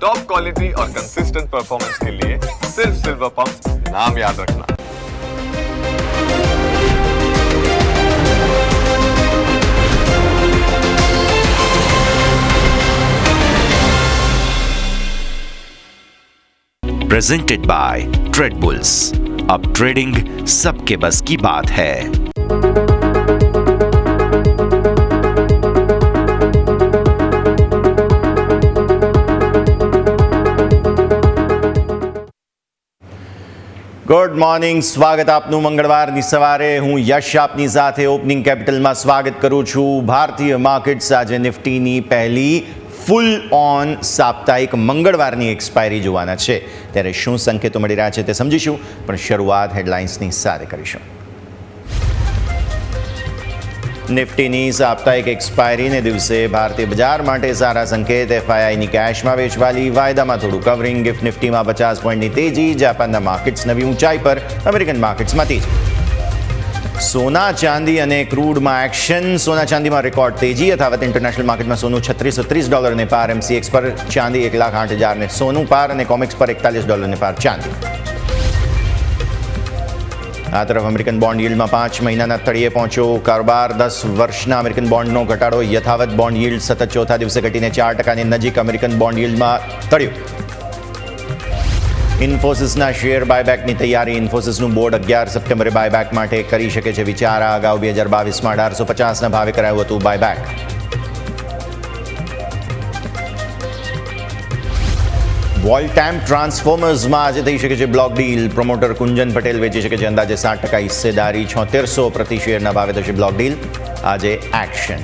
Top quality और consistent performance के लिए सिर्फ सिल्वर पंप नाम याद रखना। Presented by trade bulls. अब ट्रेडिंग सबके बस की बात है। ગુડ મોર્નિંગ, સ્વાગત આપનું મંગળવારની સવારે. હું યશ આપની સાથે ઓપનિંગ કેપિટલમાં સ્વાગત કરું છું. ભારતીય માર્કેટ્સ આજે નિફ્ટીની પહેલી ફૂલ ઓન સાપ્તાહિક મંગળવારની એક્સપાયરી જોવાના છે, ત્યારે શું સંકેતો મળી રહ્યા છે તે સમજીશું, પણ શરૂઆત હેડલાઇન્સની સાથે કરીશું. નિફ્ટીની સાપ્તાહિક એક્સપાયરીને દિવસે ભારતીય બજાર માટે સારા સંકેત. એફઆઈઆઈની કેશમાં વેચવાલી, વાયદામાં થોડું કવરિંગ. ગિફ્ટ નિફ્ટીમાં 50 પોઈન્ટની તેજી. જાપાનના માર્કેટ્સ નવી ઊંચાઈ પર, અમેરિકન માર્કેટ્સમાં તેજી. સોના ચાંદી અને ક્રૂડમાં એક્શન. સોના ચાંદીમાં રેકોર્ડ તેજી. યથાવત ઇન્ટરનેશનલ માર્કેટમાં સોનું $3630 પાર, MCX પર ચાંદી 1,08,000 ને સોનું પાર, અને કોમેક્સ પર $41 પાર ચાંદી. આ તરફ અમેરિકન બોન્ડ યીલ્ડમાં 5 મહિનાના તળિયે પહોંચ્યો કારોબાર. 10 વર્ષના અમેરિકન બોન્ડનો ઘટાડો. યથાવત બોન્ડ યીલ્ડ સતત ચોથા દિવસે ઘટીને 4%ની નજીક. અમેરિકન બોન્ડ યીલ્ડમાં તળિયું. ઇન્ફોસિસના શેર બાયબેકની તૈયારી. ઇન્ફોસિસનું બોર્ડ 11 સપ્ટેમ્બરે બાયબેક માટે કરી શકે છે વિચાર. આ અગાઉ 2022માં 1850ના ભાવે કરાયું હતું બાયબેક. વોલ્ટેમ્પ ટ્રાન્સફોર્મર્સમાં આજે થઈ શકે છે block deal. Promoter Kunjan Patel વેચી શકે છે અંદાજે 7% હિસ્સેદારી. 7600 પ્રતિ શેરના ભાવે થશે બ્લોક ડીલ. આજે એક્શન.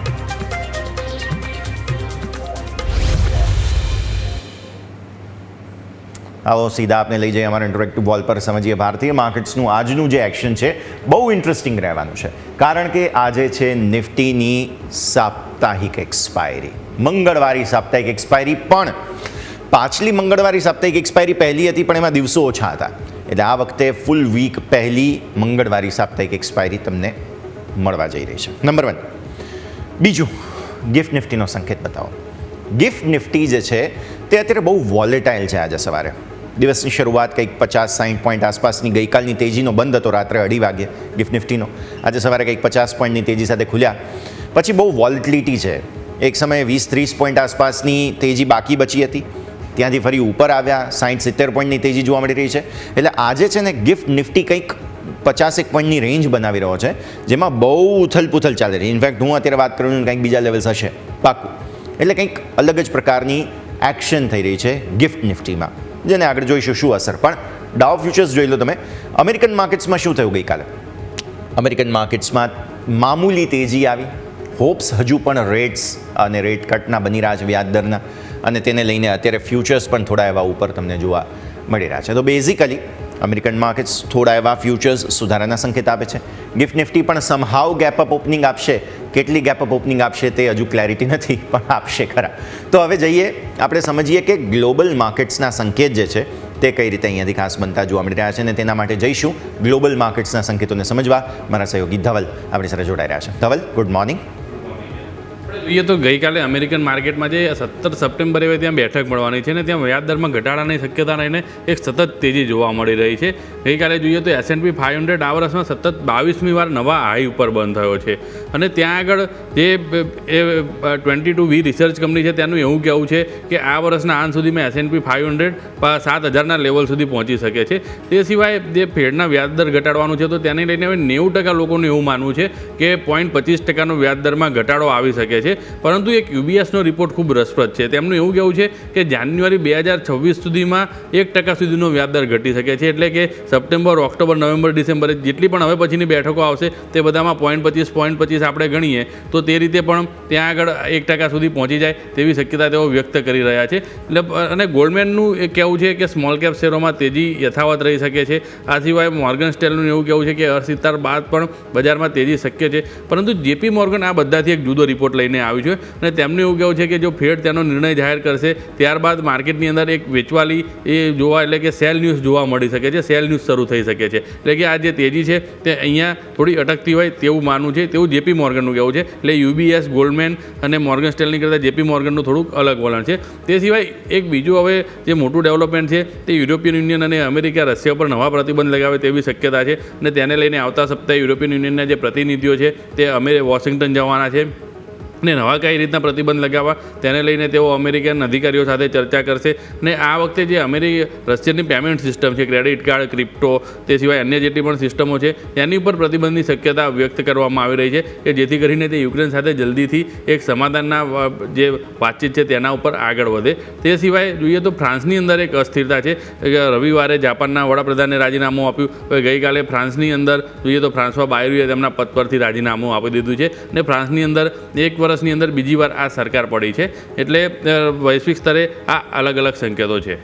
આવો સીધા આપને લઈ જઈએ અમારા ઇન્ટરેક્ટિવ વોલ પર. સમજીએ ભારતીય માર્કેટ્સનું આજનું જે એક્શન છે, બહુ ઇન્ટરેસ્ટિંગ રહેવાનું છે, કારણ કે આજે છે નિફ્ટીની સાપ્તાહિક એક્સપાયરી. મંગળવારી સાપ્તાહિક એક્સપાયરી, પણ પાછલી મંગળવારી સાપ્તાહિક એક્સપાયરી પહેલી હતી, પણ એમાં દિવસો ઓછા હતા. એટલે આ વખતે ફૂલ વીક પહેલી મંગળવારી સાપ્તાહિક એક્સપાયરી તમને મળવા જઈ રહી છે. નંબર 1. બીજું, ગિફ્ટ નિફ્ટીનો સંકેત બતાવો. ગિફ્ટ નિફ્ટી જે છે તે અત્યારે બહુ વોલેટાઇલ છે. આજે સવારે દિવસની શરૂઆત કંઈક 50-60 પોઈન્ટ આસપાસની. ગઈકાલની તેજીનો બંધ હતો રાત્રે 2:30 વાગે ગિફ્ટ નિફ્ટીનો. આજે સવારે કંઈક 50 પોઈન્ટની તેજી સાથે ખુલ્યા. પછી બહુ વોલેટિલિટી છે. એક સમયે 20-30 પોઈન્ટ આસપાસની તેજી બાકી બચી હતી, ત્યાંથી ફરી ઉપર આવ્યા. 60-70 પોઈન્ટની તેજી જોવા મળી રહી છે. એટલે આજે છે ને ગિફ્ટ નિફ્ટી કંઈક 50 પોઈન્ટની રેન્જ બનાવી રહ્યો છે, જેમાં બહુ ઉથલપુથલ ચાલે છે. ઇનફેક્ટ હું અત્યારે વાત કરું કંઈક બીજા લેવલ્સ હશે પાકું. એટલે કંઈક અલગ જ પ્રકારની એક્શન થઈ રહી છે ગિફ્ટ નિફ્ટીમાં, જેને આગળ જોઈશું શું અસર. પણ ડાઉ ફ્યુચર્સ જોઈ લો તમે. અમેરિકન માર્કેટ્સમાં શું થયું ગઈકાલે? અમેરિકન માર્કેટ્સમાં મામૂલી તેજી આવી. હોપ્સ હજુ પણ રેટ્સ અને રેટ કટના બની રહ્યા છે, વ્યાજ દરના, અને તેને લઈને અત્યારે ફ્યુચર્સ પણ થોડા એવા ઉપર તમને જોવા મળી રહ્યા છે. તો બેઝિકલી અમેરિકન માર્કેટ્સ થોડા એવા ફ્યુચર્સ સુધારાના સંકેત આપે છે. ગિફ્ટ નિફ્ટી પણ સમહાવ ગેપઅપ ઓપનિંગ આપશે. કેટલી ગેપઅપ ઓપનિંગ આપશે તે હજુ ક્લેરિટી નથી, પણ આપશે ખરા. તો હવે જઈએ આપણે સમજીએ કે ગ્લોબલ માર્કેટ્સના સંકેત જે છે તે કઈ રીતે અહીંયાથી ખાસ બનતા જોવા મળી રહ્યા છે, અને તેના માટે જઈશું ગ્લોબલ માર્કેટ્સના સંકેતોને સમજવા. મારા સહયોગી ધવલ આપણી સાથે જોડાઈ રહ્યા છે. Dhaval, good morning. જોઈએ તો ગઈકાલે અમેરિકન માર્કેટમાં જે 17 સપ્ટેમ્બરે ત્યાં બેઠક મળવાની છે, અને ત્યાં વ્યાજદરમાં ઘટાડાની શક્યતા લઈને એક સતત તેજી જોવા મળી રહી છે. ગઈકાલે જોઈએ તો S&P 500 આ વર્ષમાં સતત 22મી વાર નવા હાઈ ઉપર બંધ થયો છે. અને ત્યાં આગળ જે 22V રિસર્ચ કંપની છે તેનું એવું કહેવું છે કે આ વર્ષના અંત સુધીમાં S&P 500 7,000ના લેવલ સુધી પહોંચી શકે છે. તે સિવાય જે ફેડના વ્યાજદર ઘટાડવાનું છે, તો તેને લઈને હવે 90% લોકોનું એવું માનવું છે કે 0.25%નો વ્યાજદરમાં ઘટાડો આવી શકે છે. પરંતુ એક UBSનો રિપોર્ટ ખૂબ રસપ્રદ છે. તેમનું એવું કહેવું છે કે જાન્યુઆરી 2026 સુધીમાં 1% સુધીનો વ્યાજદર ઘટી શકે છે. એટલે કે સપ્ટેમ્બર, ઓક્ટોબર, નવેમ્બર, ડિસેમ્બરે જેટલી પણ હવે પછીની બેઠકો આવશે તે બધામાં 0.25 આપણે ગણીએ તો તે રીતે પણ ત્યાં આગળ 1% સુધી પહોંચી જાય તેવી શક્યતા તેઓ વ્યક્ત કરી રહ્યા છે. એટલે અને ગોલ્ડમેનનું એ કહેવું છે કે સ્મોલ કેપ શેરોમાં તેજી યથાવત રહી શકે છે. આ સિવાય મોર્ગન સ્ટેલનું એવું કહેવું છે કે અસ્થિરતા બાદ પણ બજારમાં તેજી શક્ય છે. પરંતુ JP મોર્ગન આ બધાથી એક જુદો રિપોર્ટ લઈને આવ્યું છે અને તેમનું એવું કહેવું છે કે જો ફેડ તેનો નિર્ણય જાહેર કરશે ત્યારબાદ માર્કેટની અંદર એક વેચવાલી એ જોવા એટલે કે સેલ ન્યૂઝ જોવા મળી શકે છે, સેલ ન્યૂઝ શરૂ થઈ શકે છે. એટલે કે આ જે તેજી છે તે અહીંયા થોડી અટકતી હોય તેવું માનવું છે, તેવું જેપી મોર્ગનનું કહેવું છે. એટલે યુબીએસ, ગોલ્ડમેન અને મોર્ગન સ્ટેનલી કરતાં જેપી મોર્ગનનું થોડુંક અલગ વલણ છે. તે સિવાય એક બીજું હવે જે મોટું ડેવલપમેન્ટ છે તે યુરોપિયન યુનિયન અને અમેરિકા રશિયા પર નવા પ્રતિબંધ લગાવે તેવી શક્યતા છે અને તેને લઈને આવતા સપ્તાહે યુરોપિયન યુનિયનના જે પ્રતિનિધિઓ છે તે વોશિંગ્ટન જવાના છે અને નવા કઈ રીતના પ્રતિબંધ લગાવવા તેને લઈને તેઓ અમેરિકન અધિકારીઓ સાથે ચર્ચા કરશે. અને આ વખતે જે રશિયનની પેમેન્ટ સિસ્ટમ છે, ક્રેડિટ કાર્ડ, ક્રિપ્ટો, તે સિવાય અન્ય જેટલી પણ સિસ્ટમો છે તેની ઉપર પ્રતિબંધની શક્યતા વ્યક્ત કરવામાં આવી રહી છે કે જેથી કરીને તે યુક્રેન સાથે જલ્દીથી એક સમાધાનના જે વાતચીત છે તેના ઉપર આગળ વધે. તે સિવાય જોઈએ તો ફ્રાન્સની અંદર એક અસ્થિરતા છે. રવિવારે જાપાનના વડાપ્રધાને રાજીનામું આપ્યું. હવે ગઈકાલે ફ્રાન્સની અંદર જોઈએ તો ફ્રાન્સમાં બાયરુએ તેમના પદ પરથી રાજીનામું આપી દીધું છે અને ફ્રાન્સની અંદર એક વર્ષની અંદર બીજી વાર આ સરકાર પડી છે. એટલે વૈશ્વિક સ્તરે આ અલગ અલગ સંકેતો છે.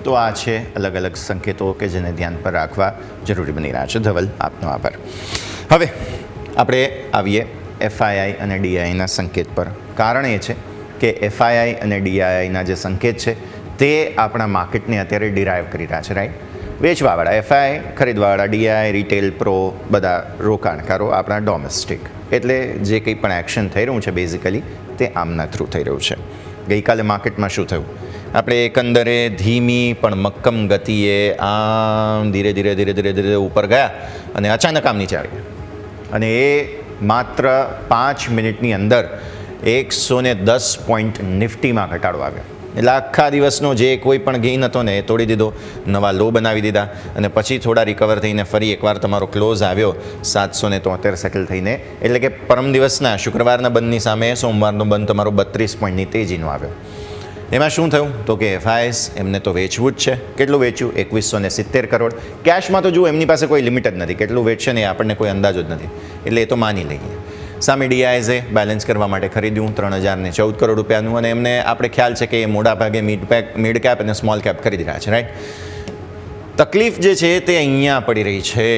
તો આ છે અલગ અલગ સંકેતો કે જેને ધ્યાન પર રાખવા જરૂરી બની રહ્યા છે. ધવલ, આપનો આભાર. હવે આપણે આવીએ એફઆઈઆઈ અને ડીઆઈના સંકેત પર. કારણ એ છે કે એફઆઈઆઈ અને ડીઆઈના જે સંકેત છે તે આપણા માર્કેટને અત્યારે ડિરાઈવ કરી રહ્યા છે, રાઈટ? વેચવાવાળા એફઆઈઆઈ, ખરીદવાવાળા ડીઆઈ, રિટેલ, પ્રો, બધા રોકાણકારો આપણા ડોમેસ્ટિક. એટલે જે કંઈ પણ એક્શન થઈ રહ્યું છે બેઝિકલી તે આમના થ્રુ થઈ રહ્યું છે. ગઈકાલે માર્કેટમાં શું થયું? આપણે એકંદરે ધીમી પણ મક્કમ ગતિએ આમ ધીરે ધીરે ધીરે ધીરે ધીરે ઉપર ગયા અને અચાનક આમ નીચે આવી ગયા અને એ માત્ર 5 મિનિટની અંદર 110 પોઈન્ટ નિફ્ટીમાં ઘટાડો આવ્યો. એટલે આખા દિવસનો જે કોઈ પણ ગેઇન હતો ને એ તોડી દીધો, નવા લો બનાવી દીધા અને પછી થોડા રિકવર થઈને ફરી એકવાર તમારો ક્લોઝ આવ્યો 773 સેટલ થઈને. એટલે કે પરમ દિવસના શુક્રવારના બંધની સામે સોમવારનો બંધ તમારો 32 પોઈન્ટની તેજીનો આવ્યો. એમાં શું થયું? તો કે એફઆઈએસ એમને તો વેચવું જ છે. કેટલું વેચ્યું? 2170 કરોડ. કેશમાં તો જુઓ એમની પાસે કોઈ લિમિટ જ નથી, કેટલું વેચશે ને આપણને કોઈ અંદાજો જ નથી, એટલે એ તો માની લઈએ. સામે ડીઆઈએસે બેલેન્સ કરવા માટે ખરીદ્યું 3014 કરોડ રૂપિયાનું અને એમને આપણે ખ્યાલ છે કે એ મોટા ભાગે મિડ કેપ અને સ્મોલ કેપ ખરીદી રહ્યા છે, રાઈટ? તકલીફ જે છે તે અહીંયા પડી રહી છે.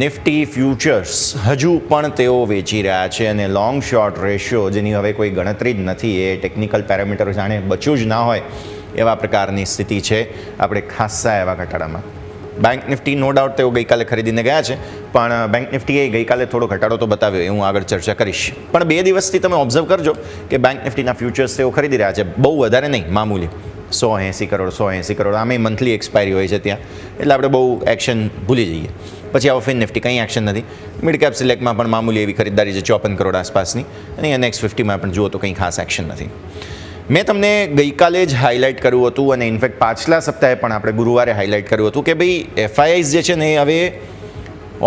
નિફ્ટી ફ્યુચર્સ હજુ પણ તેઓ વેચી રહ્યા છે અને લોંગ શોર્ટ રેશિયો જેની હવે કોઈ ગણતરી જ નથી, એ ટેકનિકલ પેરામીટર જાણે બચ્યું જ ના હોય એવા પ્રકારની સ્થિતિ છે આપણે ખાસ્સા એવા ઘટાડામાં. બેંક નિફ્ટી નો ડાઉટ તેઓ ગઈકાલે ખરીદીને ગયા છે, પણ બેંક નિફ્ટીએ ગઈકાલે થોડો ઘટાડો તો બતાવ્યો, એ હું આગળ ચર્ચા કરીશ. પણ 2 દિવસથી તમે ઓબ્ઝર્વ કરજો કે બેંક નિફ્ટીના ફ્યુચર્સ તેઓ ખરીદી રહ્યા છે. બહુ વધારે નહીં, મામૂલી 180 કરોડ 180 કરોડ. આમે મંથલી એક્સપાયરી હોય છે ત્યાં, એટલે આપણે બહુ એક્શન ભૂલી જઈએ. પછી આવો ફિન નિફ્ટી કંઈ એક્શન નથી. મિડ કેપ સિલેક્ટમાં પણ મામૂલી એવી ખરીદારી છે 54 કરોડ આસપાસની અને નેક્સ્ટ 50માં પણ જુઓ તો કંઈ ખાસ એક્શન નથી. મેં તમને ગઈકાલે જ હાઇલાઇટ કર્યું હતું અને ઇનફેક્ટ પાછલા સપ્તાહે પણ આપણે ગુરુવારે હાઇલાઇટ કર્યું હતું કે ભાઈ એફઆઈઆઈસ જે છે ને એ હવે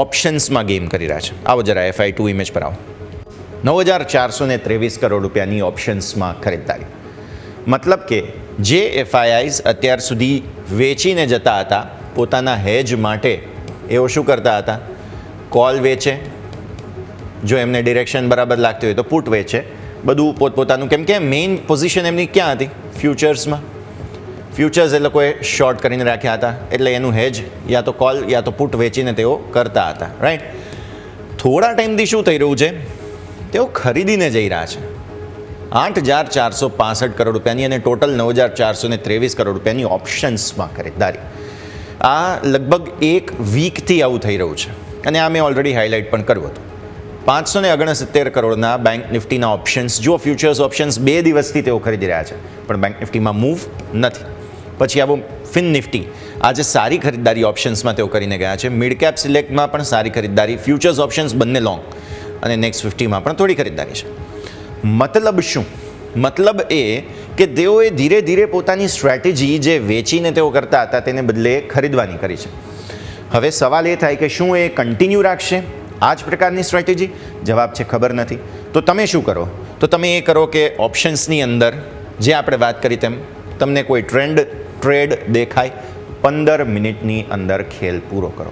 ઓપ્શન્સમાં ગેમ કરી રહ્યા છે. આવો જરા એફઆઈ2 ઇમેજ પર આવો. 9423 કરોડ રૂપિયાની ઓપ્શન્સમાં ખરીદારી. મતલબ કે જે એફઆઈઆઈસ અત્યાર સુધી વેચીને જતા હતા પોતાના હેજ માટે, એઓ શું કરતા હતા? કોલ વેચે, જો એમને ડિરેક્શન બરાબર લાગતી હોય તો પુટ વેચે, બધું પોતપોતાનું. કેમ કે મેઇન પોઝિશન એમની ક્યાં હતી? ફ્યુચર્સમાં. ફ્યુચર્સ એ લોકોએ શોર્ટ કરીને રાખ્યા હતા, એટલે એનું હેજ યા તો કોલ યા તો પુટ વેચીને તેઓ કરતા હતા, રાઈટ? થોડા ટાઈમથી શું થઈ રહ્યું છે? તેઓ ખરીદીને જઈ રહ્યા છે 8465 કરોડ રૂપિયાની અને ટોટલ 9423 કરોડ રૂપિયાની ઓપ્શન્સમાં ખરીદારી. આ લગભગ 1 વીકથી આવું થઈ રહ્યું છે અને આ મેં ઓલરેડી હાઇલાઇટ પણ કર્યું હતું. 569 કરોડના બેંક નિફ્ટીના ઓપ્શન્સ, જો ફ્યુચર્સ ઓપ્શન્સ 2 દિવસથી તેઓ ખરીદી રહ્યા છે પણ બેંક નિફ્ટીમાં મૂવ નથી. પછી આવો ફિન નિફ્ટી, આજે સારી ખરીદારી ઓપ્શન્સમાં તેઓ કરીને ગયા છે. મિડ કેપ સિલેક્ટમાં પણ સારી ખરીદારી, ફ્યુચર્સ ઓપ્શન્સ બંને લોંગ અને નેક્સ્ટ 50માં પણ થોડી ખરીદારી છે. મતલબ શું? મતલબ એ કે તેઓએ ધીરે ધીરે પોતાની સ્ટ્રેટેજી જે વેચીને તેઓ કરતા હતા તેને બદલે ખરીદવાની કરી છે. હવે સવાલ એ થાય કે શું એ કન્ટિન્યુ રાખશે આ જ પ્રકારની સ્ટ્રેટેજી? જવાબ છે ખબર નથી. તો તમે શું કરો? તો તમે એ કરો કે ઓપ્શન્સની અંદર જે આપણે વાત કરી તેમ તમને કોઈ ટ્રેડ દેખાય, 15 મિનિટની અંદર ખેલ પૂરો કરો.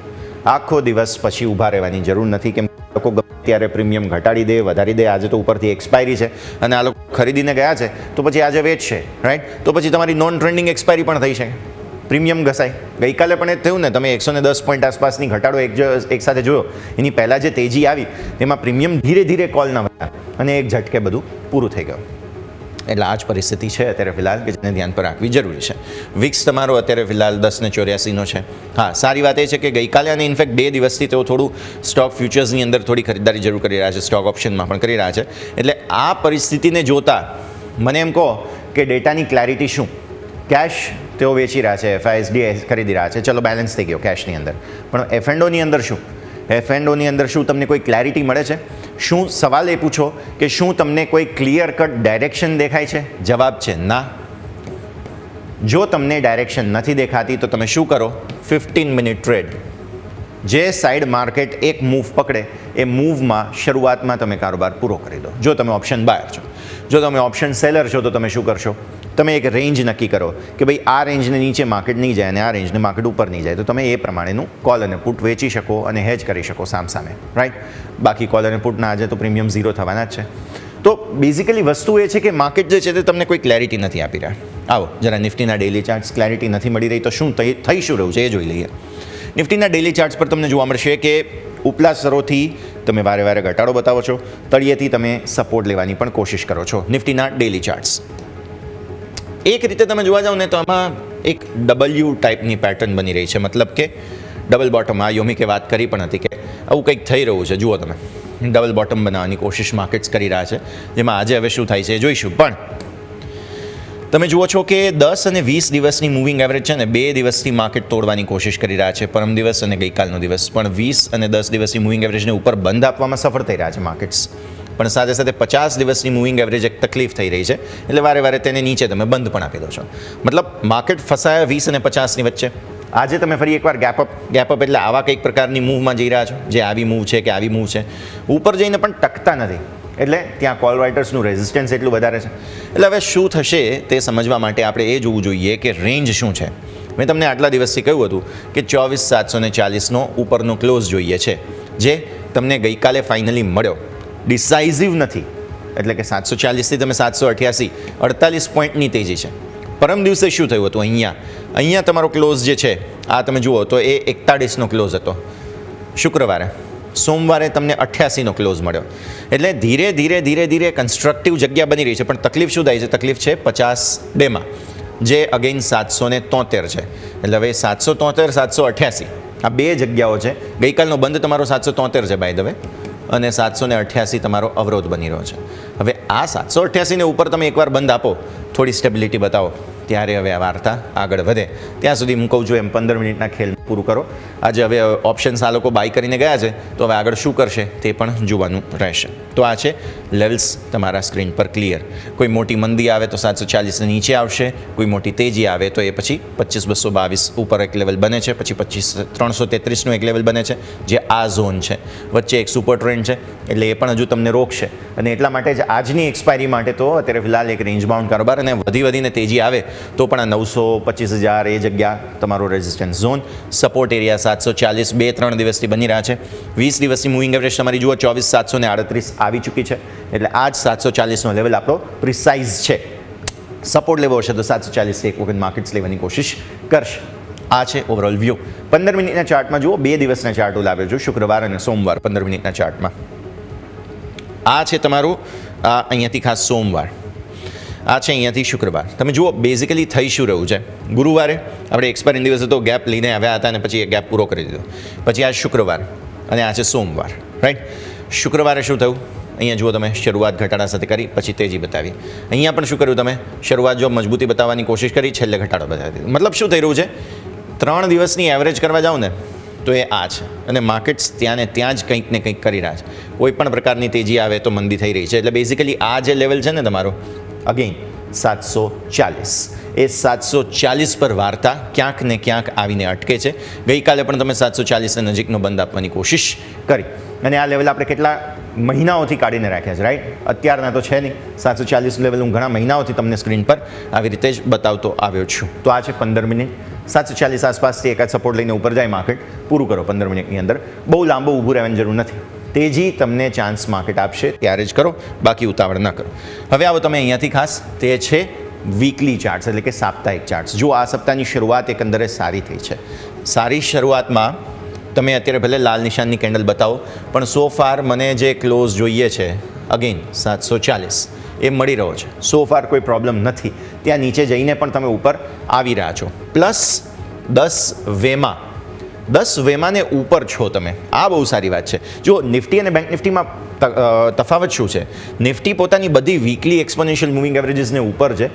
આખો દિવસ પછી ઊભા રહેવાની જરૂર નથી, કેમ લોકો ત્યારે પ્રીમિયમ ઘટાડી દે, વધારી દે. આજે તો ઉપરથી એક્સપાયરી છે અને આ લોકો ખરીદીને ગયા છે તો પછી આજે વેચશે, રાઈટ? તો પછી તમારી નોન ટ્રેન્ડિંગ એક્સપાયરી પણ થઈ છે. પ્રીમિયમ ઘસાય. ગઈકાલે પણ એ થયું ને, તમે 110 પોઈન્ટ આસપાસની ઘટાડો એક સાથે જોયો. એની પહેલાં જે તેજી આવી તેમાં પ્રીમિયમ ધીરે ધીરે કોલ ન વધ્યા અને એક ઝટકે બધું પૂરું થઈ ગયું. એટલે આ જ પરિસ્થિતિ છે અત્યારે ફિલહાલ કે જેને ધ્યાન પર રાખવી જરૂરી છે. વિક્સ તમારો અત્યારે ફિલહાલ 10.84નો છે. હા, સારી વાત એ છે કે ગઈકાલે અને ઇનફેક્ટ 2 દિવસથી તેઓ થોડું સ્ટોક ફ્યુચર્સની અંદર થોડી ખરીદારી જરૂર કરી રહ્યા છે, સ્ટોક ઓપ્શનમાં પણ કરી રહ્યા છે. એટલે આ પરિસ્થિતિને જોતા મને એમ કહો કે ડેટાની ક્લેરિટી શું? કેશ તેઓ વેચી રહ્યા છે, FISD ખરીદી રહ્યા છે, ચલો બેલેન્સ થઈ ગયો કેશની અંદર. પણ F&Oની અંદર શું? F&Oની અંદર શું તમને કોઈ ક્લેરિટી મળે છે? શું સવાલ એ પૂછો કે શું તમને કોઈ ક્લિયર કટ ડાયરેક્શન દેખાય છે? જવાબ છે ના. જો તમને ડાયરેક્શન નથી દેખાતી તો તમે શું કરો? 15 મિનિટ ટ્રેડ. જે સાઈડ માર્કેટ એક મૂવ પકડે એ મૂવમાં શરૂઆતમાં તમે કારોબાર પૂરો કરી દો. જો તમે ઓપ્શન બાયર છો, જો તમે ઓપ્શન સેલર છો તો તમે શું કરશો? તમે એક રેન્જ નક્કી કરો કે ભાઈ આ રેન્જને નીચે માર્કેટ નહીં જાય અને આ રેન્જને માર્કેટ ઉપર નહીં જાય, તો તમે એ પ્રમાણેનું કોલ અને પુટ વેચી શકો અને હેજ કરી શકો સામસામે, રાઈટ? બાકી કોલ અને પુટના આજે તો પ્રીમિયમ 0 થવાના જ છે. તો બેઝિકલી વસ્તુ એ છે કે માર્કેટ જે છે તે તમને કોઈ ક્લેરિટી નથી આપી રહ્યા. આવો જરા નિફ્ટીના ડેલી ચાર્ટ્સ ક્લેરિટી નથી મળી રહી તો શું થઈ શું રહ્યું છે એ જોઈ લઈએ. નિફ્ટીના ડેલી ચાર્ટ્સ પર તમને જોવા મળશે કે ઉપલા સ્તરોથી તમે વારે વારે ઘટાડો બતાવો છો, તળિયેથી તમે સપોર્ટ લેવાની પણ કોશિશ કરો છો. નિફ્ટીના ડેલી ચાર્ટ્સ એક રીતે તમે જોવા જાઓ ને તો આમાં એક W ટાઈપની પેટર્ન બની રહી છે, મતલબ કે ડબલ બોટમ. આ યોમિકે વાત કરી પણ હતી કે આવું કંઈક થઈ રહ્યું છે. જુઓ તમે, ડબલ બોટમ બનાવવાની કોશિશ માર્કેટ્સ કરી રહ્યા છે, જેમાં આજે હવે શું થાય છે એ જોઈશું. પણ તમે જુઓ છો કે 10 અને 20 દિવસની મૂવિંગ એવરેજ છે ને, 2 દિવસથી માર્કેટ તોડવાની કોશિશ કરી રહ્યા છે, પરમ દિવસ અને ગઈકાલનો દિવસ. પણ 20 અને 10 દિવસની મૂવિંગ એવરેજને ઉપર બંધ આપવામાં સફળ થઈ રહ્યા છે માર્કેટ્સ. પણ સાથે સાથે 50 દિવસની મૂવિંગ એવરેજ એક તકલીફ થઈ રહી છે, એટલે વારે વારે તેને નીચે તમે બંધ પણ આપી દો છો. મતલબ માર્કેટ ફસાયા 20 અને 50ની વચ્ચે. આજે તમે ફરી એકવાર ગેપ અપ એટલે આવા કંઈક પ્રકારની મૂવમાં જઈ રહ્યા છો, જે આવી મૂવ છે કે આવી મૂવ છે, ઉપર જઈને પણ ટકતા નથી. એટલે ત્યાં કોલ રાઇટર્સનું રેઝિસ્ટન્સ એટલું વધારે છે. એટલે હવે શું થશે તે સમજવા માટે આપણે એ જોવું જોઈએ કે રેન્જ શું છે. મેં તમને આટલા દિવસથી કહ્યું હતું કે 24,740નો ઉપરનો ક્લોઝ જોઈએ છે, જે તમને ગઈકાલે ફાઇનલી મળ્યો. ડિસાઇઝિવ નથી, એટલે કે 740થી તમે 788, 48 પોઈન્ટની તેજી છે. પરમ દિવસે શું થયું હતું? અહીંયા તમારો ક્લોઝ જે છે આ તમે જુઓ તો એ 41નો ક્લોઝ હતો શુક્રવારે. સોમવારે તમને 88નો ક્લોઝ મળ્યો. એટલે ધીરે ધીરે ધીરે ધીરે કન્સ્ટ્રક્ટિવ જગ્યા બની રહી છે. પણ તકલીફ શું થાય છે? તકલીફ છે 50 ડેમાં, જે અગેઇન 773 છે. એટલે હવે 773, 788 આ બે જગ્યાઓ છે. ગઈકાલનો બંધ તમારો 773 છે બાય ધ વે, અને 788 તમારો અવરોધ બની રહ્યો છે. હવે આ 788ને ઉપર તમે એકવાર બંધ આપો, થોડી સ્ટેબિલિટી બતાવો, ત્યારે હવે આ વાર્તા આગળ વધે. ત્યાં સુધી હું કહું છું એમ 15 મિનિટના ખેલ પૂરું કરો. આજે હવે ઓપ્શન્સ આ લોકો બાય કરીને ગયા છે, તો હવે આગળ શું કરશે તે પણ જોવાનું રહેશે. તો આ છે લેવલ્સ તમારા સ્ક્રીન પર ક્લિયર. કોઈ મોટી મંદી આવે તો 740 નીચે આવશે, કોઈ મોટી તેજી આવે તો એ પછી 25,222 ઉપર એક લેવલ બને છે, પછી 25,333નું એક લેવલ બને છે, જે આ ઝોન છે. વચ્ચે એક સુપર ટ્રેન્ડ છે, એટલે એ પણ હજુ તમને રોકશે. અને એટલા માટે જ આજની એક્સપાયરી માટે તો અત્યારે ફિલહાલ એક રેન્જ બાઉન્ડ કારોબાર, અને વધીને તેજી આવે તો પણ આ 900, 25,000 એ જગ્યા તમારો રેઝિસ્ટન્સ ઝોન. સપોર્ટ એરિયા 740 2-3 દિવસથી બની રહ્યા છે. 20 દિવસની મૂવિંગ એવરેજ તમારી જુઓ 24,738 આવી ચૂકી છે. એટલે આ જ 740નો લેવલ આપણો પ્રિસાઇઝ છે. સપોર્ટ લેવો હશે તો 740 એક વખત માર્કેટ્સ લેવાની કોશિશ કરશે. આ છે ઓવરઓલ વ્યૂ. 15 મિનિટના ચાર્ટમાં જુઓ, 2 દિવસના ચાર્ટ લાવ્યો છું, શુક્રવાર અને સોમવાર. 15 મિનિટના ચાર્ટમાં આ છે તમારું, આ અહીંયાથી ખાસ સોમવાર, આ છે અહીંયાથી શુક્રવાર. તમે જુઓ બેઝિકલી થઈ શું રહ્યું છે. ગુરુવારે આપણે એક્સપાયરી દિવસે તો ગેપ લઈને આવ્યા હતા અને પછી એ ગેપ પૂરો કરી દીધો. પછી આ શુક્રવાર અને આ છે સોમવાર, રાઈટ? શુક્રવારે શું થયું? અહીંયા જુઓ તમે, શરૂઆત ઘટાડા સાથે કરી, પછી તેજી બતાવી. અહીંયા પણ શું કર્યું તમે? શરૂઆત જો મજબૂતી બતાવવાની કોશિશ કરી, છેલ્લે ઘટાડો બતાવી દીધો. મતલબ શું થઈ રહ્યું છે? 3 દિવસની એવરેજ કરવા જાઓ ને તો એ આ છે. અને માર્કેટ્સ ત્યાં ને ત્યાં જ કંઈક ને કંઈક કરી રહ્યા છે. કોઈ પણ પ્રકારની તેજી આવે તો મંદી થઈ રહી છે. એટલે બેઝિકલી આ જે લેવલ છે ને તમારો, અગેઇન 740, એ 740 પર વાર્તા ક્યાંક ને ક્યાંક આવીને અટકે છે. ગઈકાલે પણ તમે 740 નજીકનો બંધ આપવાની કોશિશ કરી, અને આ લેવલ આપણે કેટલા મહિનાઓથી કાઢીને રાખ્યા છે, રાઈટ? અત્યારના તો છે નહીં. 740 લેવલ હું ઘણા મહિનાઓથી તમને સ્ક્રીન પર આવી રીતે જ બતાવતો આવ્યો છું. તો આ છે 15 મિનિટ. 740 આસપાસથી એકાદ સપોર્ટ લઈને ઉપર જાય માર્કેટ, પૂરું કરો 15 મિનિટની અંદર. બહુ લાંબો ઊભું રહેવાની જરૂર નથી. તેજી તમને ચાન્સ માર્કેટ આપશે ત્યારે જ કરો, બાકી ઉતાવળ ના કરો. હવે આવો તમે અહીંયાથી ખાસ, તે છે વીકલી ચાર્ટ્સ એટલે કે સાપ્તાહિક ચાર્ટ્સ. જો આ સપ્તાહની શરૂઆત એકંદરે સારી થઈ છે. સારી શરૂઆતમાં તમે અત્યારે ભલે લાલ નિશાનની કેન્ડલ બતાવો, પણ સો ફાર મને જે ક્લોઝ જોઈએ છે અગેન 740 એ મળી રહ્યો છે. સો ફાર કોઈ પ્રોબ્લેમ નથી. ત્યાં નીચે જઈને પણ તમે ઉપર આવી રહ્યા છો. પ્લસ 10 વેમાને ઉપર છો તમે. આ બહુ સારી વાત છે. જો નિફ્ટી અને બેંક નિફ્ટીમાં તફાવત શું છે? નિફ્ટી પોતાની બધી વીકલી એક્સપોનેન્શિયલ મૂવિંગ એવરેજીસને ઉપર છે,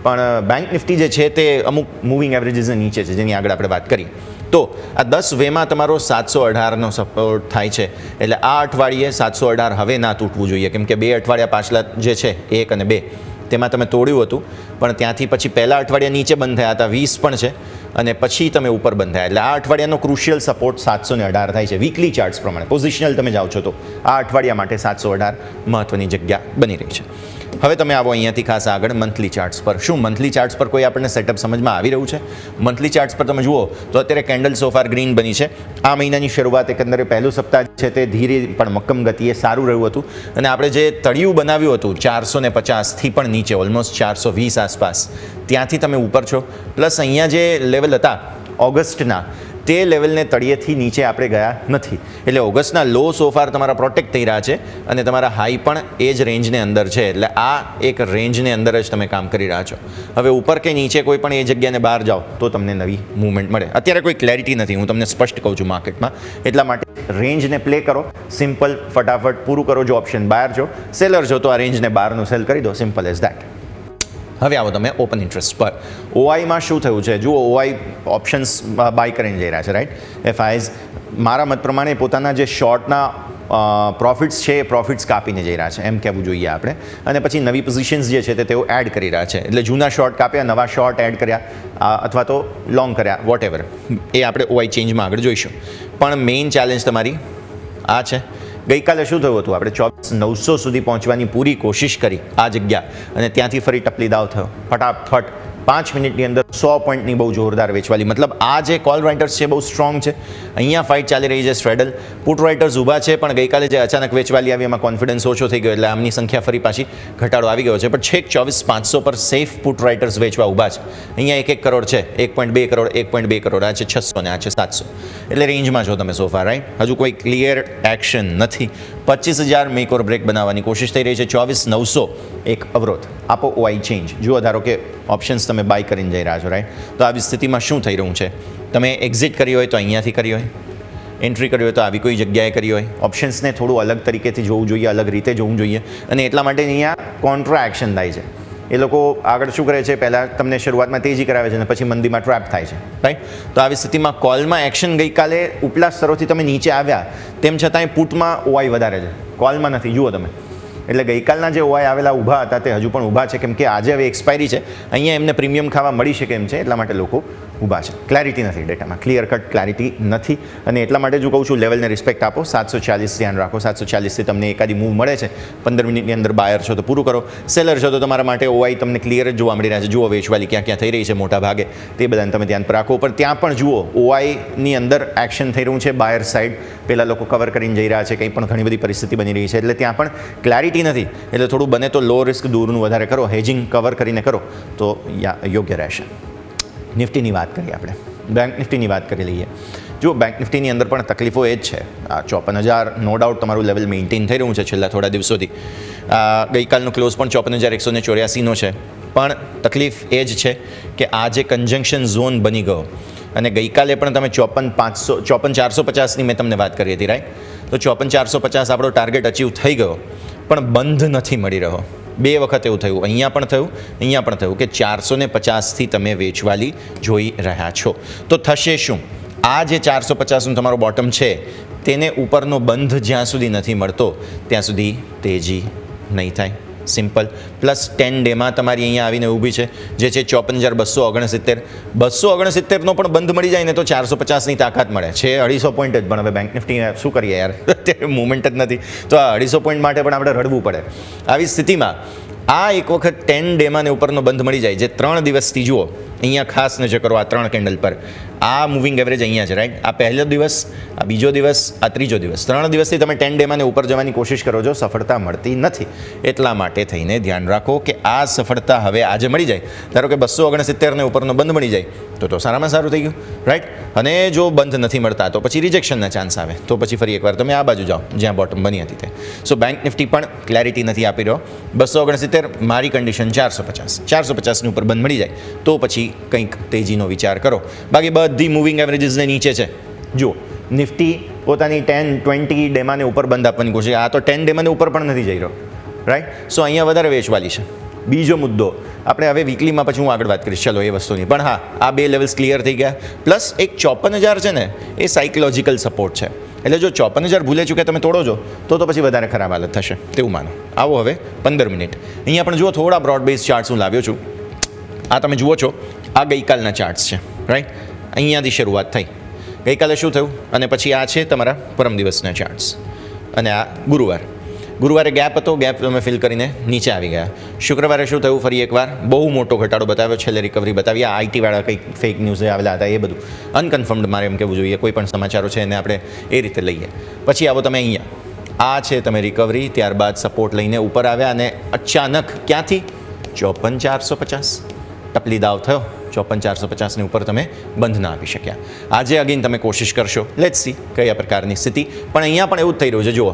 પણ બેંક નિફ્ટી જે છે તે અમુક મૂવિંગ એવરેજીસને નીચે છે, જેની આગળ આપણે વાત કરી. તો આ 10 વેમાં તમારો 718નો સપોર્ટ થાય છે. એટલે આ અઠવાડિયે 718 હવે ના તૂટવું જોઈએ, કેમ કે 2 અઠવાડિયા પાછલા જે છે 1 અને 2 તેમાં તમે તોડ્યું હતું, પણ ત્યાંથી પછી પહેલા અઠવાડિયા નીચે બંધ થયા હતા 20 પણ છે, અને પછી તમે ઉપર બંધ થયા. એટલે આ અઠવાડિયાનો ક્રુશિયલ સપોર્ટ 718 થાય છે વીકલી ચાર્ટ્સ પ્રમાણે. પોઝિશનલ તમે જાઓ છો તો આ અઠવાડિયા માટે 718 મહત્વની જગ્યા બની રહી છે. હવે તમે આવો અહીંયાથી ખાસ આગળ મંથલી ચાર્ટ્સ પર. શું મંથલી ચાર્ટ્સ પર કોઈ આપણને સેટઅપ સમજમાં આવી રહ્યું છે? મંથલી ચાર્ટ્સ પર તમે જુઓ તો અત્યારે કેન્ડલ સોફાર ગ્રીન બની છે. આ મહિનાની શરૂઆત એકંદરે પહેલું સપ્તાહ છે તે ધીરે પણ મક્કમ ગતિએ સારું રહ્યું હતું, અને આપણે જે તળિયું બનાવ્યું હતું 450થી પણ નીચે ઓલમોસ્ટ 420 આસપાસ, ત્યાંથી તમે ઉપર છો. પ્લસ અહીંયા જે લેવલ હતા ઓગસ્ટના, તે લેવલને તળિયેથી નીચે આપણે ગયા નથી. એટલે ઓગસ્ટના લો સોફાર તમારા પ્રોટેક્ટ થઈ રહ્યા છે, અને તમારા હાઈ પણ એ જ રેન્જને અંદર છે. એટલે આ એક રેન્જને અંદર જ તમે કામ કરી રહ્યા છો. હવે ઉપર કે નીચે કોઈ પણ એ જગ્યાને બહાર જાઓ તો તમને નવી મૂવમેન્ટ મળે. અત્યારે કોઈ ક્લેરિટી નથી, હું તમને સ્પષ્ટ કહું છું માર્કેટમાં. એટલા માટે રેન્જને પ્લે કરો, સિમ્પલ, ફટાફટ પૂરું કરો. જો ઓપ્શન બહાર છો, સેલર છો, તો આ રેન્જને બહારનું સેલ કરી દો. Simple as that. હવે આવો તમે ઓપન ઇન્ટરેસ્ટ પર. ઓઆઈમાં શું થયું છે? જુઓ, ઓઆઈ ઓપ્શન્સ બાય કરીને જઈ રહ્યા છે, રાઈટ? એફઆઈઝ મારા મત પ્રમાણે પોતાના જે શોર્ટના પ્રોફિટ્સ છે એ પ્રોફિટ્સ કાપીને જઈ રહ્યા છે, એમ કહેવું જોઈએ આપણે. અને પછી નવી પોઝિશન્સ જે છે તે તેઓ એડ કરી રહ્યા છે. એટલે જૂના શોર્ટ કાપ્યા, નવા શોર્ટ એડ કર્યા, અથવા તો લોંગ કર્યા, વોટ એવર. એ આપણે ઓઆઈ ચેન્જમાં આગળ જોઈશું. પણ મેઇન ચેલેન્જ તમારી આ છે. ગઈકાલે શું થયું હતું? આપણે 24,900 સુધી પહોંચવાની પૂરી કોશિશ કરી આ જગ્યા, અને ત્યાંથી ફરી ટપલી દાવ થયો. ફટાફટ 5 મિનિટની અંદર 100 પોઈન્ટની બહુ જોરદાર વેચવાલી. મતલબ આ જે કોલ રાઇટર્સ છે બહુ સ્ટ્રોંગ છે. અહીંયા ફાઇટ ચાલી રહી છે સ્ટ્રેડલ. પુટ રાઇટર્સ ઊભા છે, પણ ગઈકાલે જે અચાનક વેચવાલી આવી એમાં કોન્ફિડન્સ ઓછો થઈ ગયો, એટલે આમની સંખ્યા ફરી પાછી ઘટાડો આવી ગયો છે. પણ છેક 24,500 પર સેફ પુટ રાઇટર્સ વેચવા ઊભા છે. અહીંયા 1 કરોડ છે, 1.2 કરોડ, 1.2 કરોડ, આ છે 600 ને આ છે 700. એટલે રેન્જમાં છો તમે સોફા, રાઈટ? હજુ કોઈ ક્લિયર એક્શન નથી. 25,000 મેક ઓર બ્રેક બનાવવાની કોશિશ થઈ રહી છે. 24,900 એક અવરોધ. આપો ઓઆઈ ચેન્જ. જુઓ, ધારો કે ઓપ્શન્સ તમે બાય કરીને જઈ રહ્યા છો, રાઈટ? તો આવી સ્થિતિમાં શું થઈ રહ્યું છે? તમે એક્ઝિટ કરી હોય તો અહીંયાથી કરી હોય, એન્ટ્રી કરી હોય તો આવી કોઈ જગ્યાએ કરી હોય. ઓપ્શન્સને થોડું અલગ તરીકેથી જોવું જોઈએ, અલગ રીતે જોવું જોઈએ, અને એટલા માટે અહીંયા કોન્ટ્રા એક્શન થાય છે. એ લોકો આગળ શું કરે છે? પહેલાં તમને શરૂઆતમાં તેજી કરાવે છે, અને પછી મંદીમાં ટ્રેપ થાય છે, રાઈટ? તો આવી સ્થિતિમાં કોલમાં એક્શન ગઈકાલે ઉપલા સ્તરોથી તમે નીચે આવ્યા, તેમ છતાંય પુટમાં ઓઆઈ વધારે છે, કોલમાં નથી. જુઓ તમે. એટલે ગઈકાલના જે ઓઆઈ આવેલા ઊભા હતા તે હજુ પણ ઊભા છે, કેમ કે આજે હવે એક્સપાયરી છે. અહીંયા એમને પ્રીમિયમ ખાવા મળી શકે એમ છે, એટલા માટે લોકો ઊભા છે. ક્લેરિટી નથી ડેટામાં, ક્લિયર કટ ક્લેરિટી નથી, અને એટલા માટે જો કહું છું લેવલને રિસ્પેક્ટ આપો. 740 ધ્યાન રાખો. 740થી તમને એકાદી મૂવ મળે છે, 15 મિનિટની અંદર બાયર છો તો પૂરું કરો. સેલર છો તો તમારા માટે ઓઆઈ તમને ક્લિયર જ જોવા મળી રહ્યા છે. જુઓ વેચવાલી ક્યાં ક્યાં થઈ રહી છે મોટા ભાગે, તે બધાને તમે ધ્યાન પર રાખો. પણ ત્યાં પણ જુઓ ઓઆઈની અંદર એક્શન થઈ રહ્યું છે. બાયર સાઈડ પહેલાં લોકો કવર કરીને જઈ રહ્યા છે, કંઈ પણ ઘણી બધી પરિસ્થિતિ બની રહી છે, એટલે ત્યાં પણ ક્લેરિટી નથી. એટલે થોડું બને તો લો રિસ્ક દૂરનું વધારે કરો, હેજિંગ કવર કરીને કરો તો યોગ્ય રહેશે. નિફ્ટીની વાત કરીએ આપણે, બેંક નિફ્ટીની વાત કરી લઈએ. જો બેંક નિફ્ટીની અંદર પણ તકલીફો એ જ છે. આ 54,000 નો ડાઉટ તમારું લેવલ મેન્ટેન થઈ રહ્યું છે છેલ્લા થોડા દિવસોથી. ગઈકાલનો ક્લોઝ પણ 54,184નો છે, પણ તકલીફ એ જ છે કે આ જે કન્જંક્શન ઝોન બની ગયો, અને ગઈકાલે પણ તમે 54,450ની મેં તમને વાત કરી હતી, રાઈટ? તો 54,450 આપણો ટાર્ગેટ અચીવ થઈ ગયો, પણ બંધ નથી મળી રહ્યો. 2 વખત એવું થયું, અહીંયા પણ થયું, અહીંયા પણ થયું કે 450થી તમે વેચવાલી જોઈ રહ્યા છો. તો થશે શું? આ જે 450નું તમારો બોટમ છે, તેને ઉપરનો બંધ જ્યાં સુધી નથી મળતો ત્યાં સુધી તેજી નહીં થાય. સિમ્પલ. પ્લસ 10 ડેમાં તમારી અહીંયા આવીને ઊભી છે, જે છે 54,269. 269નો પણ બંધ મળી જાય ને તો 450ની તાકાત મળે છે. 250 પોઈન્ટ જ, પણ હવે બેંક નિફ્ટી શું કરીએ યાર, અત્યારે મુવમેન્ટ જ નથી. તો આ 250 પોઈન્ટ માટે પણ આપણે રડવું પડે. આવી સ્થિતિમાં આ એક વખત 10 ડેમાં ને ઉપરનો બંધ મળી જાય, જે 3 દિવસથી જુઓ અહીંયા ખાસ નજર કરો આ 3 કેન્ડલ પર. આ મૂવિંગ એવરેજ અહીંયા છે, રાઈટ? આ પહેલો દિવસ, આ બીજો દિવસ, આ ત્રીજો દિવસ. 3 દિવસથી તમે 10 ડેમાં ઉપર જવાની કોશિશ કરો છો, સફળતા મળતી નથી. એટલા માટે થઈને ધ્યાન રાખો કે આ સફળતા હવે આજે મળી જાય. ધારો કે 269 ને ઉપરનો બંધ મળી જાય તો સારામાં સારું થઈ ગયું, રાઈટ? અને જો બંધ નથી મળતા તો પછી રિજેક્શનના ચાન્સ આવે. તો પછી ફરી એકવાર તમે આ બાજુ જાઓ જ્યાં બોટમ બની હતી તે. સો બેંક નિફ્ટી પણ ક્લેરિટી નથી આપી રહ્યો. 269, મારી કન્ડિશન 450. 450ની ઉપર બંધ મળી જાય તો પછી કંઈક તેજીનો વિચાર કરો. બાકી બધી મૂવિંગ એવરેજીસને નીચે છે. જુઓ, નિફ્ટી પોતાની 10, 20 ડેમાને ઉપર બંધ આપવાની કોશિશ. આ તો 10 ડેમાને ઉપર પણ નથી જઈ રહ્યો, રાઈટ? સો અહીંયા વધારે વેચવાલી છે. બીજો મુદ્દો આપણે હવે વીકલીમાં પછી હું આગળ વાત કરીશ, ચલો એ વસ્તુની. પણ હા, આ 2 લેવલ્સ ક્લિયર થઈ ગયા. પ્લસ એક 54,000 છે ને, એ સાયકોલોજીકલ સપોર્ટ છે. એટલે જો 54,000 ભૂલે ચૂકે તમે તોડો છો તો પછી વધારે ખરાબ હાલત થશે તેવું માનો. આવો હવે 15 મિનિટ. અહીંયા પણ જુઓ, થોડા બ્રોડ બેઝ ચાર્ટ્સ હું લાવ્યો છું. આ તમે જુઓ છો, આ ગઈકાલના ચાર્ટ્સ છે, રાઈટ? અહીંયાથી શરૂઆત થઈ. ગઈકાલે શું થયું અને પછી આ છે તમારા પરમ દિવસના ચાર્ટ્સ. અને આ ગુરુવારે ગેપ હતો, ગેપ તમે ફિલ કરીને નીચે આવી ગયા. શુક્રવારે શું થયું? ફરી એકવાર બહુ મોટો ઘટાડો બતાવ્યો, છેલ્લે રિકવરી બતાવી. આ આઈટીવાળા કંઈક ફેક ન્યૂઝ આવેલા હતા, એ બધું અનકન્ફર્મ્ડ મારે એમ કહેવું જોઈએ. કોઈ પણ સમાચારો છે એને આપણે એ રીતે લઈએ. પછી આવો તમે અહીંયા, આ છે તમે રિકવરી, ત્યારબાદ સપોર્ટ લઈને ઉપર આવ્યા અને અચાનક ક્યાંથી 54,450 ટપલી દાવ થયો. 54,450ની ઉપર તમે બંધ ના આપી શક્યા. આજે અગેન તમે કોશિશ કરશો, લેટ્સ સી કયા પ્રકારની સ્થિતિ. પણ અહીંયા પણ એવું જ થઈ રહ્યું છે. જુઓ,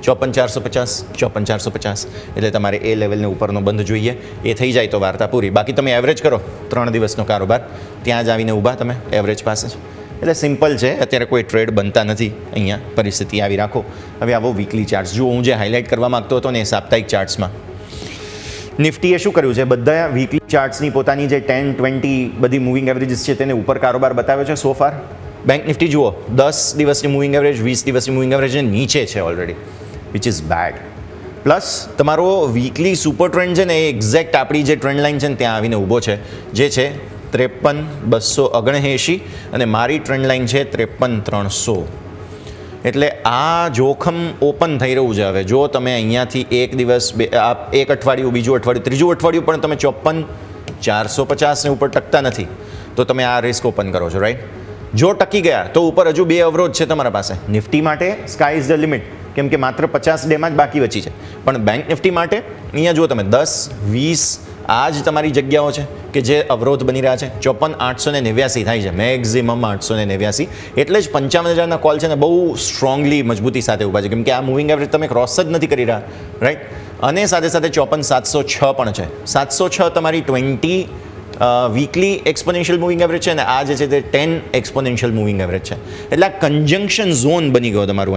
54,450, 54,450, એટલે તમારે એ લેવલને ઉપરનો બંધ જોઈએ. એ થઈ જાય તો વાર્તા પૂરી. બાકી તમે એવરેજ કરો 3 દિવસનો કારોબાર, ત્યાં જ આવીને ઊભા તમે એવરેજ પાસે જ. એટલે સિમ્પલ છે. અત્યારે કોઈ ટ્રેડ બનતા નથી. અહીંયા પરિસ્થિતિ આવી રાખો. હવે આવો વીકલી ચાર્ટ્સ જુઓ. હું જે હાઇલાઇટ કરવા માગતો હતો ને એ સાપ્તાહિક ચાર્ટ્સમાં નિફ્ટીએ શું કર્યું છે? બધા વીકલી ચાર્ટ્સની પોતાની જે 10, 20 બધી મૂવિંગ એવરેજીસ છે તેને ઉપર કારોબાર બતાવ્યો છે સો ફાર. બેંક નિફ્ટી જુઓ, 10 દિવસની મૂવિંગ એવરેજ, 20 દિવસની મૂવિંગ એવરેજ નીચે છે already, which is bed. Plus તમારો વીકલી સુપર ટ્રેન્ડ છે ને, એ એક્ઝેક્ટ આપણી જે ટ્રેન્ડ લાઇન છે ને ત્યાં આવીને ઊભો છે, જે છે 53,279 અને મારી ટ્રેન્ડ લાઇન છે 53,300. એટલે આ જોખમ ઓપન થઈ રહ્યું છે. હવે જો તમે અહીંયાથી એક દિવસ, એક અઠવાડિયું, બીજું અઠવાડિયું, ત્રીજું અઠવાડિયું પણ તમે 54,450 ઉપર ટકતા નથી તો તમે આ રિસ્ક ઓપન કરો છો, રાઈટ? જો ટકી ગયા તો ઉપર હજુ 2 અવરોધ છે તમારા પાસે. નિફ્ટી માટે સ્કાય ઇઝ ધ લિમિટ, કેમ કે માત્ર 50 ડેમાં જ બાકી બચી છે. પણ બેંક નિફ્ટી માટે અહીંયા જુઓ તમે 10, 20 આ જ તમારી જગ્યાઓ છે કે જે અવરોધ બની રહ્યા છે. 54,889 થાય છે, મેક્ઝિમમ 889. એટલે જ 55,000ના કોલ છે ને બહુ સ્ટ્રોંગલી મજબૂતી સાથે ઊભા છે, કેમ કે આ મૂવિંગ એવરેજ તમે ક્રોસ જ નથી કરી રહ્યા, રાઈટ? અને સાથે સાથે 54,706 પણ છે. 706 તમારી 20 વીકલી એક્સપોનેન્શિયલ મૂવિંગ એવરેજ છે ને આ જે છે તે 10 એક્સપોનેન્શિયલ મૂવિંગ એવરેજ છે. એટલે આ કન્જંક્શન ઝોન બની ગયો તમારું.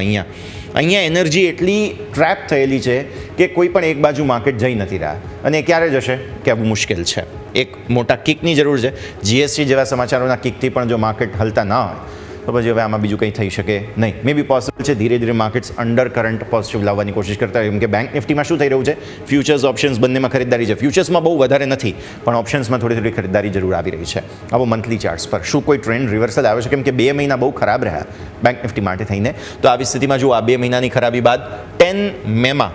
અહીંયા એનર્જી એટલી ટ્રેપ થયેલી છે કે કોઈ પણ એક બાજુ માર્કેટ જઈ નથી રહ્યા. અને ક્યારે જશે કહેવું મુશ્કેલ છે. એક મોટા કિકની જરૂર છે. જીએસટી જેવા સમાચારોના કિકથી પણ જો માર્કેટ હલતા ના હોય તો પછી હવે આમાં બીજું કંઈ થઈ શકે નહીં. મે બી પોસિબલ છે ધીરે ધીરે માર્કેટ્સ અંડર કરંટ પોઝિટિવ લાવવાની કોશિશ કરતા હોય. કેમ કે બેંક નિફ્ટીમાં શું થઈ રહ્યું છે? ફ્યુચર્સ, ઓપ્શન્સ બંનેમાં ખરીદારી છે. ફ્યુચર્સમાં બહુ વધારે નથી, પણ ઓપ્શન્સમાં થોડી ખરીદારી જરૂર આવી રહી છે. આવો મંથલી ચાર્ટ્સ પર શું કોઈ ટ્રેન્ડ રિવર્સલ આવે છે? કેમ કે 2 મહિના બહુ ખરાબ રહ્યા બેંક નિફ્ટી માટે થઈને. તો આવી સ્થિતિમાં જો આ 2 મહિનાની ખરાબી બાદ 10 મેમાં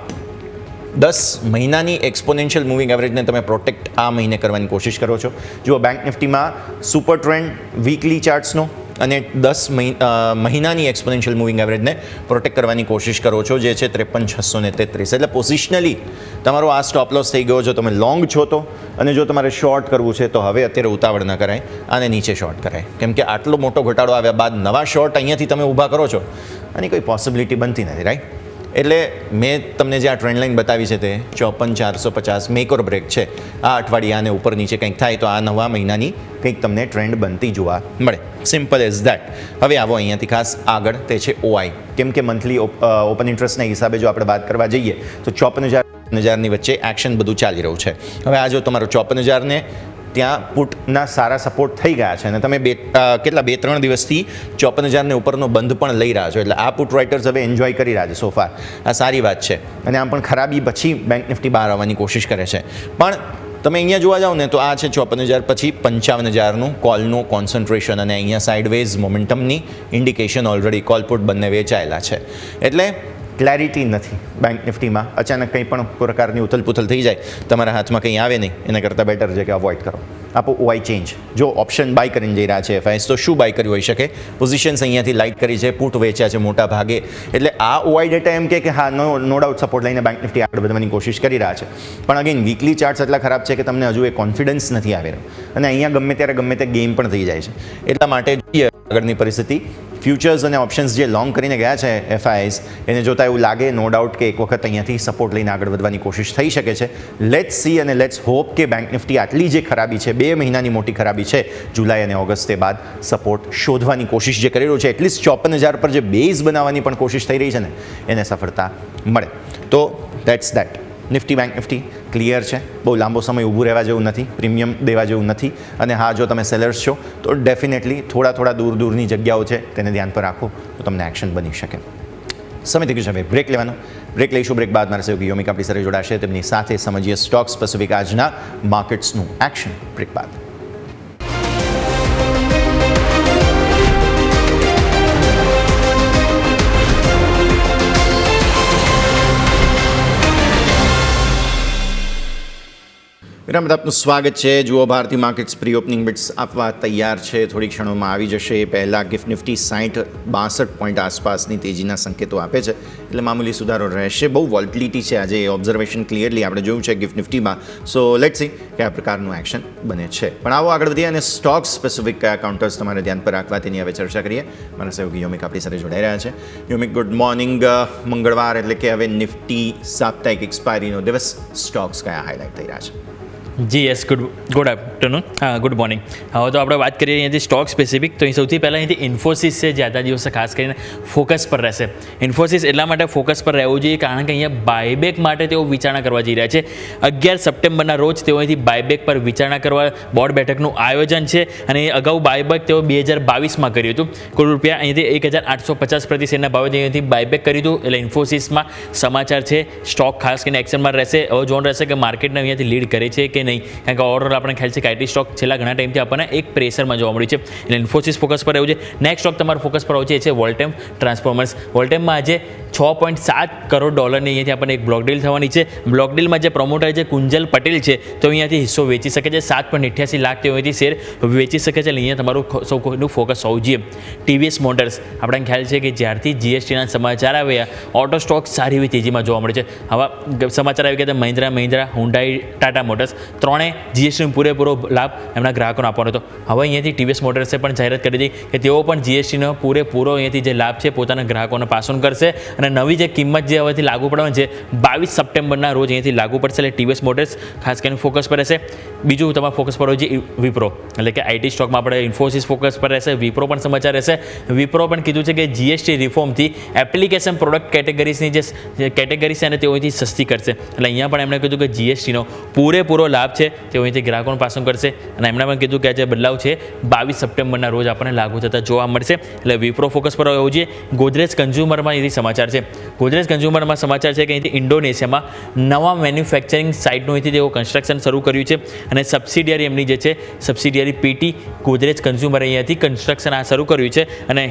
10 મહિનાની એક્સપોનેન્શિયલ મૂવિંગ એવરેજને તમે પ્રોટેક્ટ આ મહિને કરવાની કોશિશ કરો છો. જુઓ, બેંક નિફ્ટીમાં સુપર ટ્રેન્ડ વીકલી ચાર્ટ્સનો અને 10 મહિનાની એક્સપોનેન્શિયલ મૂવિંગ એવરેજને પ્રોટેક્ટ કરવાની કોશિશ કરો છો, જે છે 53,633. એટલે પોઝિશનલી તમારો આ સ્ટોપ લોસ થઈ ગયો. જો તમે લોંગ છો તો, અને જો તમારે શોર્ટ કરવું છે તો હવે અત્યારે ઉતાવળ ન કરાય, આને નીચે શોર્ટ કરાય. કેમ કે આટલો મોટો ઘટાડો આવ્યા બાદ નવા શોર્ટ અહીંયાથી તમે ઊભા કરો છો અને કોઈ પોસિબિલિટી બનતી નથી, રાઈટ? એટલે મેં તમને જે આ ટ્રેન્ડ લાઇન બતાવી છે તે 54,450 મેક ઓર બ્રેક છે. આ અઠવાડિયે આને ઉપર નીચે કંઈક થાય તો આ નવા મહિનાની કંઈક તમને ટ્રેન્ડ બનતી જોવા મળે. Simple as that. હવે આવો અહીંયાથી ખાસ આગળ, તે છે ઓઆઈ. કેમ કે મંથલી ઓપન ઇન્ટરેસ્ટના હિસાબે જો આપણે વાત કરવા જઈએ તો 54,000ની વચ્ચે એક્શન બધું ચાલી રહ્યું છે. હવે આ જો તમારો 54,000ને ત્યાં પુટના સારા સપોર્ટ થઈ ગયા છે અને તમે કેટલા 2-3 દિવસથી 54,000ને ઉપરનો બંધ પણ લઈ રહ્યા છો. એટલે આ પુટ રાઇટર્સ હવે એન્જોય કરી રહ્યા છે સોફાર. આ સારી વાત છે. અને આમ પણ ખરાબી પછી બેંક નિફ્ટી બહાર આવવાની કોશિશ કરે છે. પણ તમે અહીંયા જોવા જાઓ ને તો આ છે 54,000 પછી 55,000નું કોલનું કોન્સન્ટ્રેશન અને અહીંયા સાઇડવેઝ મોમેન્ટમની ઇન્ડિકેશન ઓલરેડી કોલ પુટ બંને વેચાયેલા છે. એટલે ક્લેરિટી નથી બેંક નિફ્ટીમાં. અચાનક કંઈ પણ પ્રકારની ઉથલપુથલ થઈ જાય, તમારા હાથમાં કંઈ આવે નહીં, એના કરતાં બેટર છે કે અવોઇડ કરો. આપો ઓઆઈ ચેન્જ. જો ઓપ્શન બાય કરીને જઈ રહ્યા છે એફઆઈએસ તો શું બાય કર્યું હોઈ શકે? પોઝિશન્સ અહીંયાથી લાઇટ કરી છે, પુટ વેચ્યા છે મોટા ભાગે. એટલે આ ઓઆઈ ડેટા એમ કે હા નો ડાઉટ સપોર્ટ લઈને બેંક નિફ્ટી આગળ વધવાની કોશિશ કરી રહ્યા છે. પણ અગેન વીકલી ચાર્ટ્સ એટલા ખરાબ છે કે તમને હજુ એ કોન્ફિડન્સ નથી આવી રહ્યો અને અહીંયા ગમે ત્યારે ગમે તે ગેમ પણ થઈ જાય છે. એટલા માટે જોઈએ આગળની પરિસ્થિતિ. ફ્યુચર્સ અને ઓપ્શન્સ જે લોંગ કરીને ગયા છે એફઆઈએસ એને જોતાં એવું લાગે નો ડાઉટ કે એક વખત અહીંયાથી સપોર્ટ લઈને આગળ વધવાની કોશિશ થઈ શકે છે. લેટ્સ સી અને લેટ્સ હોપ કે બેંક નિફ્ટી આટલી જે ખરાબી છે, 2 મહિનાની મોટી ખરાબી છે, જુલાઈ અને ઓગસ્ટે બાદ સપોર્ટ શોધવાની કોશિશ જે કરી રહ્યું છે, એટલીસ્ટ 54,000 પર જે બેઝ બનાવવાની પણ કોશિશ થઈ રહી છે ને એને સફળતા મળે. તો that's that. Nifty bank Nifty clear છે, બહુ લાંબો સમય ઊભું રહેવા જેવું નથી, પ્રીમિયમ દેવા જેવું નથી. અને હા, જો તમે સેલર્સ છો તો ડેફિનેટલી થોડા દૂરની જગ્યાઓ છે તેને ધ્યાન પર રાખો તો તમને એક્શન બની શકે. સમય થઈ ગયું છે હવે બ્રેક લેવાનો. બ્રેક લઈશું. બ્રેક બાદ મારા સહયોગી યોમિક આપણી સાથે જોડાશે. તેમની સાથે સમજીએ સ્ટોક સ્પેસિફિક આજના માર્કેટ્સનું એક્શન. બ્રેક બાદ. વિરામ બાદ આપનું સ્વાગત છે. જુઓ, ભારતીય માર્કેટ્સ પ્રી ઓપનિંગ બિટ્સ આપવા તૈયાર છે. થોડી ક્ષણોમાં આવી જશે. એ પહેલાં ગિફ્ટ નિફ્ટી 62 પોઈન્ટ આસપાસની તેજીના સંકેતો આપે છે, એટલે મામૂલી સુધારો રહેશે. બહુ વોલ્ટિલિટી છે આજે, ઓબ્ઝર્વેશન ક્લિયરલી આપણે જોયું છે ગિફ્ટ નિફ્ટીમાં. સો લેટ્સ સી કયા પ્રકારનું એક્શન બને છે. પણ આવો આગળ વધીએ અને સ્ટોક સ્પેસિફિક કયા કાઉન્ટર્સ તમારે ધ્યાન પર રાખવા તેની હવે ચર્ચા કરીએ. મારા સહયોગી યોમિક આપણી સાથે જોડાઈ રહ્યા છે. યોમિક, ગુડ મોર્નિંગ. મંગળવાર એટલે કે હવે નિફ્ટી સાપ્તાહિક એક્સપાયરીનો દિવસ. સ્ટોક્સ કયા હાઇલાઇટ થઈ રહ્યા છે? જી yes, good afternoon, good morning. હવે તો આપણે વાત કરીએ અહીંયાથી સ્ટોક સ્પેસિફિક. તો અહીં સૌથી પહેલાં અહીંથી ઇન્ફોસિસ છે જે આજના દિવસે ખાસ કરીને ફોકસ પર રહેશે. ઇન્ફોસિસ એટલા માટે ફોકસ પર રહેવું જોઈએ કારણ કે અહીંયા બાયબેક માટે તેઓ વિચારણા કરવા જઈ રહ્યા છે. 11 સપ્ટેમ્બરના રોજ તેઓ અહીંથી બાયબેક પર વિચારણા કરવા બોર્ડ બેઠકનું આયોજન છે. અને અગાઉ બાયબેક તેઓ 2022માં કર્યું હતું. કુલ રૂપિયા અહીંથી 1,850 પ્રતિ શેરના ભાવે અહીંયાથી બાયબેક કર્યું હતું. એટલે ઇન્ફોસિસમાં સમાચાર છે. સ્ટોક ખાસ કરીને એક્શનમાં રહેશે. હવે જોવાનું રહેશે કે માર્કેટને અહીંયાથી લીડ કરે છે કે નહીં, કારણ કે ઓવરઓલ આપણે ખ્યાલ છે કે આઈટી સ્ટોક છેલ્લા ઘણા ટાઈમથી આપણને એક પ્રેશરમાં જોવા મળ્યું છે. એટલે ઇન્ફોસિસ ફોકસ પર રહેવું છે. નેક્સ્ટ સ્ટોક તમારો ફોકસ પર હોય છે વોલ્ટેમ ટ્રાન્સફોર્મર્સ. વોલ્ટેમમાં આજે $6.7 કરોડ અહીંયાથી આપણને એક બ્લોક ડીલ થવાની છે. બ્લોક ડીલમાં જે પ્રમોટર છે કુંજલ પટેલ છે તો અહીંયાથી હિસ્સો વેચી શકે છે. 7.88 લાખ તેઓ અહીંથી શેર વેચી શકે છે. એટલે અહીંયા તમારું સૌ કોઈનું ફોકસ હોવું જોઈએ. ટીવીએસ મોટર્સ, આપણને ખ્યાલ છે કે જ્યારથી જીએસટીના સમાચાર આવ્યા ઓટો સ્ટોક સારી એવી તેજીમાં જોવા મળે છે. હવે સમાચાર આવી ગયા મહિન્દ્રા, હુન્ડાઈ, ટાટા મોટર્સ ત્રણે જીએસટીનો પૂરેપૂરો લાભ એમના ગ્રાહકોને આપવાનો હતો. હવે અહીંયાથી ટીવીએસ મોટર્સે પણ જાહેરાત કરી હતી કે તેઓ પણ જીએસટીનો પૂરેપૂરો અહીંયાથી જે લાભ છે પોતાના ગ્રાહકોને પાસ ઓન કરશે. અને નવી જે કિંમત જે હવેથી લાગુ પડવાની છે 22 સપ્ટેમ્બરના રોજ અહીંયાથી લાગુ પડશે. એટલે ટીવીએસ મોટર્સ ખાસ કરીને ફોકસ પર રહેશે. બીજું તમારા ફોકસ પર હોય છે વિપ્રો, એટલે કે આઈટી સ્ટોકમાં આપણે ઇન્ફોસિસ ફોકસ પર રહેશે. વિપ્રો પણ સમાચાર રહેશે. વિપ્રો પણ કીધું છે કે જીએસટી રિફોર્મથી એપ્લિકેશન પ્રોડક્ટ કેટેગરીઝની જે કેટેગરી છે એને તેઓ અહીંથી સસ્તી કરશે. એટલે અહીંયા પણ એમણે કીધું કે જીએસટીનો પૂરેપૂરો લાભ છે તેઓ અહીંથી ગ્રાહકોને પાસ ઓન કરશે. અને એમણે પણ કીધું કે આ જે બદલાવ છે 22 સપ્ટેમ્બરના રોજ આપણને લાગુ થતા જોવા મળશે. એટલે વિપ્રો ફોકસ પર હોવું જોઈએ. ગોદરેજ કન્ઝ્યુમરમાં એવી સમાચાર છે. ગોદરેજ કન્ઝ્યુમરમાં સમાચાર છે કે અહીંથી ઇન્ડોનેશિયામાં નવા મેન્યુફેક્ચરિંગ સાઇટનું અહીંથી તેઓ કન્સ્ટ્રક્શન શરૂ કર્યું છે. અને સબસિડિયરી એમની જે છે સબસિડિયરી પીટી ગોદરેજ કન્ઝ્યુમર અહીંયાથી કન્સ્ટ્રક્શન આ શરૂ કર્યું છે. અને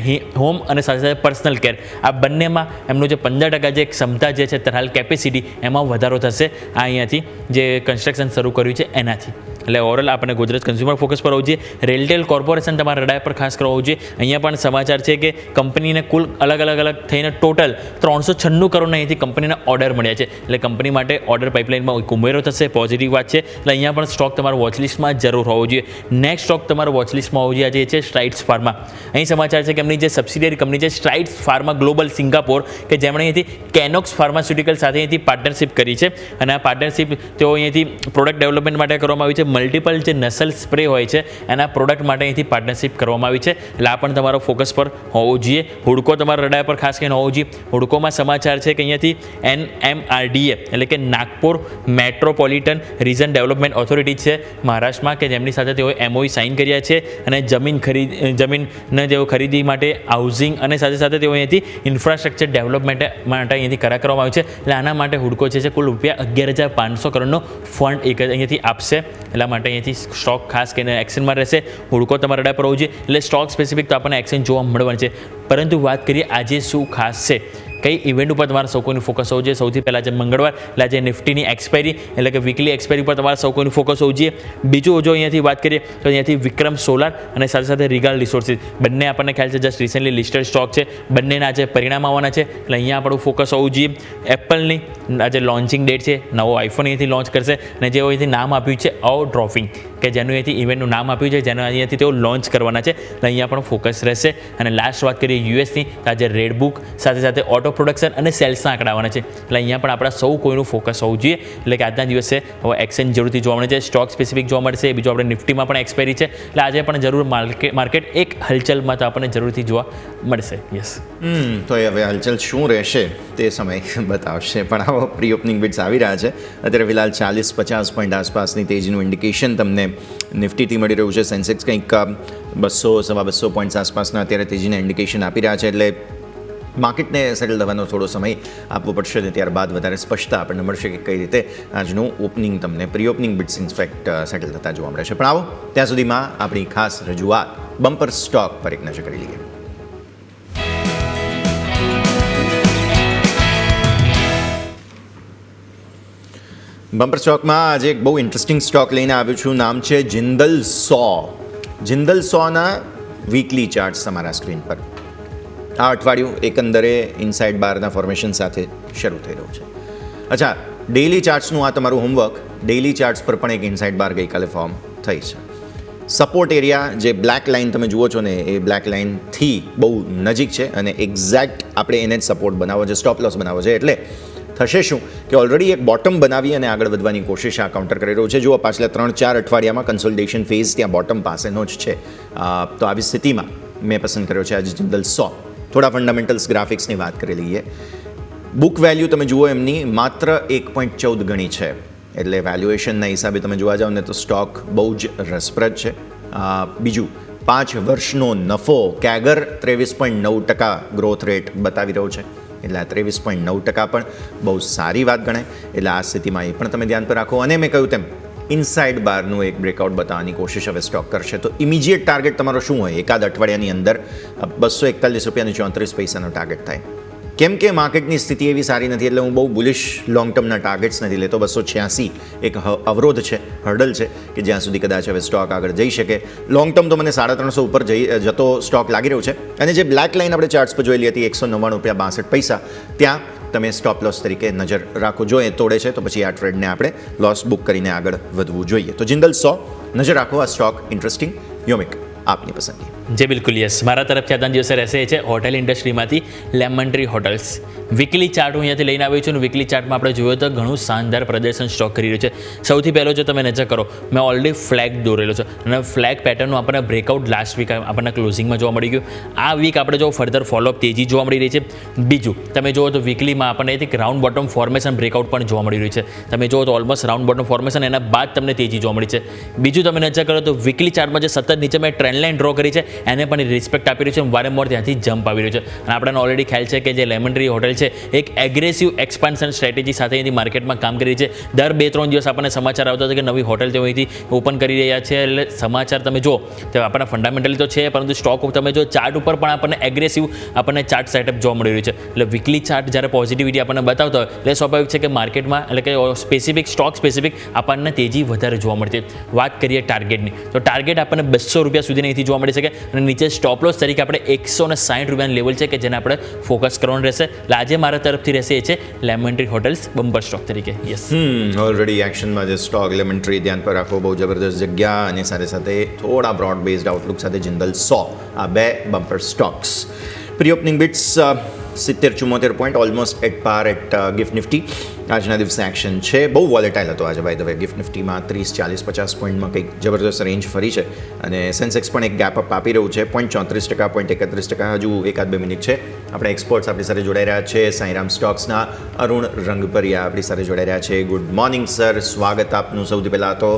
હોમ અને સાથે સાથે પર્સનલ કેર આ બંનેમાં એમનું જે 15% જે ક્ષમતા જે છે હાલ કેપેસિટી એમાં વધારો થશે આ અહીંયાથી જે કન્સ્ટ્રક્શન શરૂ કર્યું છે એનાથી. એટલે ઓવરઓલ આપણે ગોદરેજ કન્ઝ્યુમર ફોકસ પર હોવું જોઈએ. રેલટેલ કોર્પોરેશન તમારા રડાર પર ખાસ કરવું જોઈએ. અહીંયા પણ સમાચાર છે કે કંપનીને કુલ અલગ થઈને ટોટલ 396 કરોડના અહીંથી કંપનીને ઓર્ડર મળ્યા છે. એટલે કંપની માટે ઓર્ડર પાઇપલાઇનમાં એક ઉમેરો થશે, પોઝિટિવ વાત છે. એટલે અહીંયા પણ સ્ટોક તમારો વોચલિસ્ટમાં જરૂર હોવો જોઈએ. નેક્સ્ટ સ્ટોક તમારો વોચલિસ્ટમાં હોવો જોઈએ આજે છે સ્ટ્રાઇડ્સ ફાર્મા. અહીં સમાચાર છે કે એમની જે સબસિડિયરી કંપની છે સ્ટ્રાઇડ્સ ફાર્મા ગ્લોબલ સિંગાપોર કે જેમણે અહીંથી કેનોક્સ ફાર્માસ્યુટિકલ સાથે અહીંથી પાર્ટનરશિપ કરી છે. અને આ પાર્ટનરશિપ તેઓ અહીંયાથી પ્રોડક્ટ ડેવલપમેન્ટ માટે કરવામાં આવી છે. મલ્ટિપલ જે નસલ સ્પ્રે હોય છે એના પ્રોડક્ટ માટે અહીંથી પાર્ટનરશિપ કરવામાં આવી છે. એટલે આ પણ તમારો ફોકસ પર હોવો જોઈએ. હુડકો તમારા રડાર પર ખાસ કરીને હોવો જોઈએ. હુડકોમાં સમાચાર છે કે અહીંયાથી NMRDA એટલે કે Nagpur metropolitan region development authority છે મહારાષ્ટ્રમાં કે જેમની સાથે તેઓએ MOU સાઇન કર્યા છે. અને જમીનને તેઓ ખરીદી માટે હાઉસિંગ અને સાથે સાથે તેઓ અહીંયાથી ઇન્ફ્રાસ્ટ્રક્ચર ડેવલપમેન્ટ માટે અહીંયાથી કરાર કરવામાં આવ્યું છે. એટલે આના માટે હુડકો છે કુલ રૂપિયા 11,500 કરોડનો ફંડ અહીંયાથી આપશે. એટલા માટે અહીંયાથી સ્ટોક ખાસ કરીને એક્શનમાં રહેશે. હુડકો તમારા રડાર પર હોવું જોઈએ. એટલે સ્ટોક સ્પેસિફિક તો આપણને એક્શન જોવા મળવાનું છે. પરંતુ વાત કરીએ આજે શું ખાસ છે કઈ ઇવેન્ટ ઉપર તમારે સૌ કોઈનું ફોકસ હોવું જોઈએ. સૌથી પહેલાં જે મંગળવાર એટલે આજે નિફ્ટીની એક્સપાયરી એટલે કે વીકલી એક્સપાયરી પર તમારે સૌ કોઈનું ફોકસ હોવું જોઈએ. બીજું જો અહીંયાથી વાત કરીએ તો અહીંયાથી વિક્રમ સોલાર અને સાથે સાથે રિગાલ રિસોર્સિસ બંને આપણને ખ્યાલ છે જસ્ટ રિસેન્ટલી લિસ્ટેડ સ્ટોક છે. બંનેના આજે પરિણામ આવવાના છે એટલે અહીંયા આપણું ફોકસ હોવું જોઈએ. એપલની આજે લોન્ચિંગ ડેટ છે, નવો આઈફોન અહીંયાથી લોન્ચ કરશે અને જે અહીંયાથી નામ આપ્યું છે ડ્રોપિંગ કે જેનું અહીંયાથી ઇવેન્ટનું નામ આપ્યું છે જેનું અહીંયાથી તેઓ લોન્ચ કરવાના છે એટલે અહીંયા પણ ફોકસ રહેશે. અને લાસ્ટ વાત કરીએ યુએસની તો આજે રેડ બુક સાથે સાથે ઓટો પ્રોડક્શન અને સેલ્સના આંકડા આવવાના છે એટલે અહીંયા પણ આપણા સૌ કોઈનું ફોકસ હોવું જોઈએ. એટલે કે આજના દિવસે હવે એક્સચેન્જ જરૂરથી જોવા મળે છે, સ્ટોક સ્પેસિફિક જોવા મળશે. બીજું આપણે નિફ્ટીમાં પણ એક્સપાયરી છે એટલે આજે પણ જરૂર માર્કેટ એક હલચલમાં તો આપણને જરૂરથી જોવા મળશે. યસ તો એ હવે હલચલ શું રહેશે તે સમય બતાવશે. પણ આવો પ્રી ઓપનિંગ બિટ્સ આવી રહ્યા છે. અત્યારે ફિલહાલ 40-50 પોઈન્ટ આસપાસની તેજીનું ઇન્ડિકેશન તમને નિફ્ટીથી મળી રહ્યું છે. સેન્સેક્સ કંઈક 200-250 પોઈન્ટ્સ આસપાસના અત્યારે તેજીના ઇન્ડિકેશન આપી રહ્યા છે એટલે માર્કેટને સેટલ થવાનો થોડો સમય આપવો પડશે અને ત્યારબાદ વધારે સ્પષ્ટતા આપણને મળશે કે કઈ રીતે આજનું ઓપનિંગ તમને pre opening bits in fact settle થતા જોવા મળશે. પણ આવો ત્યાં સુધીમાં આપણી ખાસ રજૂઆત બમ્પર સ્ટોક પર એક નજર કરી લઈએ. બમ્પર સ્ટોકમાં આજે એક બહુ ઇન્ટરેસ્ટિંગ સ્ટોક લઈને આવ્યો છું. નામ છે જિંદલ સો. જિંદલ સોના વીકલી ચાર્ટ્સ તમારા સ્ક્રીન પર. આ અઠવાડિયું એકંદરે ઇનસાઇડ બારના ફોર્મેશન સાથે શરૂ થઈ રહ્યું છે. અચ્છા, ડેઇલી ચાર્ટ્સનું આ તમારું હોમવર્ક. ડેઇલી ચાર્ટ્સ પર પણ એક ઇનસાઇડ બાર ગઈકાલે ફોર્મ થઈ છે. સપોર્ટ એરિયા જે બ્લેક લાઇન તમે જુઓ છો ને એ બ્લેક લાઇનથી બહુ નજીક છે અને એક્ઝેક્ટ આપણે એને જ સપોર્ટ બનાવવો છે, સ્ટોપ લોસ બનાવવો છે. એટલે થશે શું કે ઓલરેડી એક બોટમ બનાવી અને આગળ વધવાની કોશિશ આ કાઉન્ટર કરી રહ્યું છે. જુઓ પાછલા 3-4 અઠવાડિયામાં કન્સોલિડેશન ફેઝ ત્યાં બોટમ પાસેનો જ છે. તો આવી સ્થિતિમાં મેં પસંદ કર્યો છે આજે જિંદલ 100. થોડા ફંડામેન્ટલ્સ ગ્રાફિક્સની વાત કરી લઈએ. બુક વેલ્યુ તમે જુઓ એમની માત્ર 1.14 ગણી છે એટલે વેલ્યુએશનના હિસાબે તમે જોવા જાઓ ને તો સ્ટોક બહુ જ રસપ્રદ છે. બીજું 5 વર્ષનો નફો કેગર 23.9% ગ્રોથ રેટ બતાવી રહ્યો છે એટલે આ 23.9% પણ બહુ સારી વાત ગણાય. એટલે આ સ્થિતિમાં એ પણ તમે ધ્યાન પર રાખો. અને મેં કહ્યું તેમ ઇનસાઇડ બારનું એક બ્રેકઆઉટ બતાવવાની કોશિશ હવે સ્ટોક કરશે તો ઇમિડિયેટ ટાર્ગેટ તમારો શું હોય? એકાદ અઠવાડિયાની અંદર 241 રૂપિયાની 34 પૈસાનો ટાર્ગેટ થાય. કેમ કે માર્કેટની સ્થિતિ એવી સારી નથી એટલે હું બહુ બુલિશ લોંગ ટર્મના ટાર્ગેટ્સ નથી લેતો. 286 એક અવરોધ છે, હર્ડલ છે કે જ્યાં સુધી કદાચ હવે સ્ટોક આગળ જઈ શકે. લોંગ ટર્મ તો મને 350 ઉપર જતો સ્ટોક લાગી રહ્યો છે. અને જે બ્લેક લાઇન આપણે ચાર્ટ્સ પર જોયેલી હતી 199.62 રૂપિયા ત્યાં તમે સ્ટોપ લોસ તરીકે નજર રાખો. જો એ તોડે છે તો પછી આ ટ્રેડને આપણે લોસ બુક કરીને આગળ વધવું જોઈએ. તો જિંદલ 100 નજર રાખો. આ સ્ટોક ઇન્ટરેસ્ટિંગ. યોમિક આપની પસંદગી. જે બિલકુલ યસ મારા તરફથી આજના દિવસે રહેશે એ છે હોટેલ ઇન્ડસ્ટ્રીમાંથી Lemon Tree Hotels. Weekly chart હું અહીંયાથી લઈને આવ્યો છું અને વીકલી ચાર્ટમાં આપણે જોયું તો ઘણું શાનદાર પ્રદર્શન સ્ટોક કરી રહ્યું છે. સૌથી પહેલો જો તમે નજર કરો મેં ઓલરેડી ફ્લેગ દોરેલો છે અને ફ્લેગ પેટર્નનું આપણને બ્રેકઆઉટ લાસ્ટ વીક આપણને ક્લોઝિંગમાં જોવા મળી ગયું. આ વીક આપણે જો ફર્ધર ફોલોઅપ તેજી જોવા મળી રહી છે. બીજું તમે જુઓ તો વીકલીમાં આપણને એક રાઉન્ડ બોટમ ફોર્મેશન બ્રેકઆઉટ પણ જોવા મળી રહ્યું છે. તમે જુઓ તો ઓલમોસ્ટ રાઉન્ડ બોટમ ફોર્મેશન એના બાદ તમને તેજી જોવા મળી છે. બીજું તમે નજર કરો તો વીકલી ચાર્ટમાં જે સતત નીચે મેં ટ્રેન્ડ લાઇન ડ્રો કરી છે એને પણ રિસ્પેક્ટ આપી રહ્યું છે. વારંવાર ત્યાંથી જમ્પ આવી રહ્યું છે અને આપણને ઓલરેડી ખ્યાલ છે કે જે લેમન ટ્રી હોટલ છે એક એગ્રેસિવ એક્સપાન્શન સ્ટ્રેટેજી સાથે અહીંથી માર્કેટમાં કામ કરી રહી છે. દર 2-3 દિવસ આપણને સમાચાર આવતા હતા કે નવી હોટલ તેઓ અહીંથી ઓપન કરી રહ્યા છે. એટલે સમાચાર તમે જો તો આપણને ફંડામેન્ટલી તો છે પરંતુ સ્ટોક તમે જો ચાર્ટ ઉપર પણ આપણને એગ્રેસિવ આપણને ચાર્ટ સેટઅપ જોવા મળી રહ્યું છે. એટલે વીકલી ચાર્ટ જ્યારે પોઝિટિવિટી આપણને બતાવતો હોય એટલે સ્વાભાવિક છે કે માર્કેટમાં એટલે કે સ્પેસિફિક સ્ટોક સ્પેસિફિક આપણને તેજી વધારે જોવા મળતી. વાત કરીએ ટાર્ગેટની તો ટાર્ગેટ આપણને 200 રૂપિયા સુધી અહીંથી જોવા મળી શકે અને નીચે સ્ટોપ લોસ તરીકે આપણે 160 રૂપિયાનું લેવલ છે કે જેને આપણે ફોકસ કરવાનું રહેશે. એટલે આજે મારા તરફથી રહેશે એ છે lemon Tree hotels bumper stock તરીકે. યસ ઓલરેડી એક્શનમાં જે સ્ટોક લેમન ટ્રી ધ્યાન પર રાખવો બહુ જબરદસ્ત જગ્યા અને સાથે સાથે થોડા બ્રોડ બેઝડ આઉટલુક સાથે જિંદલ 100 આ બે bumper stocks. Pre opening beats 70-74 point almost at par at GIFT Nifty. આજના દિવસે એક્શન છે. બહુ વોલેટાઇલ હતો આજે બાય ધ વે. ગિફ્ટ નિફ્ટીમાં 30-40-50 પોઈન્ટમાં કંઈક જબરદસ્ત રેન્જ ફરી છે અને સેન્સેક્સ પણ એક ગેપ અપ આપી રહ્યું છે. 0.34%, 0.31%. હજુ 1-2 મિનિટ છે. આપણે એક્સપર્ટ્સ આપણી સાથે જોડાઈ રહ્યા છે. સાંઈરામ સ્ટોક્સના અરુણ રંગપરિયા આપણી સાથે જોડાઈ રહ્યા છે. ગુડ મોર્નિંગ સર, સ્વાગત આપનું. સૌથી પહેલાં તો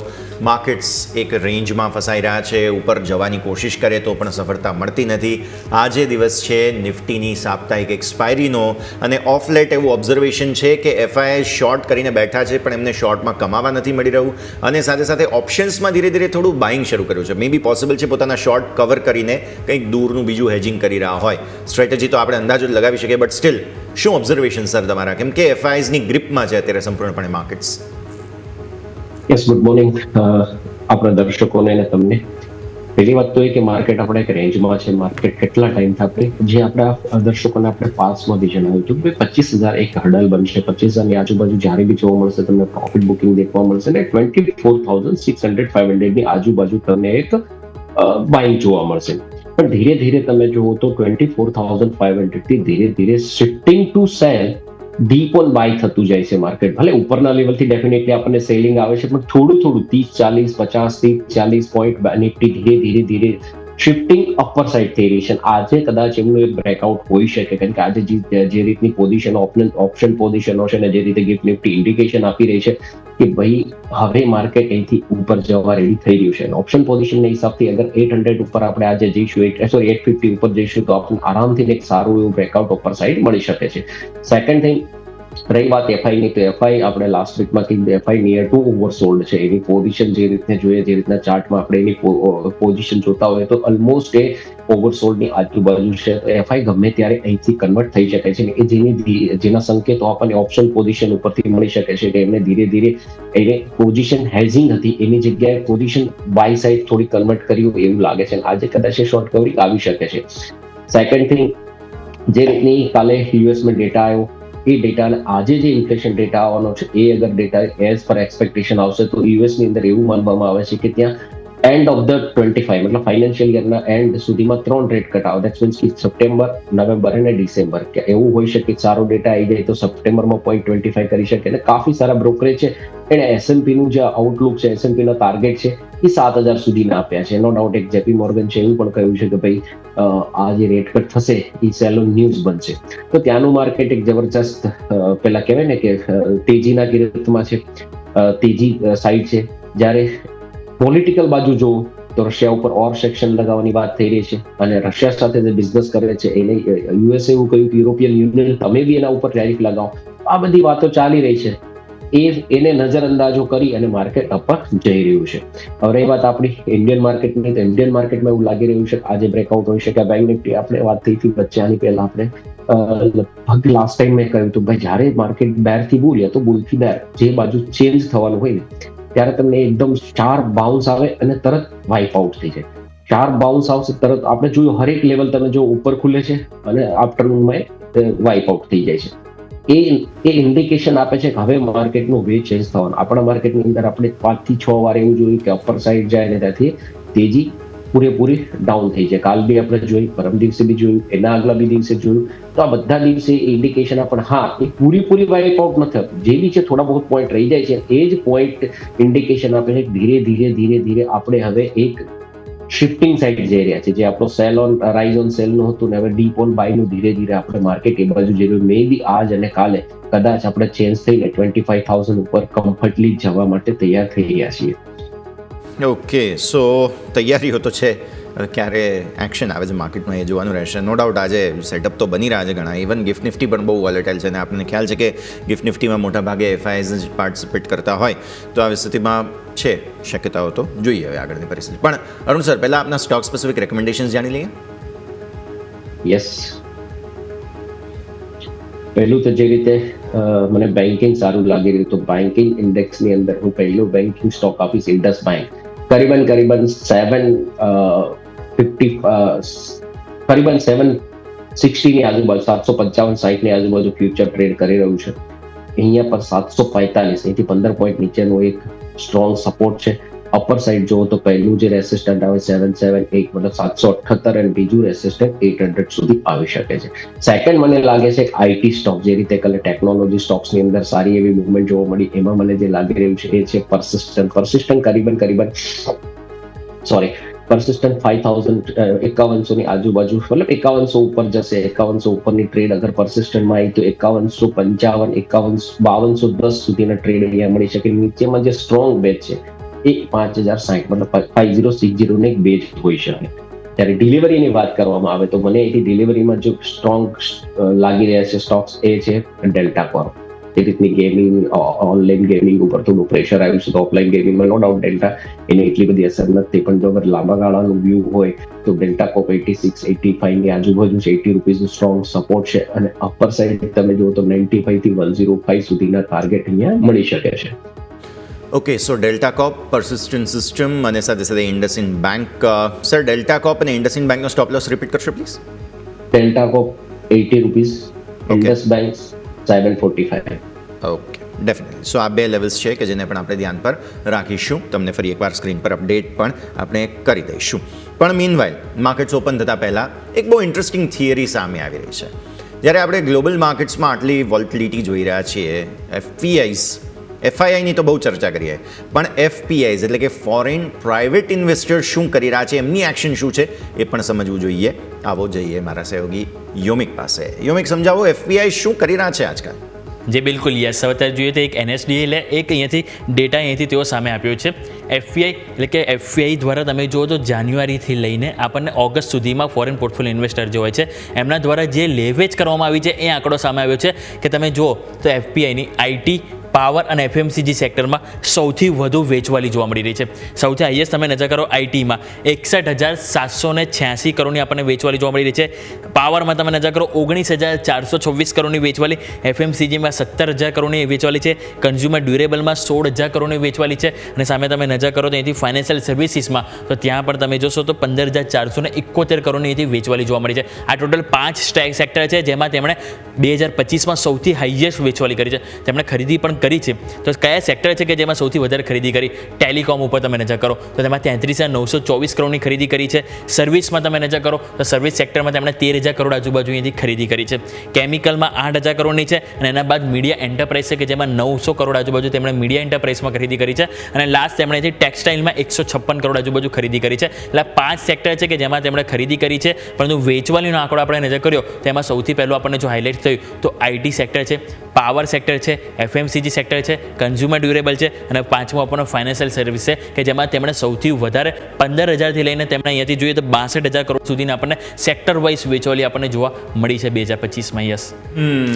માર્કેટ્સ એક રેન્જમાં ફસાઈ રહ્યા છે. ઉપર જવાની કોશિશ કરે તો પણ સફળતા મળતી નથી. આજે દિવસ છે નિફ્ટીની સાપ્તાહિક એક્સપાયરીનો અને ઓફ લેટ એવું ઓબ્ઝર્વેશન છે કે FII શોર્ટ કરીને બેઠા છે પણ એમને શોર્ટમાં કમાવા નથી મળી રહ્યું અને સાથે સાથે ઓપ્શન્સમાં ધીરે ધીરે થોડું બાઇંગ શરૂ કર્યું છે. મે બી પોસિબલ છે પોતાના શોર્ટ કવર કરીને કંઈક દૂરનું બીજું હેજિંગ કરી રહ્યા હોય. સ્ટ્રેટેજી તો આપણે અંદાજો જ લગાવી શકીએ, બટ સ્ટીલ શું ઓબ્ઝર્વેશન સર તમારા, કેમ કે એફઆઈઝની ગ્રીપમાં છે અત્યારે સંપૂર્ણપણે માર્કેટ્સ? યસ, ગુડ મોર્નિંગ આપણા દર્શકોને અને તમને. પહેલી વાત તો એ કે માર્કેટ આપણે એક રેન્જમાં છે. માર્કેટ કેટલા ટાઈમથી આપણે જે આપણા દર્શકોને આપણે પાસમાં બી જણાવ્યું હતું કે 25,000 એક હર્ડલ બનશે. 25,000ની આજુબાજુ જ્યારે બી જોવા મળશે તમને પ્રોફિટ બુકિંગ દેખવા મળશે ને 24,600-500 ની આજુબાજુ તમને એક બાઇંગ જોવા મળશે. પણ ધીરે ધીરે તમે જુઓ તો 24,500 થી ધીરે ધીરે shifting to sell dip on buy થતું જાય છે માર્કેટ. ભલે ઉપરના લેવલથી ડેફિનેટલી આપણને સેલિંગ આવે છે, પણ થોડું 30-40, 50-40 પોઈન્ટ નિફ્ટી ધીરે ધીરે ધીરે શિફ્ટિંગ અપર સાઇડ થઈ રહી છે. આજે કદાચ એમનું એક બ્રેકઆઉટ હોઈ શકે, કારણ કે આજે જે રીતની પોઝિશન ઓપ્શન પોઝિશનો છે ને જે રીતે ગિફ્ટ નિફ્ટી ઇન્ડિકેશન આપી રહી છે કે ભાઈ હવે માર્કેટ અહીંથી ઉપર જવા રેડી થઈ રહ્યું છે. ઓપ્શન પોઝિશનના હિસાબથી અગર 800 ઉપર આપણે આજે જઈશું, 850 ઉપર જઈશું તો આપણને આરામથી એક સારું એવું બ્રેકઆઉટ ઉપર સાઈડ મળી શકે છે. સેકન્ડ થિંગ, રહી વાત એફઆઈની, તો એફઆઈ આપણે લાસ્ટ વીકમાં કીધું એફઆઈ નિયર ટુ ઓવરસોલ્ડ છે. એની પોઝિશન જે રીતને જોઈએ, જે રીતના ચાર્ટમાં આપણે એની પોઝિશન જોતા હોય તો ઓલમોસ્ટ એ ઓવરસોલ્ડની આજુબાજુ છે. તો એફઆઈ ગમે ત્યારે અહીંથી કન્વર્ટ થઈ શકે છે એ જેના સંકેતો આપણને ઓપ્શન પોઝિશન ઉપરથી મળી શકે છે કે એમને ધીરે ધીરે એને પોઝિશન હેઝિંગ હતી એની જગ્યાએ પોઝિશન બાય સાઇડ થોડી કન્વર્ટ કર્યું એવું લાગે છે. આજે કદાચ શોર્ટ કવરિંગ આવી શકે છે. સેકન્ડ થિંગ, જે રીતની કાલે યુએસમાં ડેટા આવ્યો, એ ડેટા આજે જે ઇન્ફ્લેશન ડેટા આવવાનો છે એ અગર ડેટા એઝ પર એક્સપેક્ટેશન આવશે તો યુએસની અંદર એવું માનવામાં આવે છે કે ત્યાં એન્ડ ઓફ ધ 25 મતલબ ફાઇનાન્શિયલ યરના એન્ડ સુધીમાં 3 રેટ કટ આવે. દેટ્સ મીન્સ કે સપ્ટેમ્બર, નવેમ્બર અને ડિસેમ્બર. કે એવું હોઈ શકે સારો ડેટા આવી જાય તો સપ્ટેમ્બરમાં 0.25 કરી શકે. અને કાફી સારા બ્રોકરેજ છે એને એસએનપી નું જે આઉટલુક છે, એસએનપી નો ટાર્ગેટ છે એ 7,000 સુધીના આપ્યા છે. નો ડાઉટ એક જેપી મોર્ગન છે એવું પણ કહ્યું છે કે ભાઈ આ જે રેટ કટ થશે એ સેલો ન્યૂઝ બનશે. તો ત્યાંનું માર્કેટ એક જબરજસ્ત પેલા કહેવાય ને કે તેજીના કિરતમાં છે, તેજી સાઈડ છે. જ્યારે પોલિટિકલ બાજુ જોવું તો રશિયા ઉપર ઓર સેક્શન લગાવવાની વાત થઈ રહી છે અને રશિયા સાથે જે બિઝનેસ કરે છે એને યુએસ એવું કહ્યું કે યુરોપિયન યુનિયન તમે બી એના ઉપર ટેરિફ લગાવો. આ બધી વાતો ચાલી રહી છે. એને નજરઅંદાજો કરી અને માર્કેટ અપર જઈ રહ્યું છે. હવે એ વાત આપણી ઇન્ડિયન માર્કેટની, તો ઇન્ડિયન માર્કેટમાં એવું લાગી રહ્યું છે આજે બ્રેકઆઉટ હોઈ શકે. બેંક નિફ્ટી આપણે વાત થઈ હતી વચ્ચે, આની પહેલા આપણે લગભગ લાસ્ટ ટાઈમ મેં કહ્યું હતું ભાઈ જ્યારે માર્કેટ બેરથી બુલ યા તો બુલથી બેર જે બાજુ ચેન્જ થવાનું હોય ને ત્યારે તમને એકદમ શાર્પ બાઉન્સ આવે અને તરત વાઇપ આઉટ થઈ જાય. શાર્પ બાઉન્સ આવશે તરત આપણે જોયું હરેક લેવલ તમે જો ઉપર ખુલે છે અને આફ્ટરનૂનમાં વાઇપ આઉટ થઈ જાય છે. એ ઇન્ડિકેશન આપે છે કે હવે માર્કેટનું વે ચેન્જ થવાનું. આપણા માર્કેટની અંદર આપણે 5 થી 6 વાર એવું જોયું કે અપર સાઈડ જાય અને ત્યાંથી તેજી પૂરેપૂરી ડાઉન થઈ જાય. કાલ બી આપણે જોઈ, પરમ દિવસે બી જોયું, એના આગલા બી દિવસે જોયું. તો આ બધા દિવસે ઇન્ડિકેશન આપણે હા એ પૂરી વાઇપ આઉટ નથી થતું, જે બી છે થોડા બહુ પોઈન્ટ રહી જાય છે એ જ પોઈન્ટ ઇન્ડિકેશન આપે છે ધીરે ધીરે આપણે હવે એક શિફ્ટિંગ સાઇડ જઈ રહ્યા છે. જે આપણો cell on rise on cell નું હતું ને હવે ડીપ ઓન બાય નું ધીરે ધીરે આપણે માર્કેટ એ બાજુ જઈ રહ્યું. મે બી આજ અને કાલે કદાચ આપણે ચેન્જ થઈને 25,000 ઉપર કમ્ફર્ટલી જવા માટે તૈયાર થઈ રહ્યા છીએ. ઓકે, સો તૈયારીઓ તો છે, ક્યારે એક્શન આવે છે માર્કેટમાં એ જોવાનું રહેશે. નો ડાઉટ આજે સેટઅપ તો બની રહ્યા છે ઘણા. ઇવન ગિફ્ટ નિફ્ટી પણ બહુ વોલેટાઇલ છે અને આપણને ખ્યાલ છે કે ગિફ્ટ નિફ્ટીમાં મોટા ભાગે એફઆઈઝ જ પાર્ટિસિપેટ કરતા હોય તો આ સ્થિતિમાં છે શક્યતાઓ તો જોઈએ હવે આગળની પરિસ્થિતિ. પણ અરુણ સર, પહેલાં આપના સ્ટોક સ્પેસિફિક રેકમેન્ડેશન્સ જાણી લઈએ. યસ, પહેલું તો જે રીતે મને બેન્કિંગ સારું લાગી રહ્યું તો બેન્કિંગ ઇન્ડેક્સની અંદર હું પહેલું બેન્કિંગ સ્ટોક આપીશ ઇન્ડસ બેંક. કરીબન 760 ની આજુબાજુ, 755-60 ની આજુબાજુ ફ્યુચર ટ્રેડ કરી રહ્યું છે. અહીંયા પર 745 અહીંથી 15 પોઈન્ટ નીચેનો એક સ્ટ્રોંગ સપોર્ટ છે. અપર સાઇડ જોવો તો પહેલું જે રેસિસ્ટન્ટ આવે 778 મતલબ 778 અને બીજું રેસિસ્ટન્ટ 800 સુધી આવી શકે છે. સેકન્ડ મને લાગે છે કે આઈટી સ્ટોક, જે રીતે કાલે ટેકનોલોજી સ્ટોક્સની અંદર સારી એવી મૂવમેન્ટ જોવા મળી, એમાં મને જે લાગી રહ્યું છે એ છે persistent કરીબન 5,051 ની આજુબાજુ, મતલબ 5100 ઉપર જશે. 5100 ઉપરની ટ્રેડ અગર persistentમાં આવી તો 5155, 5210 સુધીના ટ્રેડ અહીંયા મળી શકે. નીચેમાં જે સ્ટ્રોંગ બેચ છે એ 5060 મતલબ 5060 ને એક બેચ હોઈ શકે. ત્યારે ડિલિવરીની વાત કરવામાં આવે તો મને એથી ડિલિવરીમાં જો સ્ટ્રોંગ લાગી રહ્યા છે સ્ટોક્સ એ છે ડેલ્ટા કોર્પ. જે રીતની ગેમિંગ ઓનલાઈન ગેમિંગ ઉપર થોડું પ્રેશર આવ્યું છે તો ઓફલાઈન ગેમિંગમાં નો ડાઉટ ડેલ્ટા એની એટલી બધી અસર નથી, પણ જો અગર લાંબા ગાળાનું વ્યૂ હોય તો ડેલ્ટા કોપ 86-85 ની આજુબાજુ છે, 80 રૂપીઝનું સ્ટ્રોંગ સપોર્ટ છે અને અપર સાઇડ તમે જુઓ તો 95 થી 105 સુધીના ટાર્ગેટ અહીંયા મળી શકે છે. Okay, so Delta Corp, persistent system અને સાથે સાથે IndusInd bank. Sir, Delta Corp અને ઇન્ડસઇન્ડ બેંકનો સ્ટોપ લોસ રિપીટ કરશો please? Delta Corp 80 rupees, Indus bank 745. Okay, definitely. So આ બે લેવલ્સ છે કે જેને પણ આપણે ધ્યાન પર રાખીશું. તમને ફરી એકવાર સ્ક્રીન પર અપડેટ પણ આપણે કરી દઈશું. પણ મીનવાઇલ માર્કેટ્સ ઓપન થતાં પહેલાં એક બહુ ઇન્ટરેસ્ટિંગ થિયરી સામે આવી રહી છે. જ્યારે આપણે ગ્લોબલ માર્કેટ્સમાં આટલી વોલ્ટિલિટી જોઈ રહ્યા છીએ, FIIની તો બહુ ચર્ચા કરીએ, પણ FPIs એટલે કે ફોરેન પ્રાઇવેટ ઇન્વેસ્ટર શું કરી રહ્યા છે, એમની એક્શન શું છે એ પણ સમજવું જોઈએ. આવો જઈએ મારા સહયોગી યોમિક પાસે. યોમિક, સમજાવો FPI શું કરી રહ્યા છે આજકાલ? જે બિલકુલ યસ, અત્યારે જોઈએ તો એક NSDA એટલે એક અહીંયાથી ડેટા અહીંયાથી તેઓ સામે આપ્યો છે. FPI એટલે કે FPI દ્વારા તમે જુઓ તો જાન્યુઆરીથી લઈને આપણને ઓગસ્ટ સુધીમાં ફોરેન પોર્ટફોલિયો ઇન્વેસ્ટર જે હોય છે એમના દ્વારા જે લેવેજ કરવામાં આવી છે એ આંકડો સામે આવ્યો છે કે તમે જુઓ તો FPIની IT, પાવર અને FMCG સેક્ટરમાં સૌથી વધુ વેચવાલી જોવા મળી રહી છે. સૌથી હાઈએસ્ટ તમે નજર કરો ITમાં 61,786 કરોડની આપણને વેચવાલી જોવા મળી રહી છે. પાવરમાં તમે નજર કરો 19,426 કરોડની વેચવાલી, FMCGમાં 17,000 કરોડની વેચવાલી છે, કન્ઝ્યુમર ડ્યુરેબલમાં 16,000 કરોડની વેચવાલી છે અને સામે તમે નજર કરો તો અહીંથી ફાઇનાન્શિયલ સર્વિસીસમાં તો ત્યાં પણ તમે જોશો તો 15,471 કરોડની અહીંથી વેચવાલી જોવા મળી છે. આ ટોટલ 5 સેક્ટર છે જેમાં તેમણે 2025માં સૌથી હાઈએસ્ટ વેચવાલી કરી છે. તેમણે ખરીદી પણ કરી છે. તો કયા સેક્ટર છે કે જેમાં સૌથી વધારે ખરીદી કરી? ટેલિકોમ ઉપર તમે નજર કરો તો તેમાં 33,924 કરોડની ખરીદી કરી છે. સર્વિસમાં તમે નજર કરો તો સર્વિસ સેક્ટરમાં તેમણે 13,000 કરોડ આજુબાજુ અહીંથી ખરીદી કરી છે. કેમિકલમાં 8,000 કરોડની છે અને એના બાદ મીડિયા એન્ટરપ્રાઇઝ છે કે જેમાં 900 કરોડ આજુબાજુ તેમણે મીડિયા એન્ટરપ્રાઇઝમાં ખરીદી કરી છે અને લાસ્ટ તેમણે અહીંથી ટેક્સટાઇલમાં 156 કરોડ આજુબાજુ ખરીદી કરી છે. એટલે 5 સેક્ટર છે કે જેમાં તેમણે ખરીદી કરી છે, પરંતુ વેચવાલીનો આંકડો આપણે નજર કર્યો તેમાં સૌથી પહેલું આપણને જો હાઇલાઇટ થયું તો IT સેક્ટર છે, પાવર સેક્ટર છે, FMCG સેક્ટર છે, કન્ઝ્યુમર ડ્યુરેબલ છે અને પાંચમું આપણને ફાઇનાન્શિયલ સર્વિસ છે કે જેમાં તેમણે સૌથી વધારે 15,000થી લઈને તેમણે અહીંયાથી જોઈએ તો 62,000 કરોડ સુધીના આપણને સેક્ટર વાઇઝ વેચવાલી આપણને જોવા મળી છે 2025માં. યસ,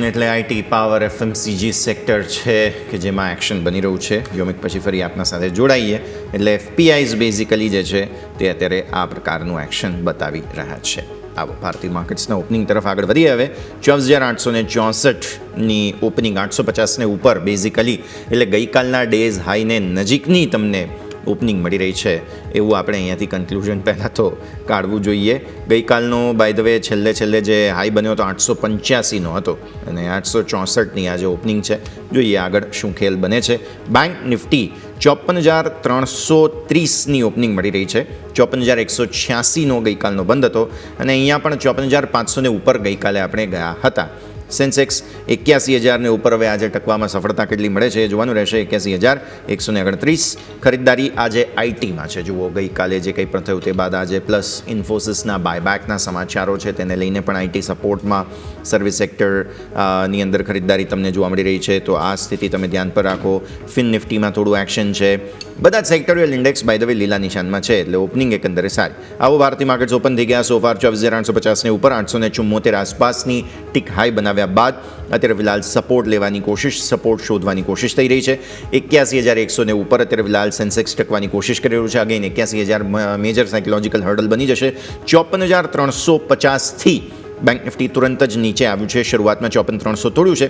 એટલે IT, પાવર, FMCG સેક્ટર છે કે જેમાં એક્શન બની રહ્યું છે. યોમિક, પછી ફરી આપના સાથે જોડાઈએ. એટલે FPIs બેઝિકલી જે છે તે અત્યારે આ પ્રકારનું એક્શન બતાવી રહ્યા છે. આવો ભારતીય માર્કેટ્સના ઓપનિંગ તરફ આગળ વધીએ. હવે 24,864ની ઓપનિંગ, 850ને ઉપર બેઝિકલી એટલે ગઈકાલના ડેઝ હાઈને નજીકની તમને ઓપનિંગ મળી રહી છે એવું આપણે અહીંયાથી કન્ક્લુઝન પહેલાં તો કાઢવું જોઈએ. ગઈકાલનો બાય ધ વે છેલ્લે જે હાઈ બન્યો હતો 885નો હતો અને 864ની આજે ઓપનિંગ છે. જોઈએ આગળ શું ખેલ બને છે. બેંક નિફ્ટી 54,330ની ઓપનિંગ મળી રહી છે. 54,186નો ગઈકાલનો બંધ હતો અને અહીંયા પણ 54,500ને ઉપર ગઈકાલે આપણે ગયા હતા. સેન્સેક્સ 81,000ને ઉપર હવે આજે ટકવામાં સફળતા કેટલી મળે છે એ જોવાનું રહેશે. 81,138 ખરીદદારી આજે ITમાં છે. જુઓ ગઈકાલે જે કંઈ પણ થયું તે બાદ આજે પ્લસ ઇન્ફોસિસના બાયબેકના સમાચારો છે તેને લઈને પણ IT સપોર્ટમાં સર્વિસ સેક્ટરની અંદર ખરીદદારી તમને જોવા મળી રહી છે. તો આ સ્થિતિ તમે ધ્યાન પર રાખો. ફિન નિફ્ટીમાં થોડું એક્શન છે. બધા જ sectoral index by the way લીલા નિશાનમાં છે એટલે ઓપનિંગ એકંદરે સારી. આવો ભારતીય માર્કેટ્સ ઓપન થઈ ગયા સોફાર 24,850ને ઉપર, 874 આસપાસની ટીક હાઈ બનાવ્યા બાદ અત્યારે ફિલહાલ સપોર્ટ લેવાની કોશિશ, સપોર્ટ શોધવાની કોશિશ થઈ રહી છે. 81,100ને ઉપર અત્યારે ફિલહાલ સેન્સેક્સ ટકવાની કોશિશ કરી રહ્યું છે. અગેન 81,000 મેજર સાયકોલોજીકલ હર્ડલ બની જશે. 54,350થી બેંક નિફ્ટી તુરંત જ નીચે આવ્યું છે. શરૂઆતમાં 54,300 તોડ્યું છે.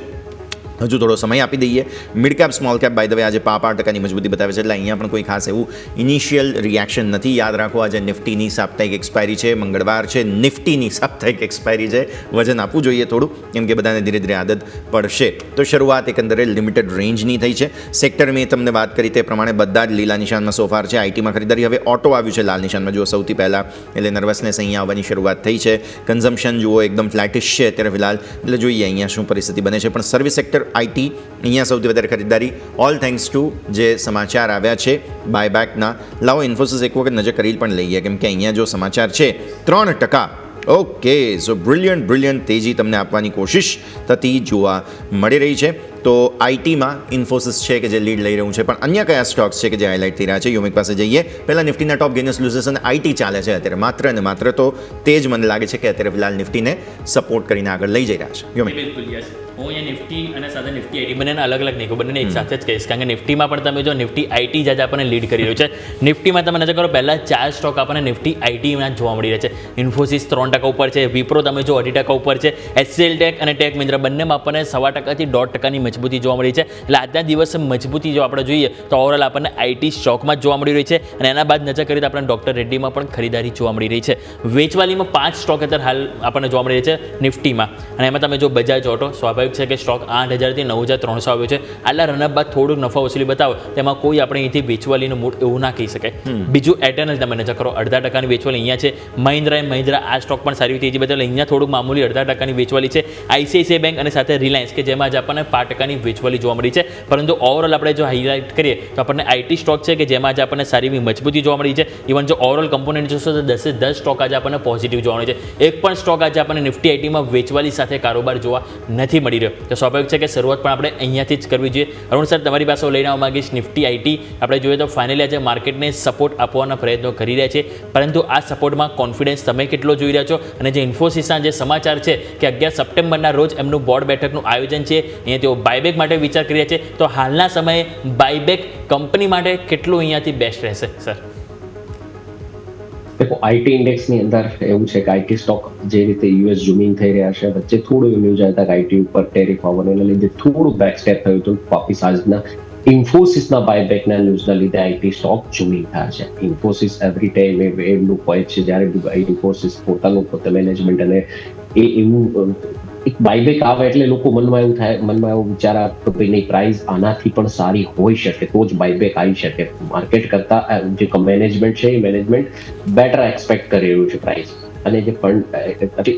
હજુ થોડો સમય આપી દઈએ. Mid cap, small cap by the way આજે 5% મજબૂતી બતાવે છે એટલે અહીંયા પણ કોઈ ખાસ એવું ઇનિશિયલ રિએક્શન નથી. યાદ રાખો આજે નિફ્ટીની સાપ્તાહિક એક્સપાયરી છે, મંગળવાર છે, નિફ્ટીની સાપ્તાહિક એક્સપાયરી છે. વજન આપવું જોઈએ થોડું કેમ કે બધાને ધીરે ધીરે આદત પડશે. તો શરૂઆત એકંદરે લિમિટેડ રેન્જની થઈ છે. સેક્ટર મેં તમને વાત કરી તે પ્રમાણે બધા જ લીલા નિશાનમાં સોફાર છે. ITમાં ખરીદારી, હવે ઓટો આવ્યું છે લાલ નિશાનમાં જુઓ સૌથી પહેલાં એટલે નર્વસનેસ અહીંયા આવવાની શરૂઆત થઈ છે. કન્ઝમ્પશન જુઓ એકદમ ફ્લેટિશ છે અત્યારે ફિલહાલ એટલે જોઈએ અહીંયા શું પરિસ્થિતિ બને છે. પણ સર્વિસ સેક્ટર IT અહીંયા સૌથી વધારે ખરીદારી ઓલ થેન્ક્સ ટુ જે સમાચાર આવ્યા છે બાયબેકના. લાવો ઇન્ફોસિસ એક વખત નજર કરી પણ લઈએ કેમ કે અહીંયા જો સમાચાર છે 3%. ઓકે, સો બ્રિલિયન્ટ તેજી તમને આપવાની કોશિશ થતી જોવા મળી રહી છે. તો ITમાં ઇન્ફોસિસ છે કે જે લીડ લઈ રહ્યું છે. પણ અન્ય કયા સ્ટોક્સ છે કે જે હાઇલાઇટ થઈ રહ્યા છે? યોમિક પાસે જઈએ. પહેલાં નિફ્ટીના ટોપ ગેનર્સ લૂઝર્સ અને IT ચાલે છે અત્યારે માત્ર ને માત્ર. તો તે જ મને લાગે છે કે અત્યારે ફિલહાલ નિફ્ટીને સપોર્ટ કરીને આગળ લઈ જઈ રહ્યા છે. યોમિક, બિલકુલ યસ. હું અહીંયા નિફ્ટી અને સાથે નિફ્ટી આઈટી બંનેને અલગ અલગ નહીં બંને એક સાથે જ કહીશ, કારણ કે નિફ્ટીમાં પણ તમે જો નિફ્ટી આઈટી જ આજે આપણને લીડ કરી રહ્યું છે. નિફ્ટીમાં તમે નજર કરો, પહેલાં 4 સ્ટોક આપણને નિફ્ટી આઈટીમાં જોવા મળી રહ્યા છે. ઇન્ફોસિસ 3% ઉપર છે, વિપ્રો તમે જો 2.5% ઉપર છે, એચસીએલ ટેક અને ટેક મહિન્દ્રા બંનેમાં આપણને 1.25% થી 1.5%ની મજબૂતી જોવા મળી છે. એટલે આજના દિવસે મજબૂતી જો આપણે જોઈએ તો ઓવરઓલ આપણને આઈટી સ્ટોકમાં જ જોવા મળી રહી છે. અને એના બાદ નજર કરીએ તો આપણને ડોક્ટર રેડ્ડીમાં પણ ખરીદારી જોવા મળી રહી છે. વેચવાલીમાં 5 સ્ટોક અત્યારે હાલ આપણને જોવા મળી રહ્યા છે નિફ્ટીમાં, અને એમાં તમે જો બજાજ ઓટો સ્વાભાવિક છે કે સ્ટોક 8,000 થી 9,300 આવ્યો છે. આટલા રનઅપ બાદ થોડુંક નફા વસૂલી બતાવો તેમાં કોઈ આપણે અહીંથી વેચવાલીનું મૂડ એવું ના કહી શકાય. બીજું એરટેલ તમે નજર કરો, 0.5%ની વેચવાલી અહીંયા છે. મહિન્દ્રા આ સ્ટોક પણ સારી રીતે બતાવે, અહીંયા થોડુંક મામૂલી 0.5%ની વેચવાલી છે. આઈસીઆઈસીઆઈ બેંક અને સાથે રિલાયન્સ કે જેમાં જ આપણને 5%ની વેચવાલી જોવા મળી છે. પરંતુ ઓવરઓલ આપણે જો હાઇલાઇટ કરીએ તો આપણને આઈટી સ્ટોક છે કે જેમાં આજે આપણને સારી એવી મજબૂતી જોવા મળી છે. ઇવન જો ઓવરઓલ કમ્પોનન્ટ જોશો તો 10 સ્ટોક આજે આપણને પોઝિટિવ જોવા મળે છે. એક પણ સ્ટોક આજે આપણને નિફ્ટી આઈટીમાં વેચવાલી સાથે કારોબાર જોવા નથી મળી રહ્યો. તો સ્વાભાવિક છે કે શરૂઆત પણ આપણે અહીંયાથી જ કરવી જોઈએ. અરુણ સર, તમારી પાસે લઈને આવવા માંગીશ નિફ્ટી આઈટી. આપણે જોઈએ તો ફાઇનલી આજે માર્કેટને સપોર્ટ આપવાના પ્રયત્નો કરી રહ્યા છે, પરંતુ આ સપોર્ટમાં કોન્ફિડન્સ તમે કેટલો જોઈ રહ્યા છો? અને જે ઇન્ફોસિસના જે સમાચાર છે કે 11 સપ્ટેમ્બરના રોજ એમનું બોર્ડ બેઠકનું આયોજન છે, અહીંયા તેઓ બાયબેક માટે વિચાર કરી રહ્યા છે, તો હાલના સમયે બાયબેક કંપની માટે કેટલું અહીંયાથી બેસ્ટ રહેશે સર? देखो आईटी इंडेक्स ની અંદર એવું છે કે આઈટી સ્ટોક જે રીતે યુએસ ઝૂમિંગ થઈ રહ્યા છે, વચ્ચે થોડું એવું ન્યૂઝ આવ્યા હતા કે આઈટી ઉપર ટેરિફ આવવાને લીધે થોડું બેક સ્ટેપ થયું હતું. વાપસ આજના ઇન્ફોસિસના બાયબેકના ન્યૂઝના લીધે આઈટી સ્ટોક ઝૂમિંગ થયા છે. ઇન્ફોસિસ એવરી ટાઈમ એમનું હોય છે જ્યારે ઇન્ફોસિસ પોતાનું પોતે મેનેજમેન્ટ અને એ એવું એક બાયબેક આવે એટલે લોકો મનમાં એવું વિચાર આવે કે ભાઈ નહીં, પ્રાઇસ આનાથી પણ સારી હોઈ શકે તો જ બાયબેક આવી શકે. માર્કેટ કરતા જે મેનેજમેન્ટ છે એ મેનેજમેન્ટ બેટર એક્સપેક્ટ કરી રહ્યું છે પ્રાઇસ, અને જે fund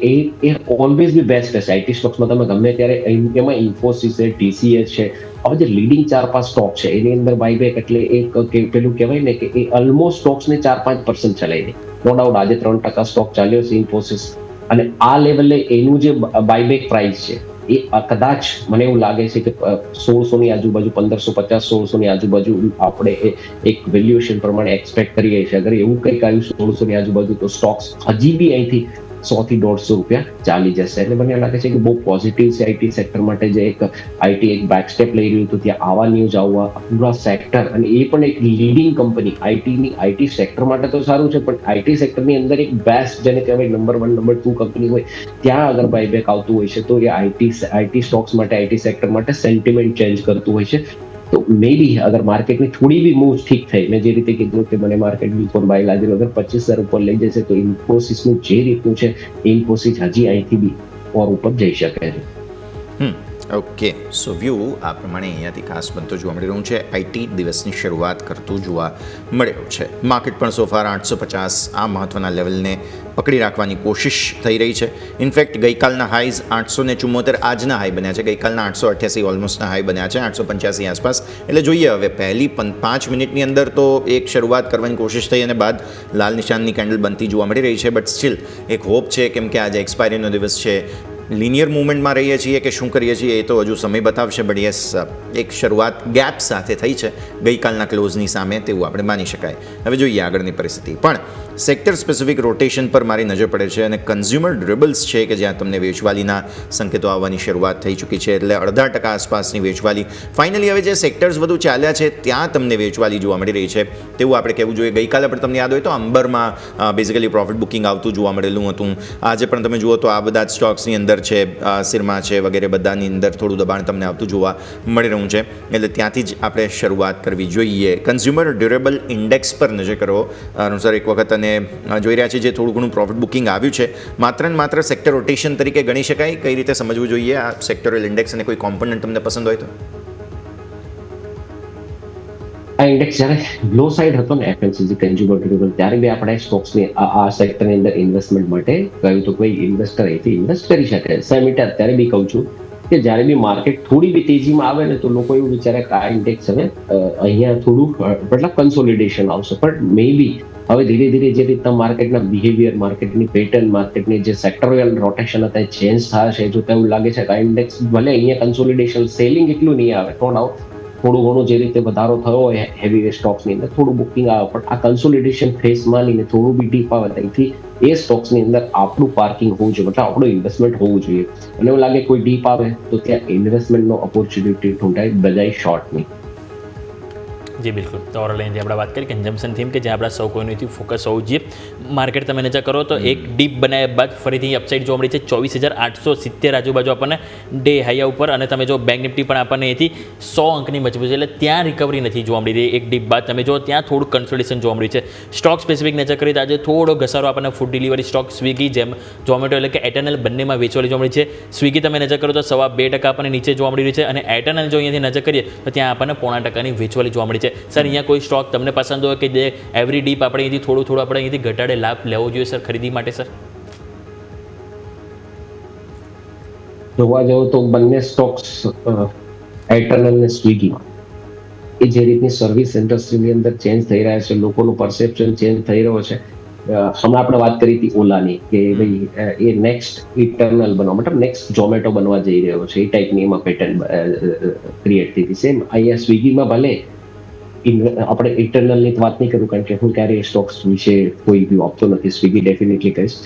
A always be best રહેશે. આઈટી સ્ટોક્સમાં તમે ગમે ત્યારે એમાં ઇન્ફોસિસ છે, ટીસીએસ છે, હવે જે લીડિંગ 4-5 સ્ટોક છે એની અંદર બાયબેક એટલે એક પેલું કહેવાય ને કે એ ઓલમોસ્ટ સ્ટોક્સને 4-5% ચલાવી દે. નો ડાઉટ આજે 3% સ્ટોક ચાલ્યો છે ઇન્ફોસિસ, અને આ લેવલે એનું જે બાયબેક પ્રાઇસ છે એ કદાચ મને એવું લાગે છે કે 1600ની આજુબાજુ, 1550-1600ની આજુબાજુ આપણે એક વેલ્યુએશન પ્રમાણે એક્સપેક્ટ કરીએ છીએ. અગર એવું કંઈક આવ્યું 1600ની આજુબાજુ તો સ્ટોક્સ હજી બી અહીંથી 100 થી 150 રૂપિયા ચાલી જશે. એટલે મને લાગે છે કે બહુ પોઝિટિવ છે આઈટી સેક્ટર માટે. જે એક આઈટી એક બેક સ્ટેપ લઈ રહ્યું હતું, ત્યાં આવા ન્યૂઝ આવવા પૂરા સેક્ટર, અને એ પણ એક લીડિંગ કંપની આઈટી સેક્ટર માટે તો સારું છે, પણ આઈટી સેક્ટરની અંદર એક બેસ્ટ જેને કહેવાય નંબર 1 નંબર 2 કંપની હોય, ત્યાં અગર બાયબેક આવતું હોય છે તો એ આઈટી સ્ટોક્સ માટે, આઈટી સેક્ટર માટે સેન્ટિમેન્ટ ચેન્જ કરતું હોય છે. તો મે બી અગર માર્કેટની થોડી બી મૂવ ઠીક થઈ, મેં જે રીતે કીધું કે મને માર્કેટ બિફોર બાય લાગેલું, અગર 25,000 ઉપર લઈ જશે તો ઇન્ફોસિસનું જે રીતનું છે ઇન્ફોસિસ હજી અહીંથી બી ઓર ઉપર જઈ શકે છે. ઓકે, સો વ્યૂ આ પ્રમાણે અહીંયાથી ખાસ બનતો જોવા મળી રહ્યું છે. આઈટી દિવસની શરૂઆત કરતું જોવા મળી રહ્યું છે. માર્કેટ પણ સોફાર 850 આ મહત્ત્વના લેવલને પકડી રાખવાની કોશિશ થઈ રહી છે. ઇનફેક્ટ ગઈકાલના હાઈઝ 874 આજના હાઈ બન્યા છે. ગઈકાલના 888 ઓલમોસ્ટના હાઈ બન્યા છે, 885 આસપાસ. એટલે જોઈએ હવે પહેલી 5 મિનિટની અંદર તો એક શરૂઆત કરવાની કોશિશ થઈ અને બાદ લાલ નિશાનની કેન્ડલ બનતી જોવા મળી રહી છે. બટ સ્ટીલ એક હોપ છે, કેમ કે આજે એક્સપાયરીનો દિવસ છે. લિનિયર મૂવમેન્ટમાં રહીએ છીએ કે શું કરીએ છીએ એ તો હજુ સમય બતાવશે. બટ યસ, એક શરૂઆત ગેપ સાથે થઈ છે ગઈકાલના ક્લોઝની સામે, તેવું આપણે માની શકાય. હવે જોઈએ આગળની પરિસ્થિતિ. પણ સેક્ટર સ્પેસિફિક રોટેશન પર મારી નજર પડે છે, અને કન્ઝ્યુમર ડ્યુરેબલ્સ છે કે જ્યાં તમને વેચવાલીના સંકેતો આવવાની શરૂઆત થઈ ચૂકી છે. એટલે 0.5% આસપાસની વેચવાલી. ફાઇનલી હવે જે સેક્ટર્સ બધું ચાલ્યા છે ત્યાં તમને વેચવાલી જોવા મળી રહી છે તેવું આપણે કહેવું જોઈએ. ગઈકાલે પણ તમને યાદ હોય તો અંબરમાં બેઝિકલી પ્રોફિટ બુકિંગ આવતું જોવા મળેલું હતું. આજે પણ તમે જુઓ તો આ બધા જ સ્ટોક્સની અંદર છે, સિરમા છે વગેરે બધાની અંદર થોડું દબાણ તમને આવતું જોવા મળી રહ્યું છે. એટલે ત્યાંથી જ આપણે શરૂઆત કરવી જોઈએ. કન્ઝ્યુમર ડ્યુરેબલ ઇન્ડેક્સ પર નજર કરો અનુસાર એક વખત, અને જોઈ રહ્યા છે જે થોડું ઘણું પ્રોફિટ બુકિંગ આવ્યું છે, માત્ર ને માત્ર સેક્ટર રોટેશન તરીકે ગણી શકાય. કઈ રીતે સમજવું જોઈએ આ સેક્ટોરલ ઇન્ડેક્સ, અને કોઈ કોમ્પોનન્ટ તમને પસંદ હોય તો? આ ઇન્ડેક્સ જ્યારે લો સાઇડ હતો ને એફએમસીજી કન્ઝ્યુમર ડ્યુરેબલ, ત્યારે બી આપણે સ્ટોક્સની આ સેક્ટરની અંદર ઇન્વેસ્ટમેન્ટ માટે કહ્યું તો કોઈ ઇન્વેસ્ટર અહીંથી ઇન્વેસ્ટ કરી શકે. સેમિટર અત્યારે બી કહું છું કે જ્યારે બી માર્કેટ થોડી બી તેજીમાં આવે ને તો લોકો એવું વિચારે કે આ ઇન્ડેક્સ હવે અહીંયા થોડું મતલબ કન્સોલિડેશન આવશે, પણ મે બી હવે ધીરે ધીરે જે રીતના માર્કેટના બિહેવિયર, માર્કેટની પેટર્ન, માર્કેટની જે સેક્ટોરિયલ રોટેશન હતા ચેન્જ થશે, જો એવું લાગે છે કે આ ઇન્ડેક્સ ભલે અહીંયા કન્સોલિડેશન સેલિંગ એટલું નહીં આવે, નો ડાઉટ, થોડું ઘણું જે રીતે વધારો થયો હોય હેવી વેટ સ્ટોક્સની અંદર થોડું બુકિંગ આવે, પણ આ કન્સોલિડેશન ફેઝમાં લઈને થોડું બી ડીપ આવે ત્યાંથી એ સ્ટોક્સની અંદર આપણું પાર્કિંગ હોવું જોઈએ, મતલબ આપણું ઇન્વેસ્ટમેન્ટ હોવું જોઈએ. અને એવું લાગે કોઈ ડીપ આવે તો ત્યાં ઇન્વેસ્ટમેન્ટનો ઓપોર્ચ્યુનિટી ઢૂંઢાય બજાય શોર્ટની. જી બિલકુલ. તો ઓવરઓલ અહીંથી આપણે વાત કરી કન્ઝમ્પશન થીમ કે જ્યાં આપણા સૌ કોઈનું ફોકસ હોવું જોઈએ. માર્કેટ તમે નજર કરો તો એક ડીપ બનાવ્યા બાદ ફરીથી અપસાઇડ જોવા મળી છે 24,870 આજુબાજુ આપણને ડે હાઈ ઉપર, અને તમે જો બેંક નિફ્ટી પણ આપણને અહીંથી 100 અંકની મજબૂત છે, એટલે ત્યાં રિકવરી નથી જોવા મળી રહી. એક ડીપ બાદ તમે જો ત્યાં થોડું કન્સોલિડેશન જોવા મળી છે. સ્ટોક સ્પેસિફિક નજર કરીએ તો આજે થોડો ઘસારો આપણને ફૂડ ડિલિવરી સ્ટોક સ્વિગી જેમ ઝોમેટો એટલે કે એટર્નલ બંનેમાં વેચવાલી જોવા મળી છે. સ્વિગી તમે નજર કરો તો 2.5% આપણને નીચે જોવા મળી રહી છે, અને એટર્નલ જો અહીંયાથી નજર કરીએ તો ત્યાં આપણને 0.5% વેચવાલી જોવા મળી છે. સર અહીંયા કોઈ સ્ટોક તમને પસંદ હોય કે જે એવરી ડીપ આપણે અહીંથી થોડું આપણે અહીંથી ઘટાડે લાભ લેવો જોઈએ સર ખરીદી માટે? સર જોવા જાવ તો બંને સ્ટોક્સ એરટેલ અને સ્વિગી એ જે રીતની સર્વિસ ઇન્ડસ્ટ્રીની અંદર ચેન્જ થઈ રહ્યા છે, લોકોનું પરસેપ્શન ચેન્જ થઈ રહ્યો છે. હમણાં આપણે વાત કરી હતી ઓલાની કે ભાઈ એ નેક્સ્ટ ઇટર્નલ બનવા મતલબ નેક્સ્ટ ઝોમેટો બનવા જઈ રહ્યો છે, એ ટાઈપની એમાં પેટર્ન ક્રિએટ થઈ હતી. સેમ અહીંયા સ્વિગીમાં ભલે આપણે ઇટર્નલની વાત નહીં કરું કારણ કે હું ક્યારેય સ્ટોક્સ વિશે કોઈ વ્યૂ આપતો નથી, સ્વિગી ડેફિનેટલી કહીશ,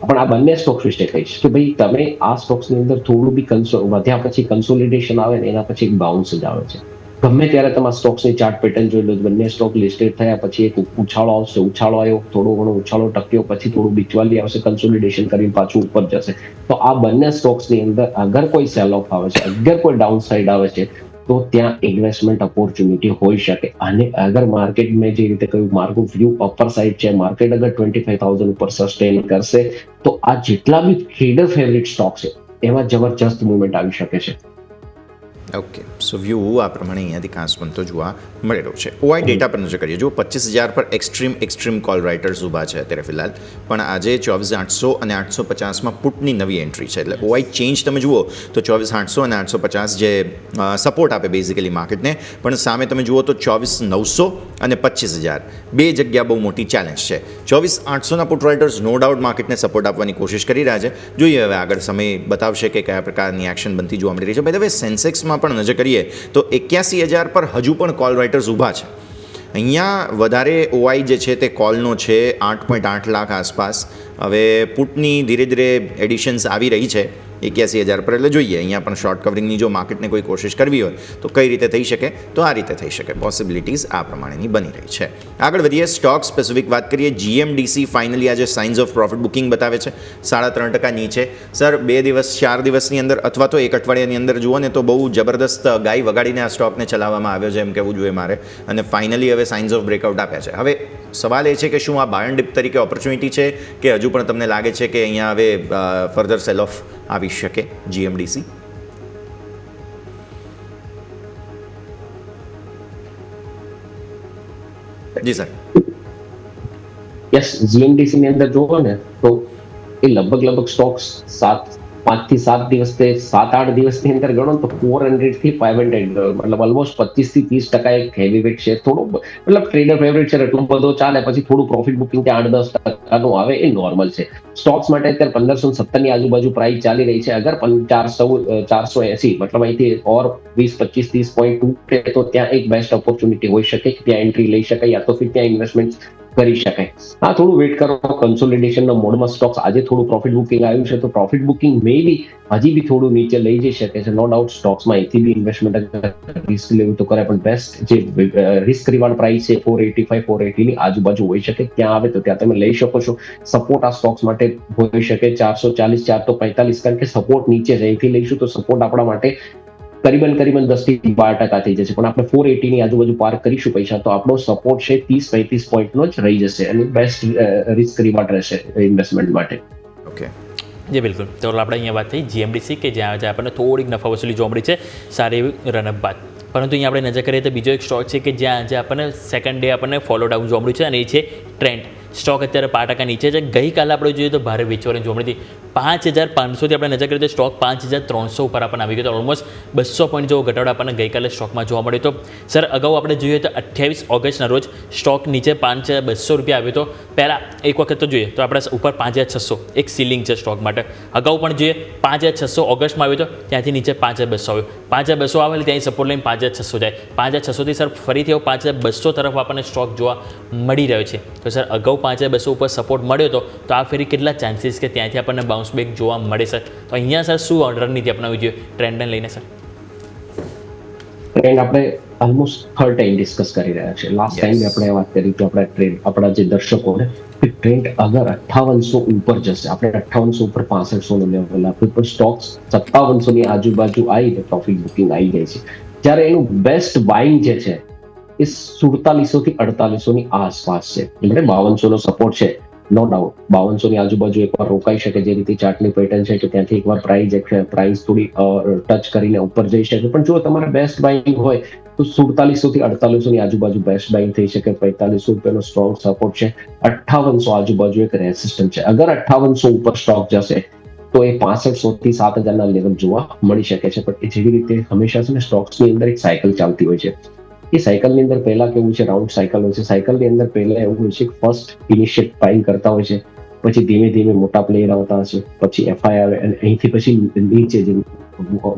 પણ આ બંને સ્ટોક્સ વિશે કહીશ કે ભાઈ તમે આ સ્ટોક્સની અંદર થોડું બી વધ્યા પછી કન્સોલિડેશન આવે ને એના પછી એક બાઉન્સ જ આવે છે. ગમે ત્યારે તમારા સ્ટોક્સની ચાર્ટ પેટર્ન જોઈ લો, બંને સ્ટોક લિસ્ટેડ થયા પછી એક ઉછાળો આવશે, ઉછાળો આવ્યો, થોડો ઘણો ઉછાળો ટક્યો, પછી થોડું બીચવાલી આવશે, કન્સોલિડેશન કરીને પાછું ઉપર જશે. તો આ બંને સ્ટોક્સની અંદર અગર કોઈ સેલ ઓફ આવે છે, અગર કોઈ ડાઉન સાઇડ આવે છે તો ત્યાં ઇન્વેસ્ટમેન્ટ ઓપોર્ચ્યુનિટી હોઈ શકે. અને અગર માર્કેટ મેં જે રીતે કહ્યું મારું વ્યૂ અપર સાઇડ છે, માર્કેટ અગર 25,000 ઉપર સસ્ટેન કરશે તો આ જેટલા બી ટ્રેડર ફેવરિટ સ્ટોક છે એમાં જબરજસ્ત મુવમેન્ટ આવી શકે છે. ઓકે, સો વ્યૂ આ પ્રમાણે અહીંયાથી ખાસ બનતો જોવા મળી રહ્યો છે. ઓઆઈ ડેટા પર નજર કરીએ. જો 25,000 પર એક્સ્ટ્રીમ કોલ રાઇટર્સ ઊભા છે અત્યારે ફિલહાલ, પણ આજે 24,800 અને 850માં પુટની નવી એન્ટ્રી છે. એટલે ઓઆઈ ચેન્જ તમે જુઓ તો 24,800 અને 850 જે સપોર્ટ આપે બેઝિકલી માર્કેટને, પણ સામે તમે જુઓ તો 24,900 અને 25,000 બે જગ્યા બહુ મોટી ચેલેન્જ છે. 24,800ના પુટ રાઇટર્સ નો ડાઉટ માર્કેટને સપોર્ટ આપવાની કોશિશ કરી રહ્યા છે. જોઈએ હવે આગળ સમય બતાવશે કે કયા પ્રકારની એક્શન બનતી જોવા મળી રહી છે. બાય ધ વે સેન્સેક્સમાં પણ નજર કરીએ તો 81,000 પર હજુ પણ કોલ રાઇટર્સ ઊભા છે. અહીંયા વધારે ઓઆઈ જે છે તે કોલનો છે 8.8 લાખ આસપાસ. હવે પુટની ધીરે ધીરે એડિશન્સ આવી રહી છે 81,000 પર, એટલે જોઈએ અહીંયા પણ શોર્ટ કવરિંગની જો માર્કેટને કોઈ કોશિશ કરવી હોય તો કઈ રીતે થઈ શકે, તો આ રીતે થઈ શકે. પોસિબિલિટીઝ આ પ્રમાણેની બની રહી છે. આગળ વધીએ, સ્ટોક સ્પેસિફિક વાત કરીએ. જીએમડીસી ફાઇનલી આજે સાઇન્સ ઓફ પ્રોફિટ બુકિંગ બતાવે છે 3.5% નીચે. સર 2 દિવસ 4 દિવસની અંદર અથવા તો એક અઠવાડિયાની અંદર જુઓ ને તો બહુ જબરદસ્ત ગાય વગાડીને આ સ્ટોકને ચલાવવામાં આવ્યો છે એમ કહેવું જોઈએ મારે, અને ફાઇનલી હવે સાઇન્સ ઓફ બ્રેકઆઉટ આપ્યા છે. હવે સવાલ એ છે કે શું આ બાય એન્ડ ડિપ તરીકે ઓપોર્ચ્યુનિટી છે કે હજુ પણ તમને લાગે છે કે અહીંયા હવે ફર્ધર સેલ ઓફ આવી શકે જીએમડીસી? જી સર. યસ, જીએમડીસી ની અંદર જોવો ને તો એ લગભગ સ્ટોક્સ 5 થી 7 દિવસ 7-8 દિવસની અંદર ગણો તો 400 થી 500 મતલબ ઓલમોસ્ટ 25 થી 30% એક હેવી વેટ છે. થોડું મતલબ ટ્રેડર ફેવરેટ છે એટલું બધો ચાલે, પછી થોડું પ્રોફિટ બુકિંગ 8-10% આવે એ નોર્મલ છે. સ્ટોક્સ માટે અત્યારે 1570 ની આજુબાજુ પ્રાઇસ ચાલી રહી છે. અગર 480 મતલબ અહીંથી ઓર 20-25-30 પોઈન્ટ તૂટે તો ત્યાં એક બેસ્ટ ઓપોર્ચ્યુનિટી હોઈ શકે કે ત્યાં એન્ટ્રી લઈ શકાય યા તો ફિર ત્યાં ઇન્વેસ્ટમેન્ટ કરી શકાય. હા, થોડું વેટ કરો. કન્સોલિડેશનના મોડમાં સ્ટોક્સ આજે થોડું પ્રોફિટ બુકિંગ આવ્યું છે તો પ્રોફિટ બુકિંગ મે બી હજી બી થોડું નીચે લઈ જઈ શકે છે. નો ડાઉટ સ્ટોક્સમાં અહીંથી બી ઇન્વેસ્ટમેન્ટ રિસ્ક લેવું તો કરે, પણ બેસ્ટ જે રિસ્ક રિવાર્ડ પ્રાઇસ છે 485-480 ની આજુબાજુ હોઈ શકે. ત્યાં આવે તો ત્યાં તમે લઈ શકો છો. સપોર્ટ આ સ્ટોક્સ માટે હોઈ શકે 440-445, કારણ કે સપોર્ટ નીચે છે. અહીંથી લઈશું તો સપોર્ટ આપણા માટે કરીબન 10 થી 12% થઈ જશે, પણ આપણે 480 ની આજુબાજુ પાર્ક કરીશું પૈસા તો આપણો સપોર્ટ છે 30-35 પોઈન્ટનો જ રહી જશે, અને બેસ્ટ રિસ્ક રિવાર્ડ રહેશે ઇન્વેસ્ટમેન્ટ માટે. ઓકે, જી બિલકુલ. તો આપણે અહીંયા વાત થઈ જીએમડીસી કે જ્યાં આપણને થોડીક નફા વસૂલી જોવા મળી છે સારી એવી રનઅપ બાદ. પરંતુ અહીંયા આપણે નજર કરીએ તો બીજો એક સ્ટોક છે કે જ્યાં આજે આપણને સેકન્ડ ડે આપણને ફોલો ડાઉન જોવા મળ્યું છે, અને એ છે ટ્રેન્ડ. સ્ટોક અત્યારે 5% નીચે છે. ગઈકાલે આપણે જોઈએ તો ભારે વેચવાની જોવા મળી હતી. 5,500થી આપણે નજર કરીએ તો સ્ટોક 5,300 ઉપર આપણને આવી ગયો તો ઓલમોસ્ટ 200 પોઈન્ટ જેવો ઘટાડો આપણને ગઈકાલે સ્ટોકમાં જોવા મળ્યો તો સર અગાઉ આપણે જોઈએ તો 28 ઓગસ્ટના રોજ સ્ટોક નીચે 5,200 રૂપિયા આવ્યો તો પહેલાં એક વખત તો જોઈએ તો આપણે ઉપર 5,600 એક સીલિંગ છે સ્ટોક માટે. અગાઉ પણ જોઈએ 5,600 ઓગસ્ટમાં આવ્યો તો ત્યાંથી નીચે 5,200 આવ્યો. 5,200 આવે એટલે ત્યાંથી સપોર્ટ લઈને 5,600 જાય. 5,600થી સર ફરીથી 5,200 તરફ આપણને સ્ટોક જોવા મળી રહ્યો છે. તો સર અગાઉ 5,200 ઉપર સપોર્ટ મળ્યો હતો તો આ ફેરી કેટલા ચાન્સીસ કે ત્યાંથી આપણને બાઉન્સ બેક જોવા મળે સર? તો અહીંયા સર શું રણનીતિ અપનાવવી જોઈએ ટ્રેન્ડને લઈને સર? ટ્રેન્ડ આપણે ઓલમોસ્ટ થર્ડ ટાઈમ ડિસ્કસ કરી રહ્યા છે. લાસ્ટ ટાઈમ આપણે વાત કરી કે આપણા જે દર્શકોને ટ્રેન્ડ અગર 5800 ઉપર જશે, આપણે 5800 ઉપર 6500 નો લેવલ આપ્યું પણ સ્ટોક્સ 5700 ની આજુબાજુ આવીને પ્રોફિટ બુકિંગ આવી ગઈ છે. જ્યારે એનું બેસ્ટ બાઇંગ જે છે એ 4700 થી 4800 ની આસપાસ છે. એટલે 5200 નો સપોર્ટ છે, નો ડાઉટ 5200 ની આજુબાજુ એકવાર રોકાઈ શકે. જે રીતે ચાર્ટની પેટર્ન છે કે ત્યાંથી એકવાર પ્રાઇસ થોડી ટચ કરીને ઉપર જઈ શકે. પણ જો તમારે બેસ્ટ બાઇંગ હોય તો 4700 થી 4800 ની આજુબાજુ બેસ્ટ બાઇંગ થઈ શકે. 4500 રૂપિયાનો સ્ટ્રોંગ સપોર્ટ છે. 5800 આજુબાજુ એક રેસિસ્ટન્ટ છે. અગર 5800 ઉપર સ્ટોક જશે તો એ 6500 થી 7000 ના લેવલ જોવા મળી શકે છે. પણ એ જેવી રીતે હંમેશા છે ને સ્ટોક્સની અંદર એક સાયકલ ચાલતી હોય છે. એ સાયકલની અંદર પહેલા કેવું છે, રાઉન્ડ સાયકલ હોય છે. સાયકલની અંદર પહેલા એવું હોય છે કે ફર્સ્ટ ઇનિશિયેટ બાઇંગ કરતા હોય છે, પછી ધીમે ધીમે મોટા પ્લેયર આવતા હશે, પછી એફઆઈ આવે અને અહીંથી પછી નીચે જે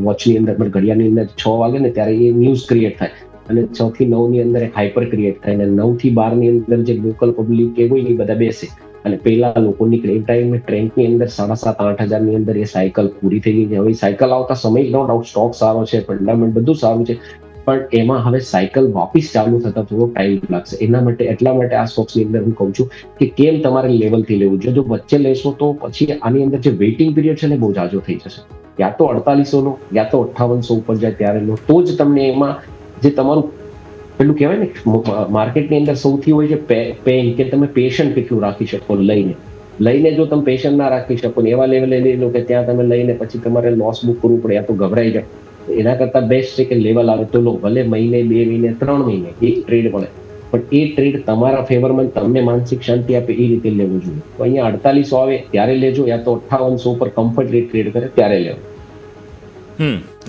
વોચની અંદર પણ ઘડિયાળની અંદર 6 વાગે ને ત્યારે એ ન્યૂઝ ક્રિએટ થાય અને 6 થી 9 ની અંદર એક હાઇપર ક્રિએટ થાય અને 9 થી 12 ની અંદર જે લોકલ પબ્લિક કે હોય એ બધા બેસે અને પહેલા લોકો નીકળે. એ ટાઈમે ટ્રેન્ડની અંદર 7,500-8,000 ની અંદર એ સાયકલ પૂરી થઈ ગઈ છે. હવે સાયકલ આવતા સમય નો ડાઉટ સ્ટોક સારો છે, ફંડામેન્ટ બધું સારું છે, પણ એમાં હવે સાયકલ વાપસ ચાલુ થતા થોડો ટાઈમ લાગશે. એટલા માટે આ સ્ટોક્સની અંદર હું કહું છું કે કેમ તમારે લેવલથી લેવું જોઈએ. જો વચ્ચે લેશો તો પછી આની અંદર જે વેઇટિંગ પીરિયડ છે ને બહુ જાજો થઈ જશે. યા તો 4800 નો યા તો 5800 ઉપર જાય ત્યારે લો, તો જ તમને એમાં જે તમારું પેલું કહેવાય ને માર્કેટની અંદર સૌથી હોય છે પેન કે તમે પેશન્ટ કેટલું રાખી શકો. લઈને જો તમે પેશન્ટ ના રાખી શકો ને એવા લેવલે લઈ લો કે ત્યાં તમે લઈને પછી તમારે લોસ બુક કરવું પડે યા તો ગભરાઈ જાય. એના કરતા બેસ્ટ છે કે લેવલ આવે તો લો, ભલે મહિને 2 મહિને 3 મહિને એક ટ્રેડ મળે પણ એ ટ્રેડ તમારા ફેવરમાં તમને માનસિક શાંતિ આપે એ રીતે લેવું જોઈએ. તો અહીંયા 4800 આવે ત્યારે લેજો યા તો 5800 ઉપર કમ્ફર્ટલી ટ્રેડ કરે ત્યારે લેવો.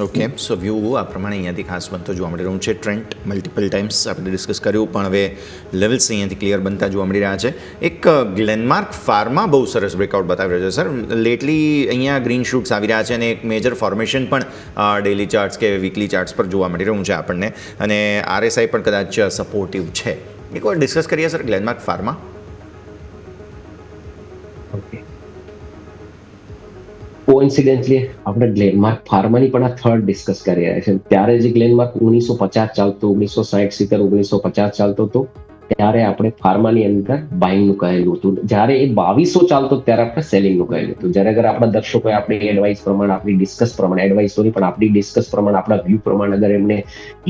ઓકે, સો વ્યૂ આ પ્રમાણે અહીંયાથી ખાસ બનતો જોવા મળી રહ્યું છે. ટ્રેન્ડ મલ્ટિપલ ટાઈમ્સ આપણે ડિસ્કસ કર્યું પણ હવે લેવલ્સ અહીંયાથી ક્લિયર બનતા જોવા મળી રહ્યા છે. એક ગ્લેનમાર્ક ફાર્મા બહુ સરસ બ્રેકઆઉટ બતાવી રહ્યો છે સર. લેટલી અહીંયા ગ્રીન શૂટ્સ આવી રહ્યા છે અને એક મેજર ફોર્મેશન પણ ડેલી ચાર્ટ્સ કે વીકલી ચાર્ટ્સ પર જોવા મળી રહ્યું છે આપણને અને આરએસઆઈ પણ કદાચ સપોર્ટિવ છે. એકવાર ડિસ્કસ કરીએ સર ગ્લેનમાર્ક ફાર્મા. કોઇન્સિડન્ટલી આપણે ગ્લેનમાર્ક ફાર્માની પણ આ થર્ડ ડિસ્કસ કરી રહ્યા છે. ત્યારે જે ગ્લેનમાર્ક 1950 ચાલતો, 1960 1950 ચાલતો હતો ત્યારે આપણે ફાર્માની અંદર બાઇંગનું કહેલું હતું. જ્યારે એ 2200 ચાલતો ત્યારે આપણે સેલિંગનું કહેલું હતું. જ્યારે અગર આપણા દર્શકોએ આપણી એડવાઇસ પ્રમાણે, આપણી ડિસ્કસ પ્રમાણે, એડવાઇસ નહીં પણ આપણી ડિસ્કસ પ્રમાણે, આપણા વ્યૂ પ્રમાણે અગર એમને